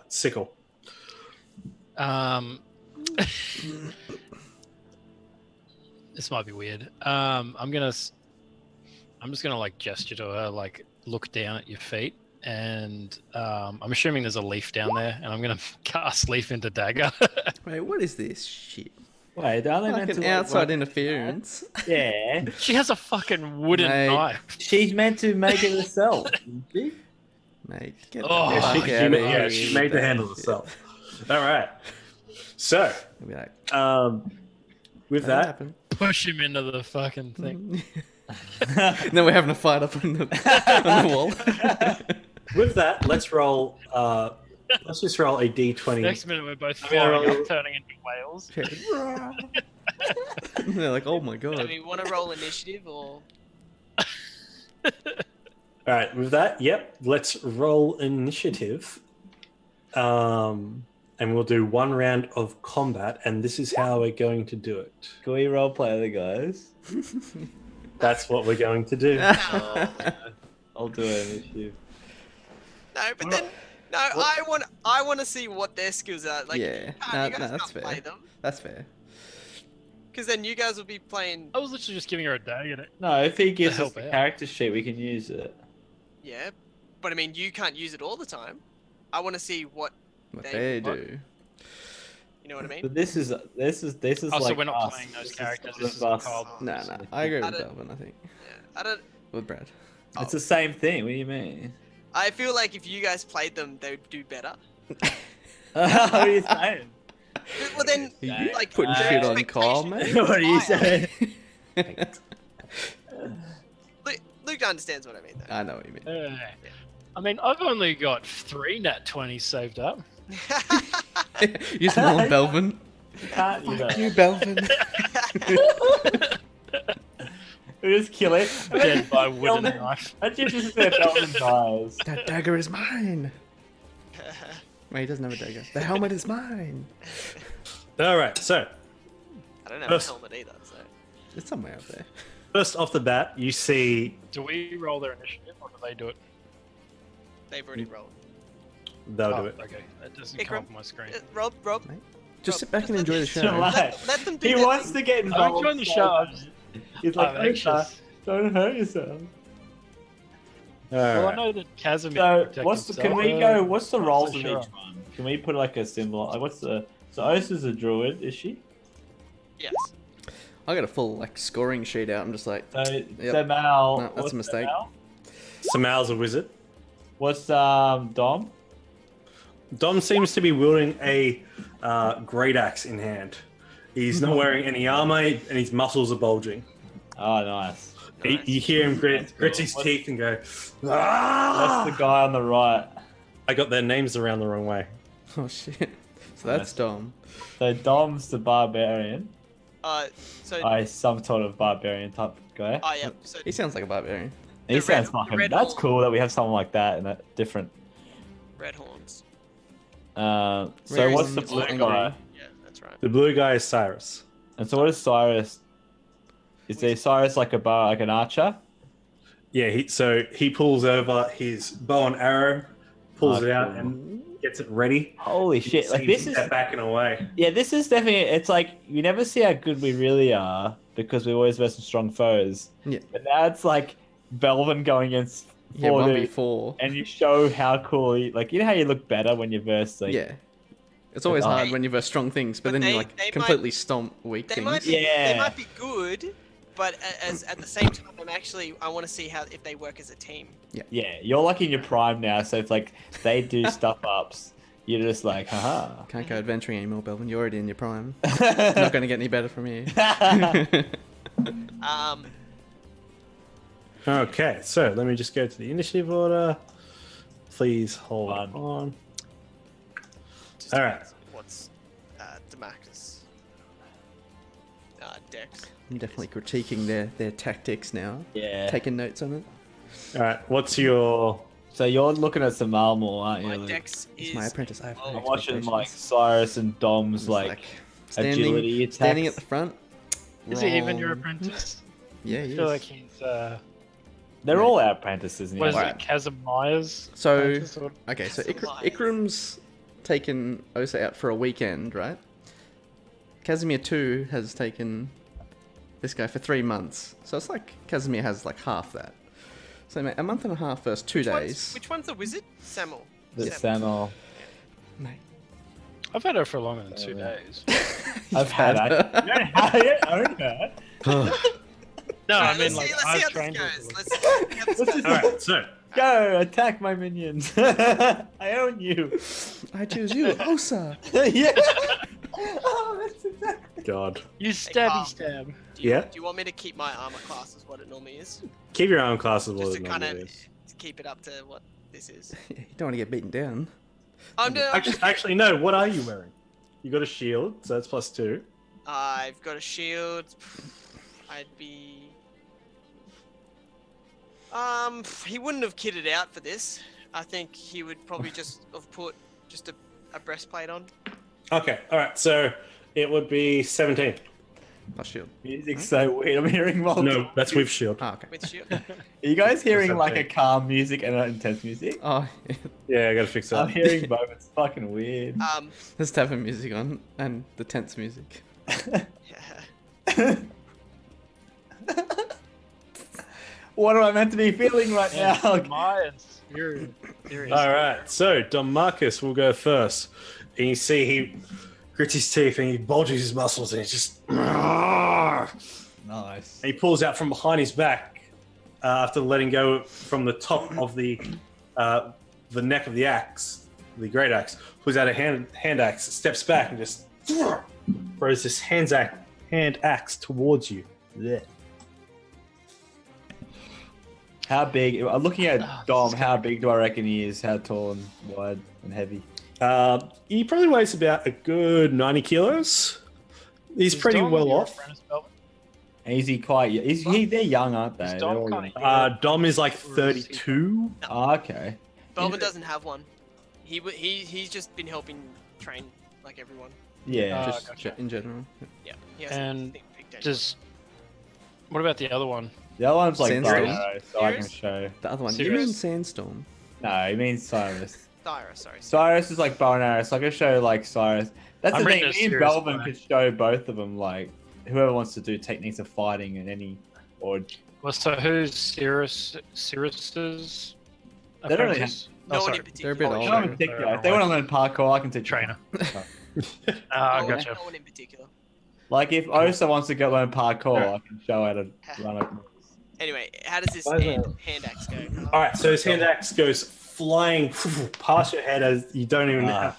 sickle. This might be weird. I'm just gonna like gesture to her, like look down at your feet, and I'm assuming there's a leaf down there, and I'm gonna cast leaf into dagger. Wait, what is this shit? Wait, are they Like meant an to outside work- interference. Yeah, She has a fucking wooden Mate. knife. she's meant to make it herself. Isn't she? Mate, get Oh, the Yeah, fuck she, out of yeah, here. she with made the that handle shit. herself. All right. So, I'll be like, with that that, happened. Push him into the fucking thing. Then we're having a fight up on the wall. with that, let's roll. Let's just roll a d20. Next minute, we're both Yeah, flying well- up, turning into whales. They're like, oh my Do god. we want to roll initiative or? All right. With that, yep. Let's roll initiative. And we'll do one round of combat, and this is how we're going to do it. Can we role play the guys? That's what we're going to do. I'll do it initiative. No, but then no, I want to see what their skills are. Like, Yeah, you no, guys that's can't play fair. them That's fair. because then you guys will be playing. I was literally just giving her a dagger. No, if he gives us help the out. character sheet, we can use it. Yeah, but I mean, you can't use it all the time. I want to see what What They- they what? do. you know what I mean. But this is Oh, like so we're not us. playing those This is characters. sort This of is us. called. Nah, I agree I with don't- Belvin, I think. Yeah, I don't. With Brad. It's the same thing. What do you mean? I feel like if you guys played them, they would do better. What are you saying? Well then, You like putting their shit on expectation Kyle, mate? is What are you higher. saying? Luke understands what I mean, though. I know what you mean. I mean, I've only got 3 nat 20s saved up. Use them on Belvin. Can't you? Fuck you, Belvin. We just kill it. Dead by wooden knife. Imagine if this is their Belvin dies. That dagger is mine. Wait, he doesn't have a dagger. The helmet is mine. All right, so I don't have First- a helmet either, so. It's somewhere up there. first off the bat, you see Do we roll their initiative or do they do it? They've already rolled. they'll Oh, do it. okay. That doesn't Ikram? come up on my screen. Rob, Just sit back and enjoy the show. Relax. them do He their wants thing. to get I'm involved. enjoying the show. I'm just- He's like, I'm anxious. don't hurt yourself. All Well, I right. know that Casimir So, protects what's himself. can we go? What's the not roles so of sure. each one? Can we put like a symbol? Like, what's the? So Osa's a druid, is she? Yes. I got a full like scoring sheet out. I'm just like, So Yep. Samal. No, that's what's a mistake. Samal? Samal's a wizard. What's Dom? Dom seems to be wielding a great axe in hand. He's not wearing any armor, and his muscles are bulging. Oh, nice. You hear him That's grit cool. his teeth and go, That's "Ah!" the guy on the right. I got their names around the wrong way. oh shit. So that's Dom. So Dom's the barbarian. So. Some sort of barbarian type guy. Oh, yeah. So He sounds like a barbarian. He the sounds red- fucking. the red That's horn. cool that we have someone like that and that different. red horns. So Red what's the horns, blue angry. guy? Yeah, that's right. The blue guy is Cyrus. And so what is Cyrus? Is there Cyrus like an archer? Yeah, he pulls over his bow and arrow, pulls Oh, it out, cool. and gets it ready. Holy shit! Like this is backing away. yeah, this is definitely. It's like you never see how good we really are because we always versus strong foes. Yeah. But now it's like Belvin going against Yeah, 4 1v4. and you show how cool he like. You know how you look better when you verse like Yeah. It's always Oh. hard when you verse strong things, but But then you they like completely stomp weak They things. might be. Yeah. They might be good, but as at the same time, I want to see how if they work as a team. yeah. You're like in your prime now, so it's like they do stuff ups. You're just like, haha. Can't go adventuring anymore, Belvin. You're already in your prime. It's not going to get any better from here. Okay, so let me just go to the initiative order. Please hold Fun. on. Just All right. What's Demarcus? Dex. I'm definitely critiquing their tactics now. Yeah. Taking notes on it. All right, what's your? So you're looking at Samal more, aren't you? My Luke? Dex It's is. my apprentice. I have Oh, no I'm watching like expectations. Cyrus and Dom's Just, like standing agility attacks. at the front. Is he even your wrong. apprentice? Yeah, I he feel is. like he's. They're all our apprentices. What is Now. it? Casimire's So, apprentice or- okay, so That's a lie. Ikram's taken Osa out for a weekend, right? Casimir 2 has taken this guy for 3 months. So it's like Casimir has like half that. So mate, a month and a half versus 2 days. Which one's the wizard? Samuel. The Samuel. Samal. Mate, I've had her for longer than 2 Oh, yeah. days. I've had that. You don't own that. No, I Alright, mean let's like see, let's see I've how trained her. this for goes. like- Let's see how this goes. All right, so Go attack my minions. I own you. I choose you, Osa. Yeah. Oh, that's exactly. God, You stabby stab. Do you, Yeah. Do you want me to keep my armor class as what it normally is? keep your arm class as well Just as to kind of normally is. keep it up to what this is. You don't want to get beaten down. I'm doing. Actually, no. What are you wearing? You got a shield, so that's +2. I've got a shield. I'd be. He wouldn't have kitted out for this. I think he would probably just have put just a breastplate on. Okay, all right. So it would be 17. Plus shield. Music's so weird. I'm hearing multiple. No, that's with shield. Oh, okay. With shield. Are you guys hearing That's like okay. a calm music and an intense music? Oh, yeah. Yeah, I gotta fix that. I'm hearing both. It's fucking weird. There's tapping music on and the tense music. What am I meant to be feeling right now? Myers, you're All right, so Don Marcus will go first. And you see he grits his teeth and he bulges his muscles and he's just. And Nice. he pulls out from behind his back after letting go from the top of the neck of the axe, the great axe. Pulls out a hand axe, steps back and just throws this hand axe towards you. Blech. How big? Looking at Dom, how big do I reckon he is? How tall and wide and heavy? He probably weighs about a good 90 kilos. He's pretty Dom well your off. apprentice, Belvin? And is he quite? They're young, aren't they? Is They're Dom all kinda young. here? Dom is like Or is he- 32. Oh, okay. Belvin doesn't have one. He's just been helping train like everyone. Yeah. Just gotcha. in general. Yeah. He hasn't And picked anyone. Does what about the other one? The other one's like Sandstorm? bow and arrow, so I can Serious? show. The other one. You Serious? mean Sandstorm? No, he means Cyrus. Cyrus, sorry. Cyrus is like bow and arrow, so I can show like Cyrus. That's I'm the thing. reading a Me and serious Belvin guy. could show both of them, like whoever wants to do techniques of fighting and any or Well, so who's Cirrus's They don't really apprentice? No Oh, one sorry. in particular. They're a bit no older. one in particular. If they want to learn parkour, I can teach Trainer. them. Ah, No, gotcha. no one in particular. Like if Osa wants to go learn parkour, I can show how to run a. Anyway, how does this Why is hand axe go? All right, so his hand axe goes flying past your head as you don't even don't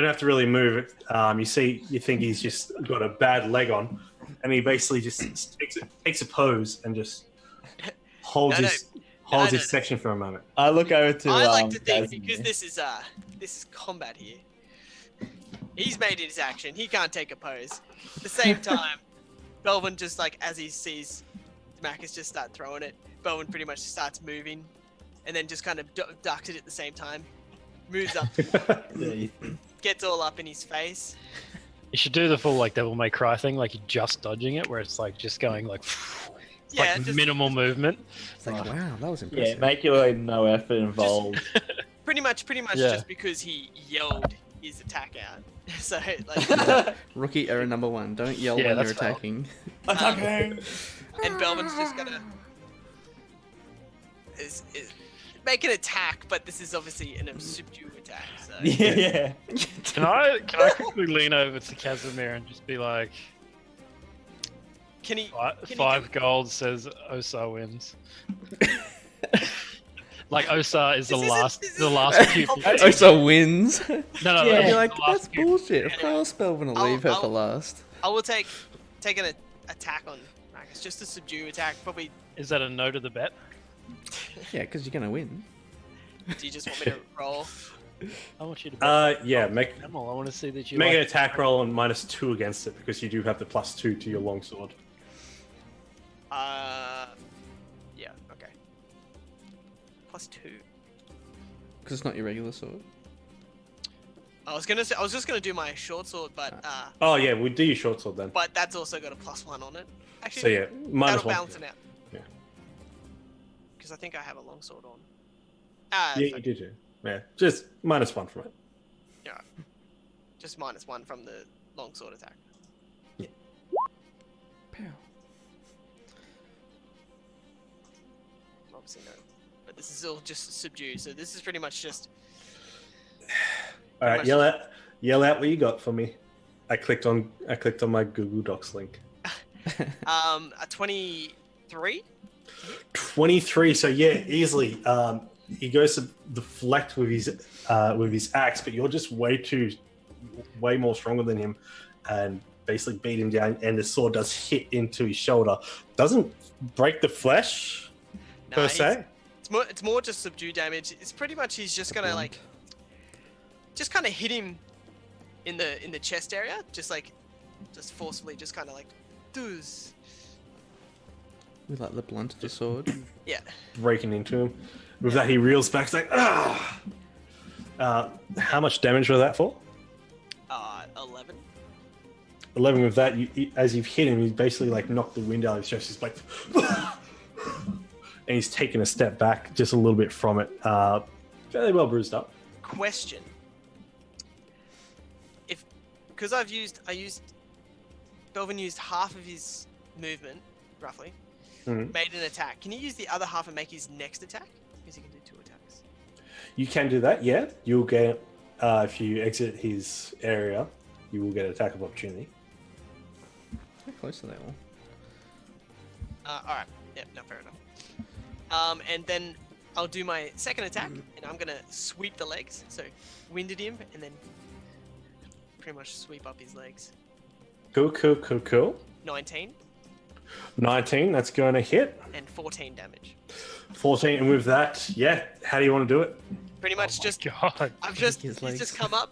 have to really move it. You think he's just got a bad leg on, and he basically just takes a pose and just holds No, his no. section for a moment. I look over to. I like to think Casimir. because this is combat here. He's made his action. He can't take a pose. At the same time, Belvin just like as he sees Marcus just start throwing it, Belvin pretty much starts moving, and then just kind of ducks it at the same time. Moves up, Yeah, you- gets all up in his face. You should do the full like Devil May Cry thing, like you're just dodging it, where it's like just going like, Yeah, like just minimal movement. It's like, wow, that was yeah, impressive. make your no effort involved. pretty much Yeah. just because he yelled his attack out. So like, Rookie error number 1. Don't yell Yeah, when you're that's fair. attacking. Attacking. and Belvin's just gonna is make an attack, but this is obviously an subdue attack. So Yeah. Can I quickly lean over to Casimir and just be like, can he? he five gold says Osa wins. Like Osa is the This last isn't- pupil. Osa wins. No, Yeah. You're the like, last that's pupil. bullshit. Of course Belvin will leave her for last. I will take an attack on Marcus, just a subdue attack. Probably. Is that a no to the bet? Yeah, because you're going to win. Do you just want me to roll? I want you to bet. Yeah, make Animal. I want to see that you make an like- attack roll and -2 against it because you do have the +2 to your longsword. Yeah. Okay. +2. Because it's not your regular sword. I was just gonna do my short sword, but Oh yeah, we do your short sword then. but that's also got a +1 on it. Actually, So yeah, that'll -1. balance it out. Yeah. Because I think I have a long sword on. Yeah, you do too. Yeah, just -1 from it. Yeah. Just -1 from the long sword attack. Pow. Obviously no. But this is all just subdue, so this is pretty much just All right, much- yell out what you got for me. I clicked on my Google Docs link. a 23. 23. So yeah, easily. He goes to deflect with his axe, but you're just way more stronger than him, and basically beat him down. And the sword does hit into his shoulder. Doesn't break the flesh per se. It's more just subdue damage. It's pretty much he's just gonna like just kind of hit him in the chest area, just forcefully, just kind of like doos. With like the blunt of the sword. Yeah. Breaking into him. With that, he reels back. It's like, ah. How much damage was that for? 11. 11 with that. As you've hit him, you basically like knocked the wind out of his chest. He's like, and he's taken a step back just a little bit from it. Fairly well bruised up. Question. Because Belvin used half of his movement, roughly, made an attack. Can he use the other half and make his next attack? Because he can do 2 attacks. You can do that, yeah. You'll get, if you exit his area, you will get an attack of opportunity. How close are they all? Alright. Yeah, no, fair enough. And then I'll do my second attack, and I'm going to sweep the legs. So, winded him, and then pretty much sweep up his legs. Cool. 19 19, that's going to hit. and 14 damage. 14, and with that, yeah, how do you want to do it? Pretty much just God. he's his legs. just come up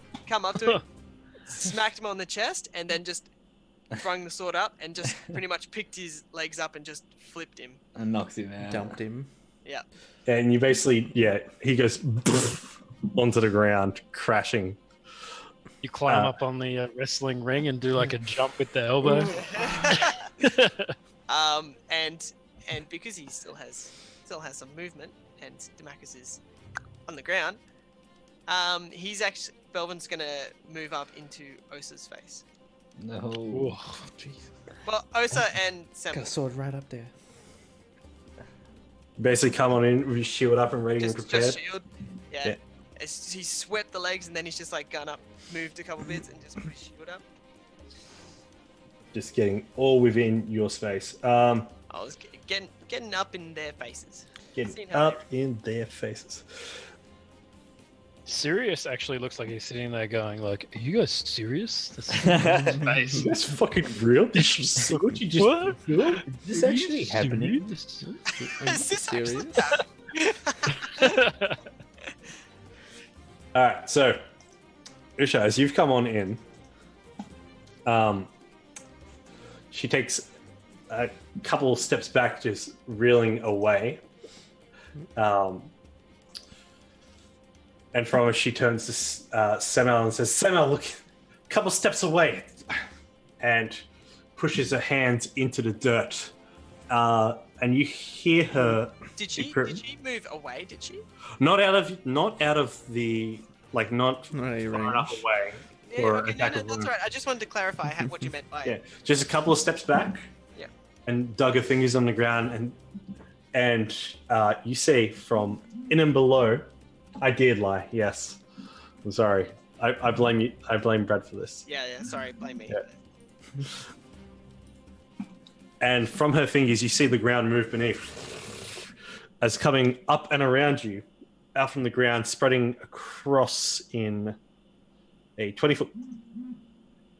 to him, smacked him on the chest, and then just throwing the sword up and just pretty much picked his legs up and just flipped him. And knocks him out. Dumped him. Yeah. And you basically, he goes onto the ground, crashing. You climb up on the wrestling ring and do like a jump with the elbow. And because he still has some movement, and Demacus is on the ground, Belvin's gonna move up into Osa's face. No. Oh, jeez. Well, Osa and Got a Samuel. sword right up there. Basically, come on in with your shield up and ready and prepared. Just shield. Yeah. Yeah. He swept the legs and then he's just like gone up, moved a couple bits and just put his shield up. Just getting all within your space. I was getting up in their faces. Getting Seeing how up in their faces. Sirius actually looks like he's sitting there going like, "Are you guys serious? That's space. Is this fucking real? This is so what you just What? filmed? Is this actually happening? Are you Is this serious? actually happening? All right, so Usha, as you've come on in, she takes a couple of steps back, just reeling away. And from her, she turns to Semel and says, "Semel, look, a couple steps away," and pushes her hands into the dirt. And you hear her. Did she move away? Did she? Not out of the like not Not a far range. enough away. Yeah, Or okay, attack no, of that's wound. right. I just wanted to clarify what you meant by Yeah, it. just a couple of steps back. Yeah. And dug her fingers on the ground, and you see from in and below. I did lie. Yes, I'm sorry. I blame you. I blame Brad for this. Yeah. Sorry, blame me. Yeah. And from her fingers, you see the ground move beneath, as coming up and around you, out from the ground, spreading across in a 20-foot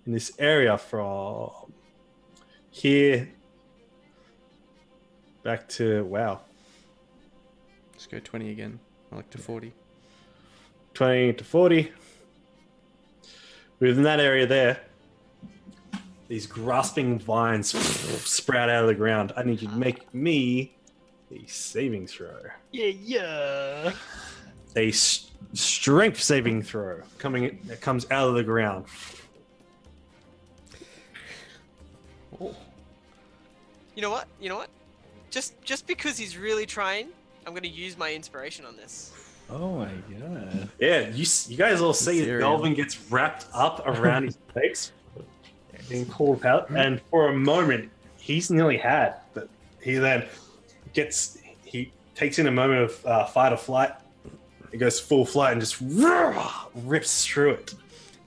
in this area from here back to Just go 20 again. I like to 40. 20 to 40. Within that area there, these grasping vines sprout out of the ground. I need you to make me a saving throw. Yeah. A strength saving throw that comes out of the ground. Oh. You know what? Just because he's really trying, I'm gonna use my inspiration on this. Oh my god. Yeah, you guys all see Cereal. Delvin gets wrapped up around his legs, being pulled out, and for a moment he's nearly had, but he then he takes in a moment of fight or flight. He goes full flight and just rips through it,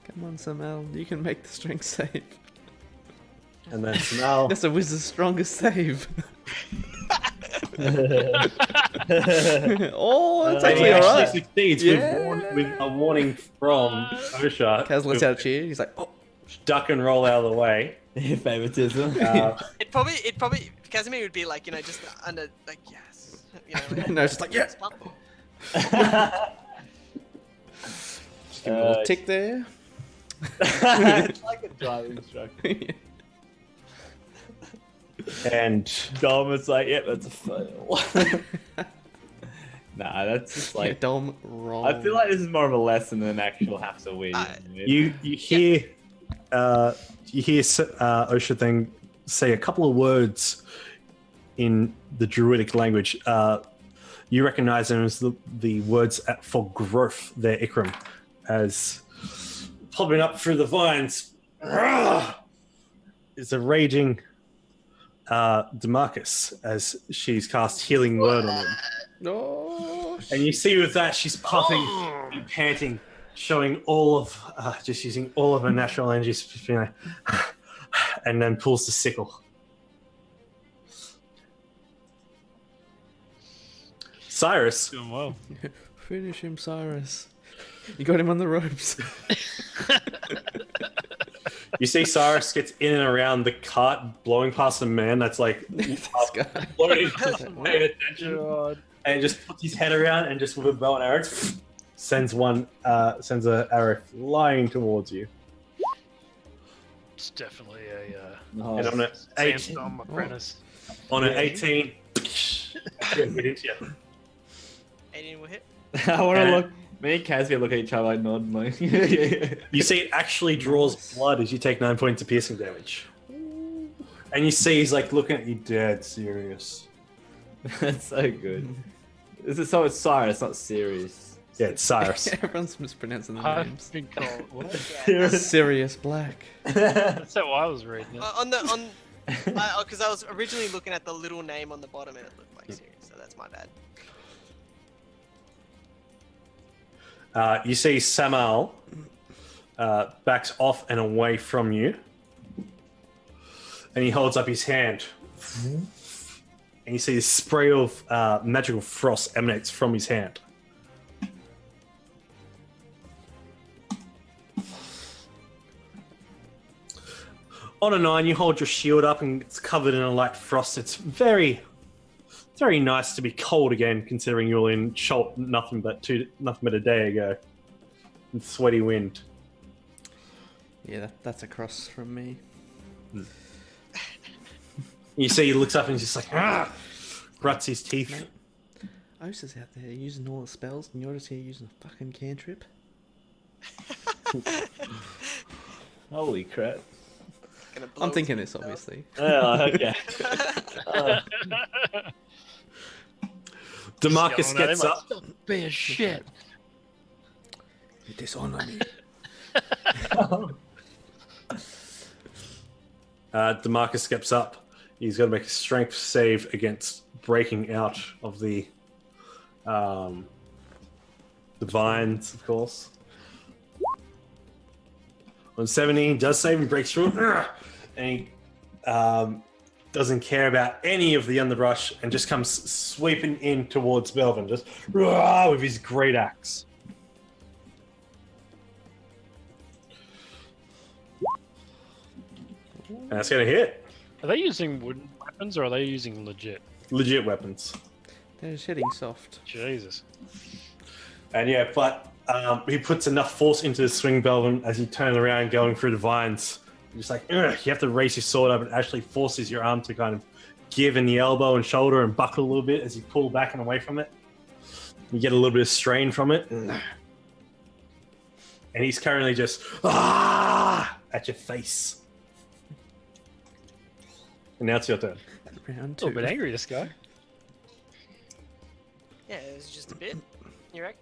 Come on, Samuel. You can make the strength save. and then now That's a wizard's strongest save. Oh, that's and he actually actually alright. succeeds Yeah. with a warning from Osha. Kaz lets to out a cheer. He's like, oh. duck and roll out of the way. Favoritism. It probably Casimir would be like, just under like yes. No, it's just like, yeah. fist bump. Just give him a little tick there. It's like a driving instructor. And Dom is like, yep, that's a fail. Nah, that's just Like, like. Dom wrong. I feel like this is more of a lesson than an actual have to win. you hear Osha thing say a couple of words in the druidic language. You recognize them as the words for growth there, Ikram, as popping up through the vines. Is a raging Demarcus as she's cast healing word on him. No. And you see with that, she's puffing and panting, showing all of, just using all of her natural energies, just being like, and then pulls the sickle. Cyrus, Doing well. Finish him, Cyrus. You got him on the ropes. You see Cyrus gets in and around the cart, blowing past a man that's like This guy. floating, paying attention, God. and just puts his head around and just with a bow and arrow sends an arrow flying towards you. It's definitely a And on an 18, sandstorm apprentice. on an 18, hit into you. 18 will hit. I want to look. Me and Casimir look at each other like nod, like. You see it actually draws blood as you take 9 points of piercing damage. And you see he's like looking at you dead serious. That's so good. It's Cyrus, not serious. Yeah, it's Cyrus. Everyone's mispronouncing the I've names. been called. What? Sirius Black. That's how I was reading it. Because I was originally looking at the little name on the bottom and it looked like Sirius, so that's my bad. You see Samal backs off and away from you. And he holds up his hand. And you see this spray of magical frost emanates from his hand. On a 9, you hold your shield up and it's covered in a light frost. It's very nice to be cold again, considering you were in Schult nothing but a day ago. And sweaty wind. Yeah, that's across from me. You see he looks up and he's just like, gruts his teeth. Osa's out there using all the spells, and you're just here using a fucking cantrip. Holy crap. Gonna blow I'm thinking his this, mouth. obviously. Oh, okay. Demarcus gets up. Be a shit. You dishonor me. Demarcus steps up. He's got to make a strength save against breaking out of the vines, of course. On 17, does save and breaks through. And he doesn't care about any of the underbrush and just comes sweeping in towards Belvin, just with his great axe. And that's going to hit. Are they using wooden weapons or are they using legit? Legit weapons. They're just hitting soft. Jesus. And yeah, but he puts enough force into the swing, Belvin, as you turn around going through the vines. You're just like, ugh, you have to raise your sword up. It actually forces your arm to kind of give in the elbow and shoulder and buckle a little bit as you pull back and away from it. You get a little bit of strain from it. And he's currently just, at your face. And now it's your turn. Round A two. little bit angry, this guy. Yeah, it was just a bit. You reckon?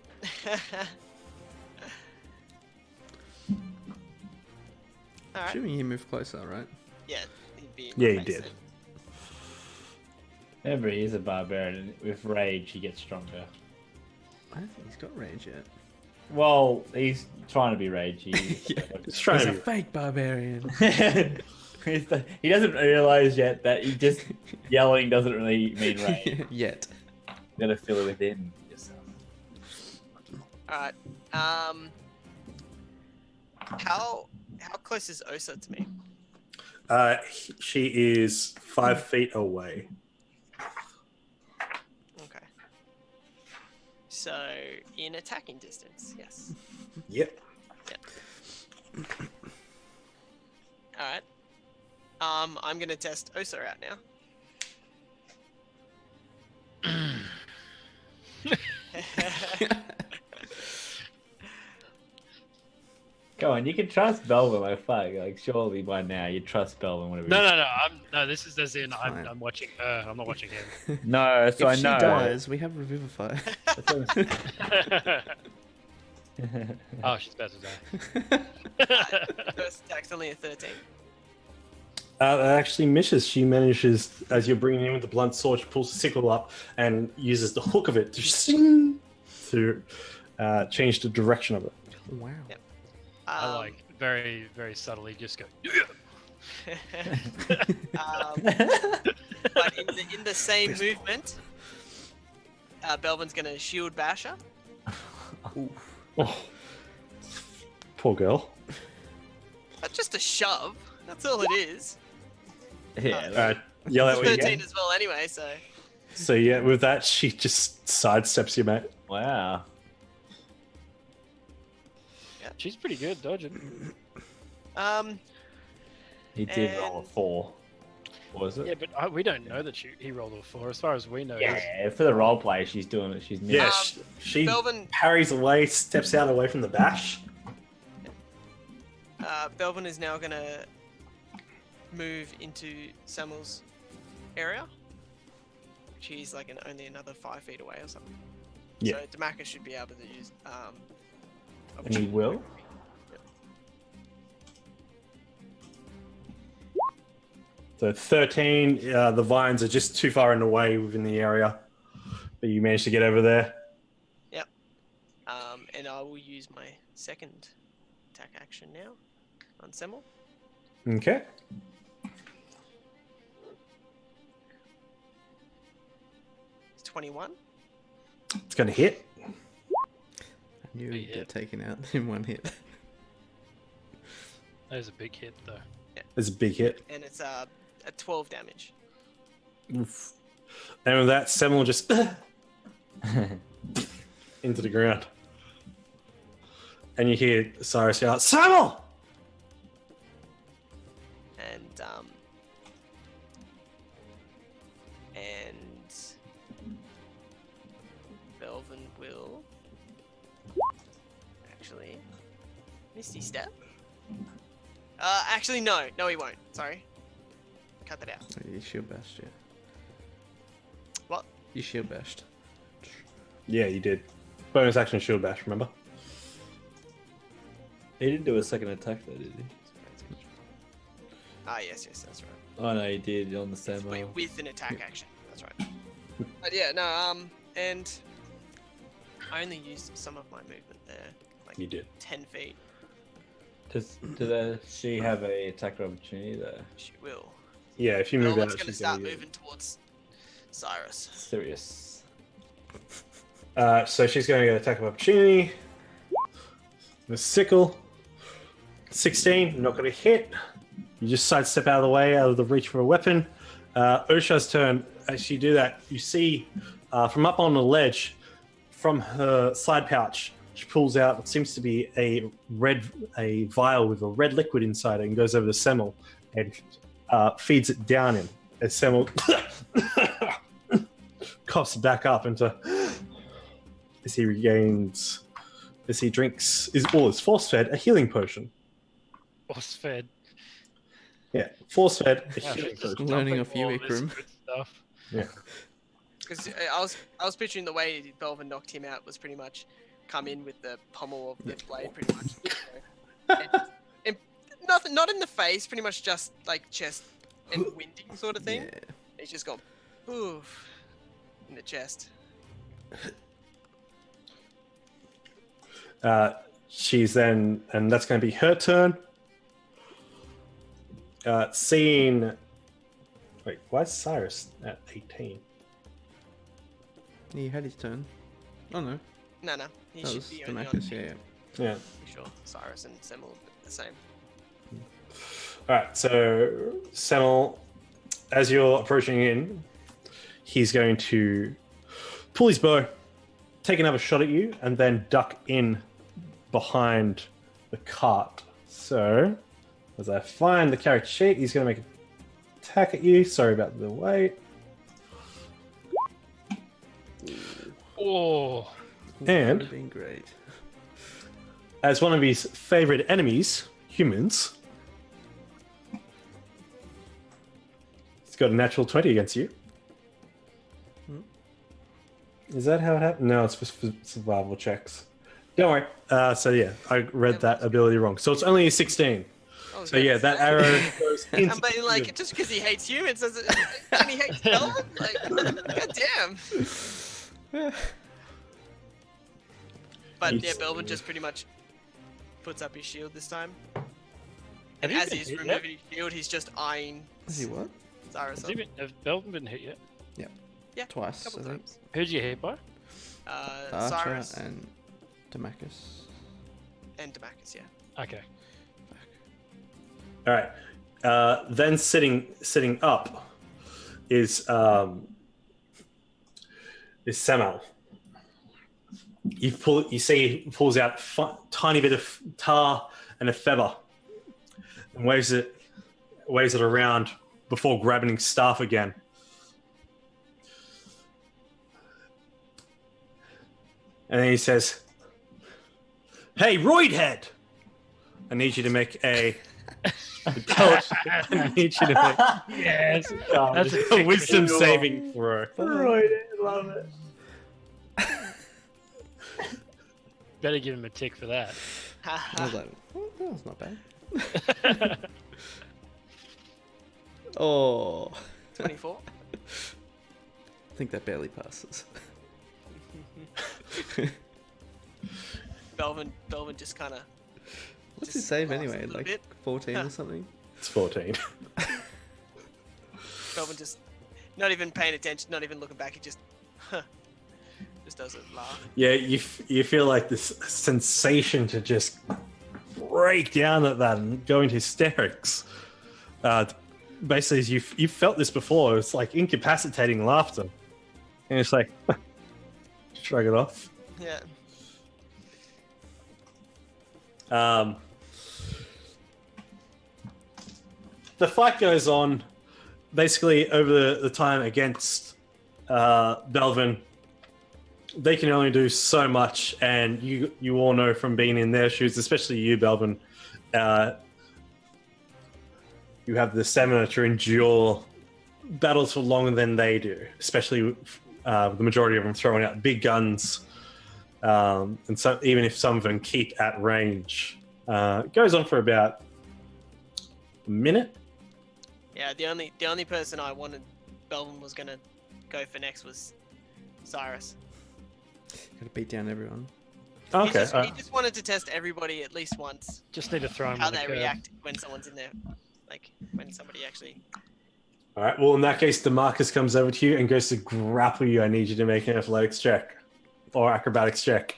Alright. Assuming he moved closer, right? Yeah, he'd be. Yeah, he face did. then. Remember, he is a barbarian. With rage, he gets stronger. I don't think he's got range yet. Well, he's trying to be ragey. Just trying He's to a be. fake barbarian. He doesn't realize yet that he just yelling doesn't really mean rage. Yet. You gotta feel it within yourself. Alright. How close is Osa to me? She is 5 feet away. Okay. So in attacking distance, yes. Yep. Alright. I'm gonna test Osa out now. Go on, you can trust Belvin, like fuck. Like surely by now you trust Belvin whenever. No. This is as in Fine. I'm watching her. I'm not watching him. No, so If I she know. dies, we have Revivify. Oh, she's about to die. First attack's only a 13. That actually misses. She manages, as you're bringing in with the blunt sword, she pulls the sickle up and uses the hook of it to sing to change the direction of it. Wow. Yep. I like very, very subtly just go. But in the same movement, Belvin's gonna shield bash her. Oh, poor girl. That's just a shove. That's all it is. Yeah. All right, yell out what you 13 get. as well, anyway. So. So yeah, with that, she just sidesteps you, mate. Wow. She's pretty good dodging. He did roll a 4. What was it? Yeah, but we don't know that he rolled a 4. As far as we know, Yeah, for the role play, she's doing it. She's Yeah, Um, she Belvin- parries away, steps out away from the bash. Belvin is now gonna move into Samuel's area. She's like only another 5 feet away or something. Yeah. So Demaka should be able to use. And he will? So 13, the vines are just too far in the way within the area, but you managed to get over there. Yep. And I will use my second attack action now on Samuel. Okay. It's 21. It's going to hit. I knew he'd Yeah. get taken out in one hit. that was a big hit though. It's a big hit. And it's a 12 damage. Oof. And with that, Semel just into the ground. And you hear Cyrus yell, Semel! And Belvin will actually Misty Step. Actually no, he won't. Sorry, cut that out. You shield bashed, yeah. What? You shield bashed. Yeah, you did. Bonus action shield bash, remember? He didn't do a second attack though, did he? Yes, that's right. Oh no, he did on the same With an attack action. That's right. But yeah, no. And I only used some of my movement there, like You did. 10 feet. Does she have a attack opportunity there? She will. Yeah, if you move Belvin's out, gonna she's start gonna moving towards Cyrus. Serious. So she's going to get attack of opportunity. The sickle. 16, not going to hit. You just sidestep out of the way, out of the reach for a weapon. Osha's turn. As you do that, you see from up on the ledge, from her side pouch, she pulls out what seems to be a vial with a red liquid inside it, and goes over to Semel and feeds it down him. As Semel coughs back up into as he regains, as he drinks, is force fed a healing potion. Force fed. Yeah, force fed a Yeah, healing just potion. Learning dumping off you, all this Ikram. good stuff. Yeah. Because I was picturing the way Belvin knocked him out was pretty much come in with the pommel of the blade, pretty much. and nothing, not in the face, pretty much just like chest and winding sort of thing. Yeah. He's just gone, oof, in the chest. She's then, and that's going to be her turn. Seeing, wait, why is Cyrus at 18? He had his turn. Oh no, No, he that should was be only on Damascus, yeah. Yeah. pretty sure Cyrus and Semel are the same. All right. So Semel, as you're approaching in, he's going to pull his bow, take another shot at you, and then duck in behind the cart. So, as I find the character sheet, he's going to make an attack at you. Sorry about the wait. Oh, And Would've been great. as one of his favorite enemies, humans, he's got a natural 20 against you. Is that how it happened? No, it's just for survival checks. Don't worry. So yeah, I read that ability wrong. So it's only a 16. I was So gonna yeah, that say. arrow goes into. But like, just because he hates humans doesn't and he hates Belvin? Like, goddamn. But yeah, He's- Belvin just pretty much puts up his shield this time. Have And you as been he's hit yet? removing his shield, he's just eyeing Is he what? Cyrus up. Has Belvin been hit yet? Yeah, Twice, couple I think. times. Who'd you hit by? Archer Cyrus and Damascus. and Demacus, yeah. Okay. All right. Then sitting up is Samuel. You see he pulls out tiny bit of tar and a feather and waves it around before grabbing his staff again. And then he says, "Hey, Roidhead, I need you to make a I need you to make Yes. That's a wisdom saving throw." Right, love it. Better give him a tick for that. I was like, oh, that was not bad. Oh. 24. I think that barely passes. Belvin just kind of. What's his save laughs a anyway? little Like bit. 14 or something? It's 14. Belvin just not even paying attention, not even looking back. He just doesn't laugh. Yeah, you feel like this sensation to just break down at that and go into hysterics. Basically, you've felt this before. It's like incapacitating laughter, and it's like shrug it off. Yeah. The fight goes on basically over the time against Belvin. They can only do so much, and you all know from being in their shoes, especially you, Belvin, you have the stamina to endure battles for longer than they do, especially the majority of them throwing out big guns, and so even if some of them keep at range. It goes on for about a minute. Yeah. The only person I wanted Belvin was gonna go for next was Cyrus. Gotta beat down everyone. Okay. He just wanted to test everybody at least once. Just need to throw him How on the they curb. react when someone's in there, like when somebody actually. All right. Well, in that case, Demarcus comes over to you and goes to grapple you. I need you to make an athletics check or acrobatics check.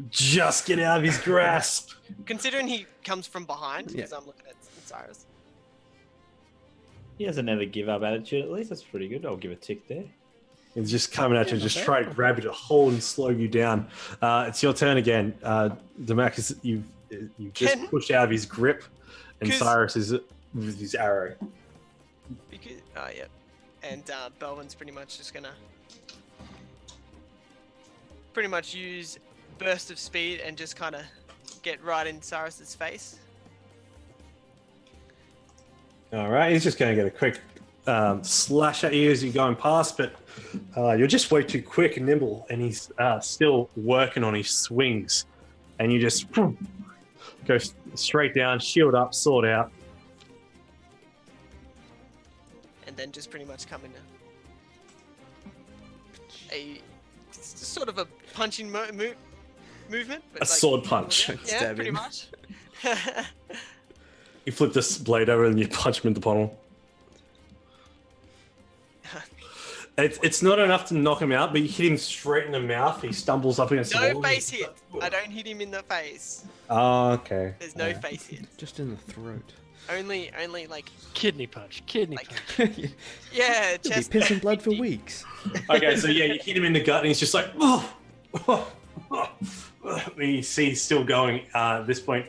Just get out of his grasp. Considering he comes from behind, Yeah. because I'm looking at Cyrus. He has a never give up attitude, at least. That's pretty good. I'll give a tick there. He's just coming at you, just trying to grab you to hold and slow you down. It's your turn again. Demarcus, you've just Can- pushed out of his grip, and 'Cause- Cyrus is with his arrow. Because, yeah. And Belvin's pretty much just gonna pretty much use burst of speed and just kind of get right in Cyrus's face. All right, he's just going to get a quick slash at you as you're going past, but you're just way too quick and nimble, and he's still working on his swings, and you just go straight down, shield up, sword out. And then just pretty much come in a sort of a punching movement. But A sword punch. Yeah, Stab pretty him. much. You flip this blade over and you punch him in the pommel. It's not enough to knock him out, but you hit him straight in the mouth. He stumbles up against the No wall. face hit. I don't hit him in the face. Oh, okay. There's no face hit. Just in the throat. Only like Kidney punch. Kidney Like- punch. You'll yeah, be chest. pissing blood for weeks. Okay, so yeah, you hit him in the gut, and he's just like, you see he's still going. At this point,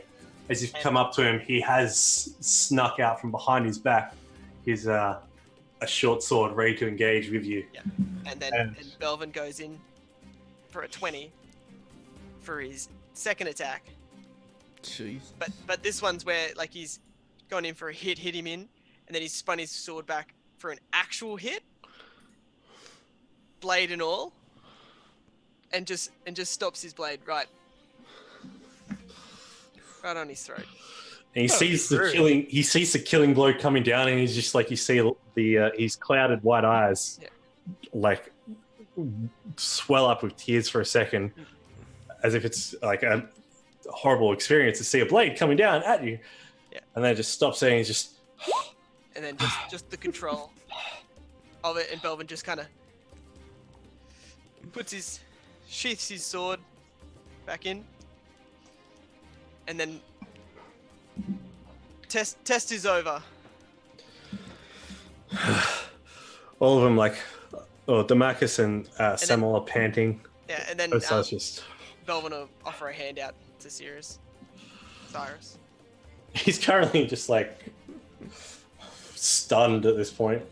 as you come up to him, he has snuck out from behind his back his a short sword ready to engage with you. And then And- and Belvin goes in for a 20 for his second attack. Jeez. But this one's where like he's gone in for a hit him in, and then he's spun his sword back for an actual hit, blade and all, and just stops his blade right on his throat. And he sees the killing blow coming down, and he's just like, you see the his clouded white eyes, Yeah. like swell up with tears for a second, as if it's like a horrible experience to see a blade coming down at you. Yeah. And then it just stops saying, he's just, And then just the control of it, and Belvin just kind of sheaths his sword back in, And then test is over. All of them like, Demarcus and Samuel are panting. Yeah, and then Osa's just, Belvin will offer a hand out to Cyrus. he's currently just like stunned at this point.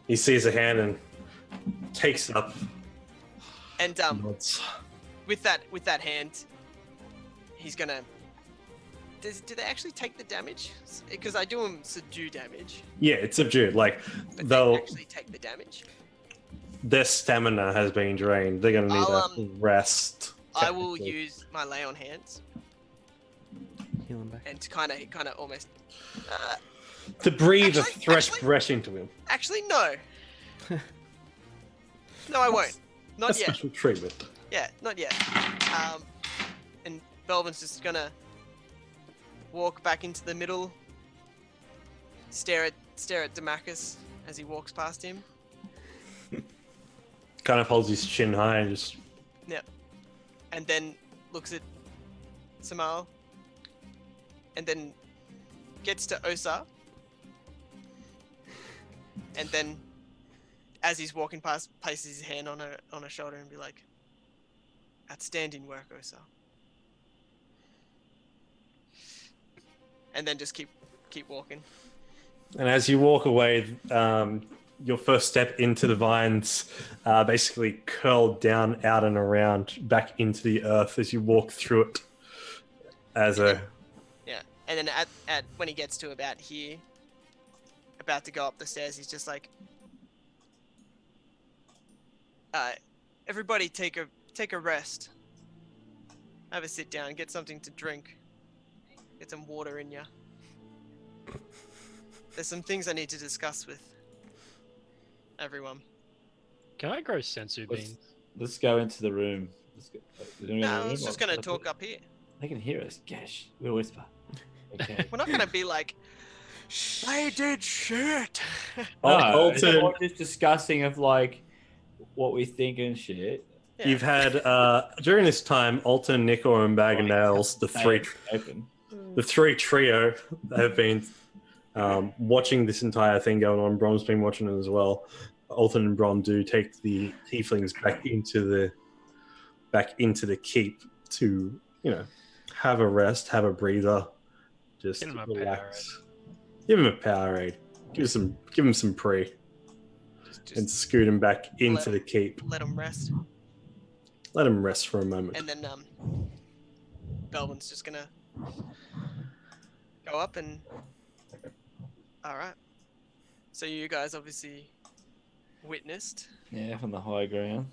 He sees a hand and takes it up. And Nods. with that hand, he's gonna. Do they actually take the damage? Because I do them subdue damage. Yeah, it's subdued. Like But they'll they actually take the damage. their stamina has been drained. They're gonna need a rest. I will technically. use my lay on hands Heal him back. and kind of almost. To breathe a Actually- fresh actually- breath into him. Actually, no. No, I won't. Not That's yet. special treatment. Yeah, not yet. And Belvin's just gonna walk back into the middle, stare at Demarcus as he walks past him. Kind of holds his chin high and just And then looks at Samal. And then gets to Osa. And then, as he's walking past, places his hand on her shoulder and be like, "Outstanding work, Osa." And then just keep walking. And as you walk away, your first step into the vines basically curled down, out and around, back into the earth as you walk through it. Yeah, and then at when he gets to about here, about to go up the stairs, he's just like, "Everybody, take a rest. Have a sit down. Get something to drink. Get some water in ya. There's some things I need to discuss with everyone." Can I grow sensu beans? Let's go into the room. Let's go. Is anyone in the No, I room was just or- gonna talk up here. They can hear us. Gosh, we'll whisper. Okay. We're not gonna be like, "They did shit." No, it's Alton, more just discussing of like what we think and shit. Yeah. you've had during this time, Alton, Nico, and Bag of Nails, the three trio, have been watching this entire thing going on. Brom's been watching it as well. Alton and Brom do take the tieflings back into the keep to, have a rest, have a breather, just Give him a relax. Give him a Powerade. Give him some pre, Just and scoot him back into the keep. let them rest. Let him rest for a moment. And then Belvin's just gonna go up and. All right. So you guys obviously witnessed. Yeah, from the high ground.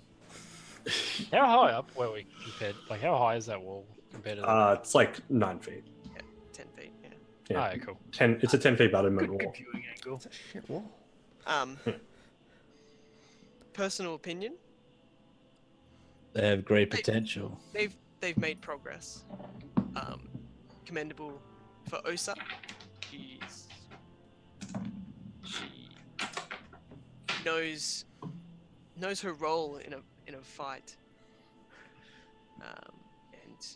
How high up were we compared? Like, how high is that wall compared to the... It's like 9 feet. 10 feet. Yeah. Yeah. Alright, cool. 10. It's a 10 feet bottom Good wall. computing angle. It's a shit wall. Personal opinion. They have great potential. They've made progress. Commendable for Osa. She knows her role in a fight. And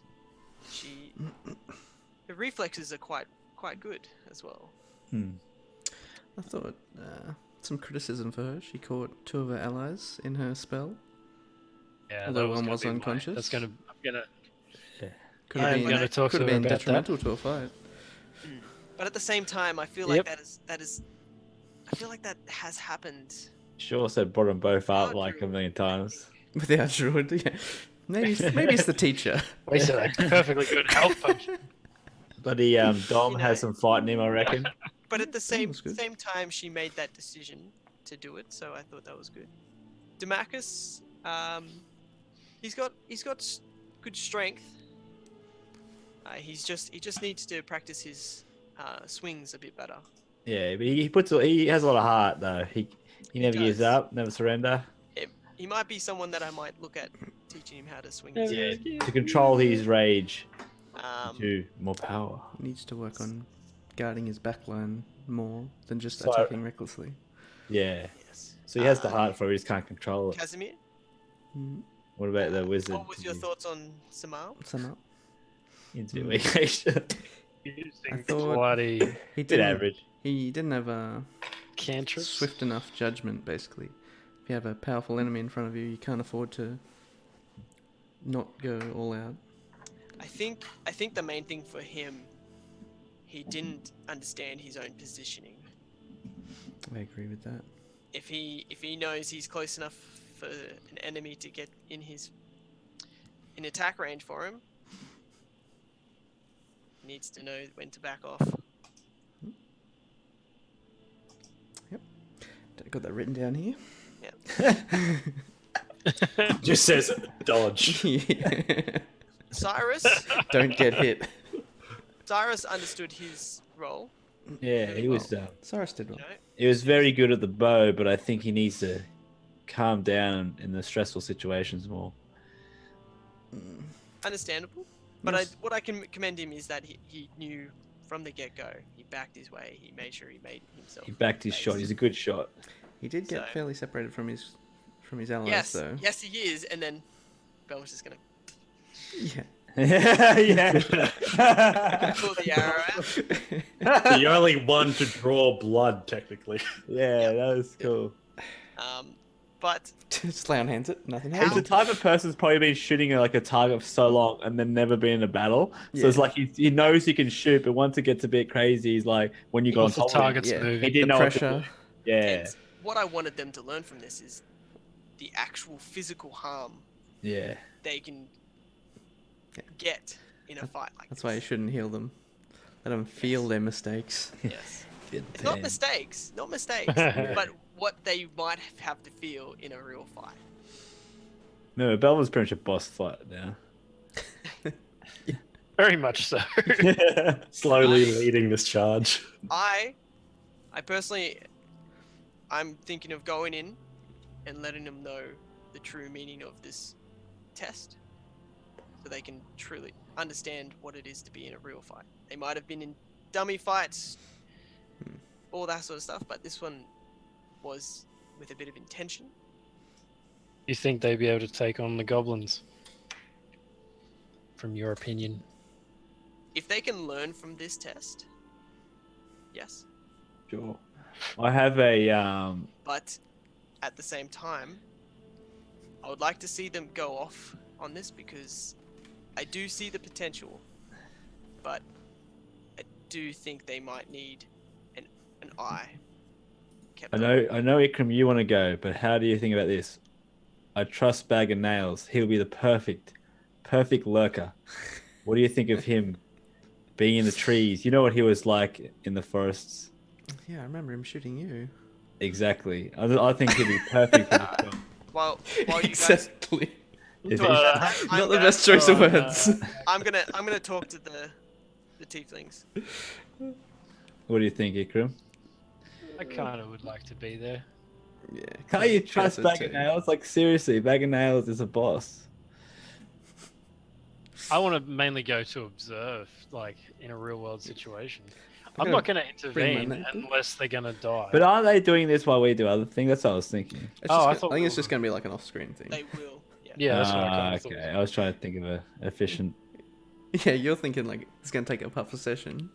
her reflexes are quite good as well. I thought some criticism for her. She caught 2 of her allies in her spell. Yeah, Although that one gonna was be unconscious. I'm gonna Could I'm have been, gonna talk could to have her been about that. detrimental to a fight. But at the same time, I feel Yep. like that is. I feel like that has happened. Sure said brought them both up like a million times. Without druid, yeah. Maybe it's the teacher. wasted a perfectly good health potion. Bloody Dom has some fight in him, I reckon. But at the same was good. time, she made that decision to do it, so I thought that was good. Demarcus, he's got good strength. He just needs to practice his swings a bit better. Yeah, but he has a lot of heart though. He never gives does. up, never surrender. He might be someone that I might look at teaching him how to swing. Yeah. his Yeah, to control his rage, Um, to more power. He needs to work on guarding his backline more than just So- attacking recklessly. Yeah, yes. so he has the heart for it, he just can't control it. Casimir, Mm. What about the wizard? What was your thoughts on Samal? Sum up. Intuition. I thought bloody he Bit didn't. average. He didn't have a cantrips. swift enough judgment. Basically, if you have a powerful enemy in front of you, you can't afford to not go all out. I think the main thing for him, he didn't understand his own positioning. I agree with that. If he knows he's close enough for an enemy to get in attack range for him, he needs to know when to back off. Got that written down here. Yeah. Just says dodge. Yeah. Cyrus Don't get hit. understood his role. Yeah, he was. Cyrus did well. You know, He was very good at the bow, but I think he needs to calm down in the stressful situations more. understandable. But what I can commend him is that he knew from the get-go. He backed his way. He made sure he made himself. He backed his shot. He's a good shot. He did get So- fairly separated from his allies, Yes, though. yes, he is. And then Bell was just gonna Yeah. Yeah. pull the arrow out. The only one to draw blood, technically. Yeah, that was cool. But Just lay on hands it. Nothing How- He's the happened. type of person who's probably been shooting at like a target for so long and then never been in a battle. So Yeah. it's like he knows he can shoot, but once it gets a bit crazy, he's like, when you go on Once the top of him, target's Yeah. moving. he didn't The know what to pressure. do. Yeah, and what I wanted them to learn from this is the actual physical harm yeah. they can Yeah. get in a fight like That's this. why you shouldn't heal them. Let them feel their mistakes. Yes. Good It's not damn. mistakes, but what they might have to feel in a real fight. No, Belvin's pretty much a boss fight now. Very much so. Slowly leading this charge. I personally, I'm thinking of going in and letting them know the true meaning of this test, so they can truly understand what it is to be in a real fight. They might have been in dummy fights, all that sort of stuff, but this one was with a bit of intention. You think they'd be able to take on the goblins? From your opinion? If they can learn from this test, yes. Sure. I have a But at the same time, I would like to see them go off on this because I do see the potential, but I do think they might need an eye kept I on. know Ikram, you want to go, but how do you think about this? I trust Bag of Nails. He'll be the perfect lurker. What do you think of him being in the trees? You know what he was like in the forests? Yeah, I remember him shooting you. Exactly. I think he'd be perfect for the job. While you guys, Exactly. Is he- I'm Not the gonna- best choice of Oh, words. I'm gonna talk to the tieflings. What do you think, Ikram? I kind of would like to be there. Yeah. Can't you trust Kaz Bag too. of Nails? Like, seriously, Bag of Nails is a boss. I want to mainly go to observe, like in a real world situation. I'm gonna not going to bring my intervene neighbour. unless they're going to die. But aren't they doing this while we do other things? That's what I was thinking. It's Oh, I just thought I think we it's just were- going to be like an off-screen thing. They will. Yeah. Yeah, that's what I kind of Okay. thought. I was trying to think of an efficient. Yeah, you're thinking like it's going to take up half a session.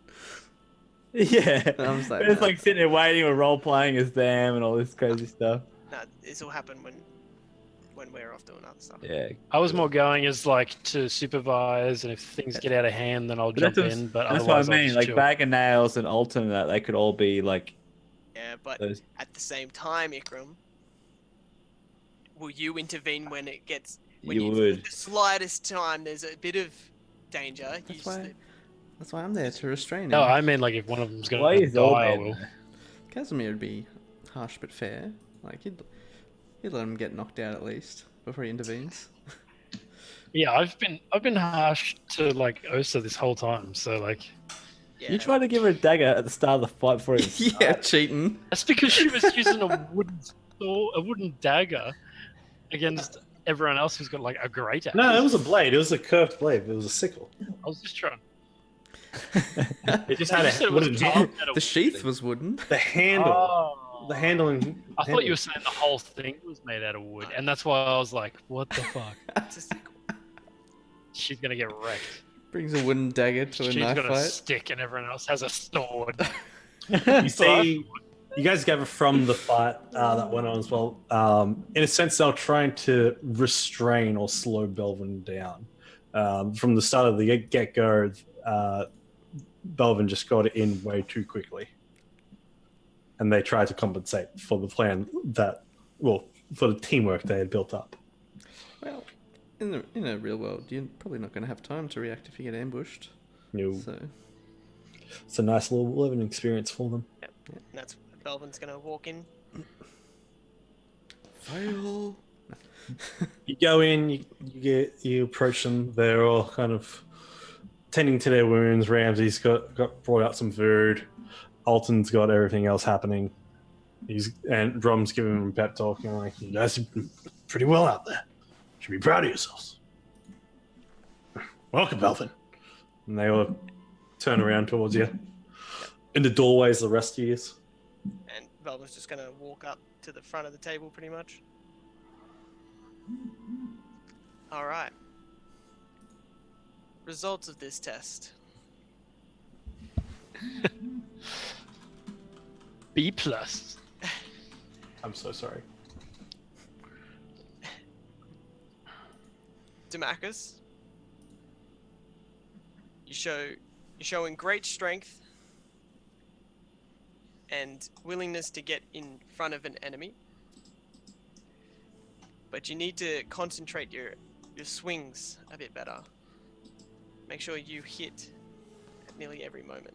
Yeah. And I'm just like, It's nah. like sitting there waiting or role playing as them and all this crazy stuff. No, this will happen when we're off doing other stuff. Yeah. I was more going as like to supervise, and if things get out of hand, then I'll But jump that's in. But That's what I otherwise, I'll mean. just Like chill. Bag of Nails and Alton, and that they could all be like Yeah, but those. at the same time, Ikram, will you intervene when it gets when You you would. the slightest time there's a bit of danger? You That's just, why. That's why I'm there to restrain him. No, I mean like if one of them's Why going is to all die, I bad? will. Casimir would be harsh but fair. Like he'd let him get knocked out at least before he intervenes. Yeah, I've been harsh to like Osa this whole time. So like yeah. You tried to give her a dagger at the start of the fight before it Yeah, cheating. that's because she was using a wooden dagger against everyone else who's got like a great axe. No, it was a blade. It was a curved blade. It was a sickle. I was just trying. It just No, had you said a it was wooden carved hand. out of The wood. sheath was wooden. The handle. Oh, the handling. I thought you were saying the whole thing was made out of wood, and that's why I was like, "What the fuck?" Just She's gonna get wrecked. Brings a wooden dagger to a She's knife got a fight. stick, and everyone else has a sword. You see, you guys gather from the fight that went on as well. In a sense, they were trying to restrain or slow Belvin down. From the start of the get-go, Belvin just got it in way too quickly. And they tried to compensate for the plan for the teamwork they had built up. Well, in a real world, you're probably not going to have time to react if you get ambushed. No. So It's a nice little living experience for them. Yep. That's Belvin's gonna walk in. fail. You go in, you approach them. They're all kind of tending to their wounds. Ramsey's got brought out some food. Alton's got everything else happening. And Drum's giving him a pep talk. Like, you guys have been pretty well out there. Should be proud of yourselves. Welcome, Belvin. And they all turn around towards you. In the doorways, the rest of you. And Belvin's just gonna walk up to the front of the table, pretty much. All right. Results of this test. B plus. I'm so sorry. Demachus, you're showing great strength and willingness to get in front of an enemy, but you need to concentrate your swings a bit better. Make sure you hit at nearly every moment.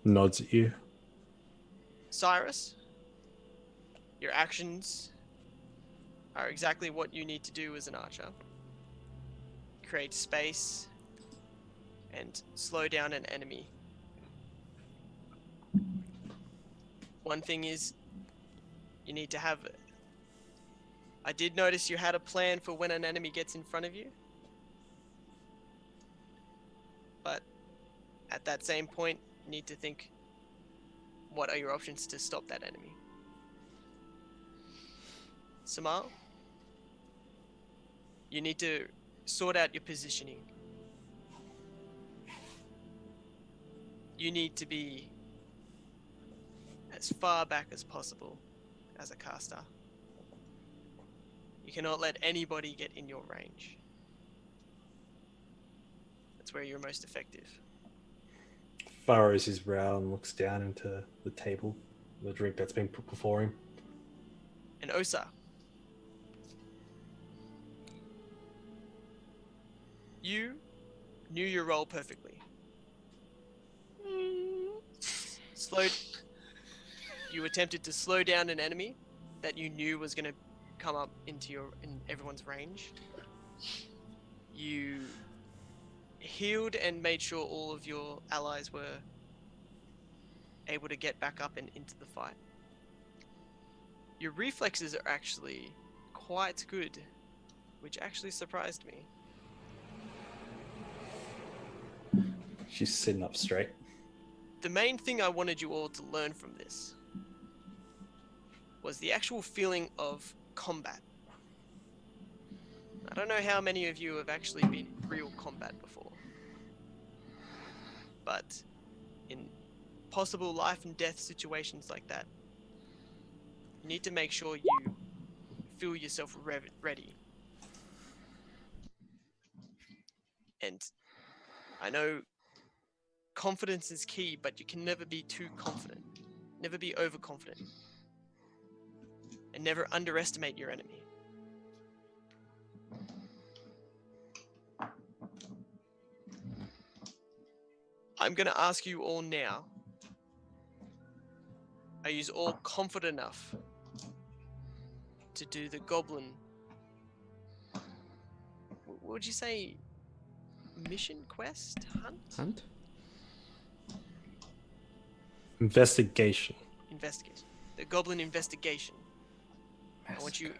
Nods at you. Cyrus, your actions are exactly what you need to do as an archer. Create space and slow down an enemy. One thing is, you need to have... I did notice you had a plan for when an enemy gets in front of you. But at that same point, you need to think, what are your options to stop that enemy? Samal, you need to sort out your positioning. You need to be as far back as possible as a caster. You cannot let anybody get in your range. That's where you're most effective. Furrows his brow and looks down into the table, the drink that's being put before him. And Osa, you knew your role perfectly. You attempted to slow down an enemy that you knew was going to come up in everyone's range. You healed and made sure all of your allies were able to get back up and into the fight. Your reflexes are actually quite good, which actually surprised me. She's sitting up straight. The main thing I wanted you all to learn from this was the actual feeling of combat. I don't know how many of you have actually been in real combat before, but in possible life and death situations like that, you need to make sure you feel yourself ready. And I know confidence is key, but you can never be too confident. Never be overconfident. And never underestimate your enemy. I'm going to ask you all now. Are you all confident enough to do the goblin? What would you say? Mission, quest, hunt? Hunt? Investigation. Investigation. The goblin investigation. I want you,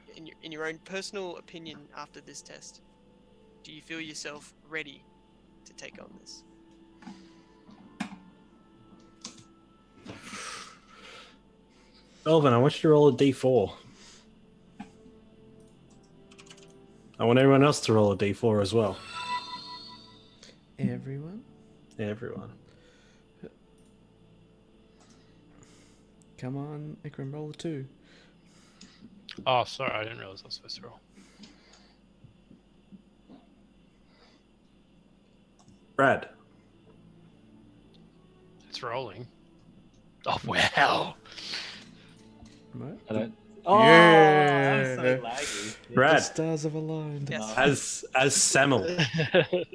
in your own personal opinion after this test, do you feel yourself ready to take on this? Belvin, I want you to roll a d4. I want everyone else to roll a d4 as well. Everyone? Everyone. Come on, Ikram, roll a 2. Oh, sorry, I didn't realize I was supposed to roll. Brad. It's rolling. Oh, wow. Right? I don't. Oh, Yeah. I'm so laggy. The Brad, stars have aligned. Yes. as Samuel,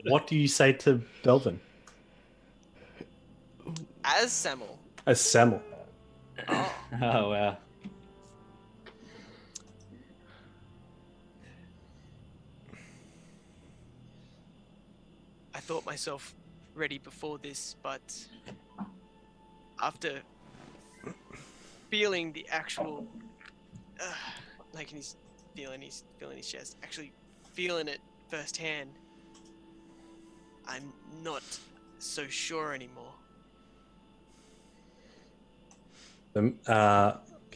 what do you say to Belvin? As Samuel. As Samuel. Oh. Oh wow. I thought myself ready before this, but after feeling the actual, like he's feeling his chest, actually feeling it firsthand, I'm not so sure anymore. Can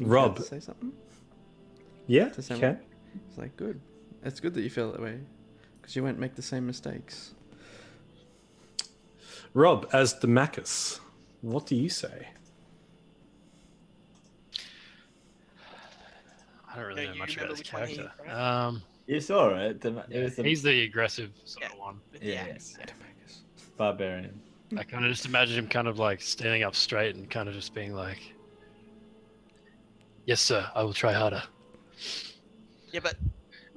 Rob. Kaz say something Yeah, to you Samuel? can. It's like, good. It's good that you feel that way. Because you won't make the same mistakes. Rob, as Demachus, what do you say? I don't really Yeah, know you much about remember his which one he character. grabbed? You saw it. It was the He's the aggressive sort Yeah. of one. With the Yeah, axe. Yeah. barbarian. I kind of just imagine him kind of like standing up straight and kind of just being like, "Yes, sir, I will try harder." Yeah, but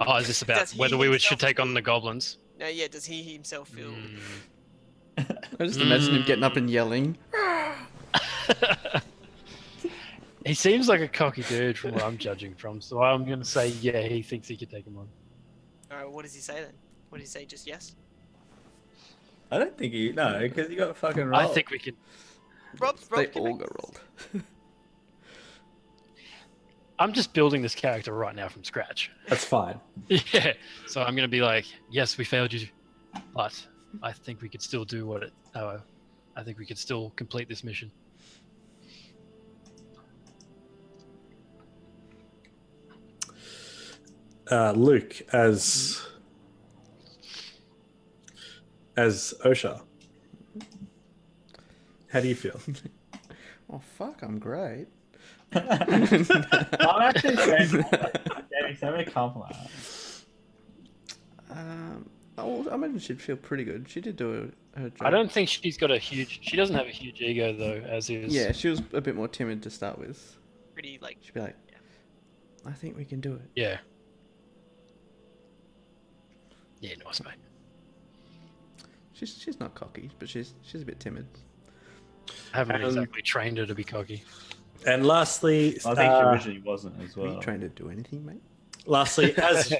Oh, is this about Does he whether we should himself take on feel- the goblins? no, yeah. Does he himself feel? I just imagine him getting up and yelling. He seems like a cocky dude from what I'm judging from, so I'm going to say, yeah, he thinks he could take him on. All right. What does he say then? What does he say? Just yes. I don't think you no, because you got fucking roll. I think we can. Rob They can all make got this. rolled. I'm just building this character right now from scratch. That's fine. Yeah, so I'm going to be like, yes, we failed you, but I think we could still do what it. I think we could still complete this mission. Luke, as Osha. How do you feel? Oh, fuck, I'm great. I'm actually getting so many compliments. I imagine she'd feel pretty good. She did do her job. I don't think she's got a huge. She doesn't have a huge ego though, as is. Yeah, she was a bit more timid to start with. Pretty like. She'd be like, I think we can do it. Yeah. Yeah, nice mate. She's not cocky, but she's a bit timid. I haven't exactly trained her to be cocky. And lastly, I think she originally wasn't as Were well. you trying to do anything, mate? lastly, as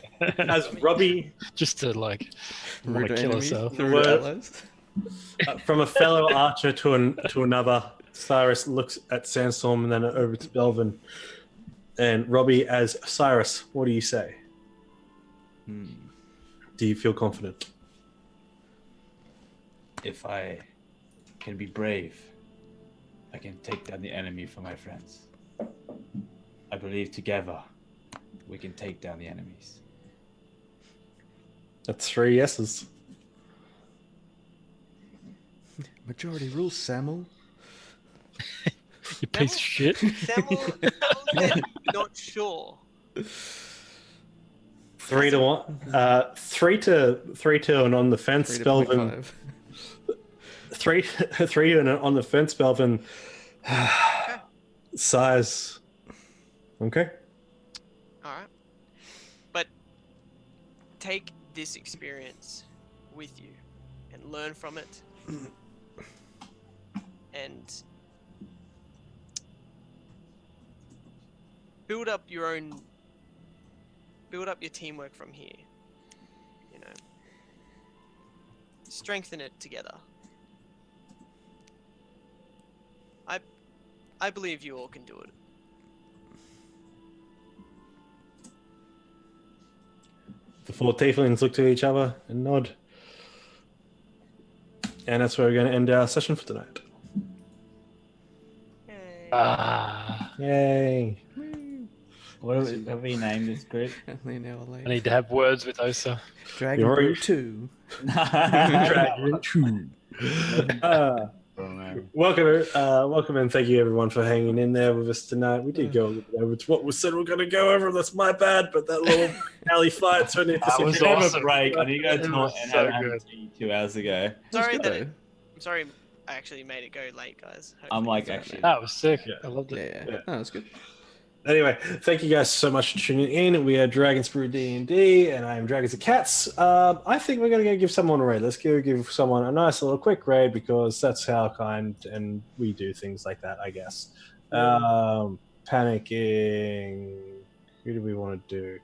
Robbie, Just to like want Rude to kill enemies, herself. rude Word. allies. from a fellow archer to another, Cyrus looks at Sandstorm and then over to Belvin. And Robbie, as Cyrus, what do you say? Do you feel confident? If I can be brave, I can take down the enemy for my friends. I believe together we can take down the enemies. That's 3 yeses. Majority rules, Samuel. You piece of shit. Samuel said not sure. 3 to 1. 3 to and on the fence, 3 to Belvin. 0.5. 3 and on the fence, Belvin. Size. Okay. All right. But take this experience with you and learn from it. And build up your teamwork from here. You know. Strengthen it together. I believe you all can do it. The 4 tieflings look to each other and nod. And that's where we're going to end our session for tonight. Yay. Ah. Yay. What have we named this group? Only an hour late. I need to have words with Osa. Dragon You're Brew right. 2. Dragon True. Welcome and thank you everyone for hanging in there with us tonight. We did go a little bit over. It's what we said we're going to go over. That's my bad, but that little alley fight turned into That was something. Have a awesome. break. I need to go It to was and so have good. tea 2 hours ago. Sorry Good that though. I'm sorry I actually made it go late, guys. I'm like, Sorry, actually, That was sick. Yeah. I loved Yeah, it. yeah. Oh, that's good. Anyway, thank you guys so much for tuning in. We are Dragons Brew D&D, and I am Dragons and Cats. I think we're going to go give someone a raid. Let's give someone a nice little quick raid because that's how kind and we do things like that, I guess. Panicking. Who do we want to do?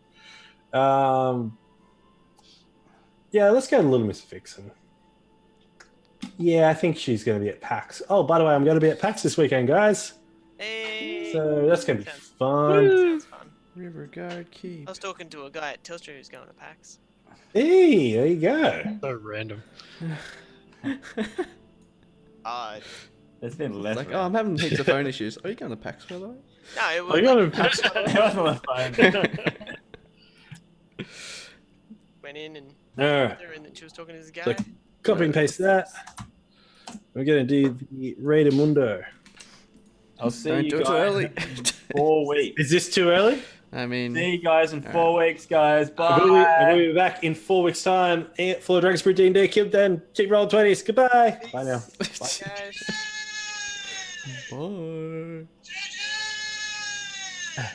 Yeah, let's go to Little Miss Vixen. Yeah, I think she's going to be at PAX. Oh, by the way, I'm going to be at PAX this weekend, guys. Hey. So that's going to be Sounds- fun. Sounds fun. River Guard Keep. I was talking to a guy at Telstra who's going to PAX. Hey, there you go. So random. there's been less. Like, oh, I'm having heaps of phone issues. Are you going to PAX, by the way? No, it Are was you going to like, PAX? It wasn't on the phone. went in and All right. and then she was talking to this guy. So copy and paste that. We're going to do the Raid Mundo. I'll see Don't you do it guys too early. in 4 weeks. Is this too early? I mean, See you guys in 4 weeks, guys. Bye. We'll be back in 4 weeks' time for Dragons Brew D&D. Keep then. Keep rolling 20s. Goodbye. Bye now. Guys. bye.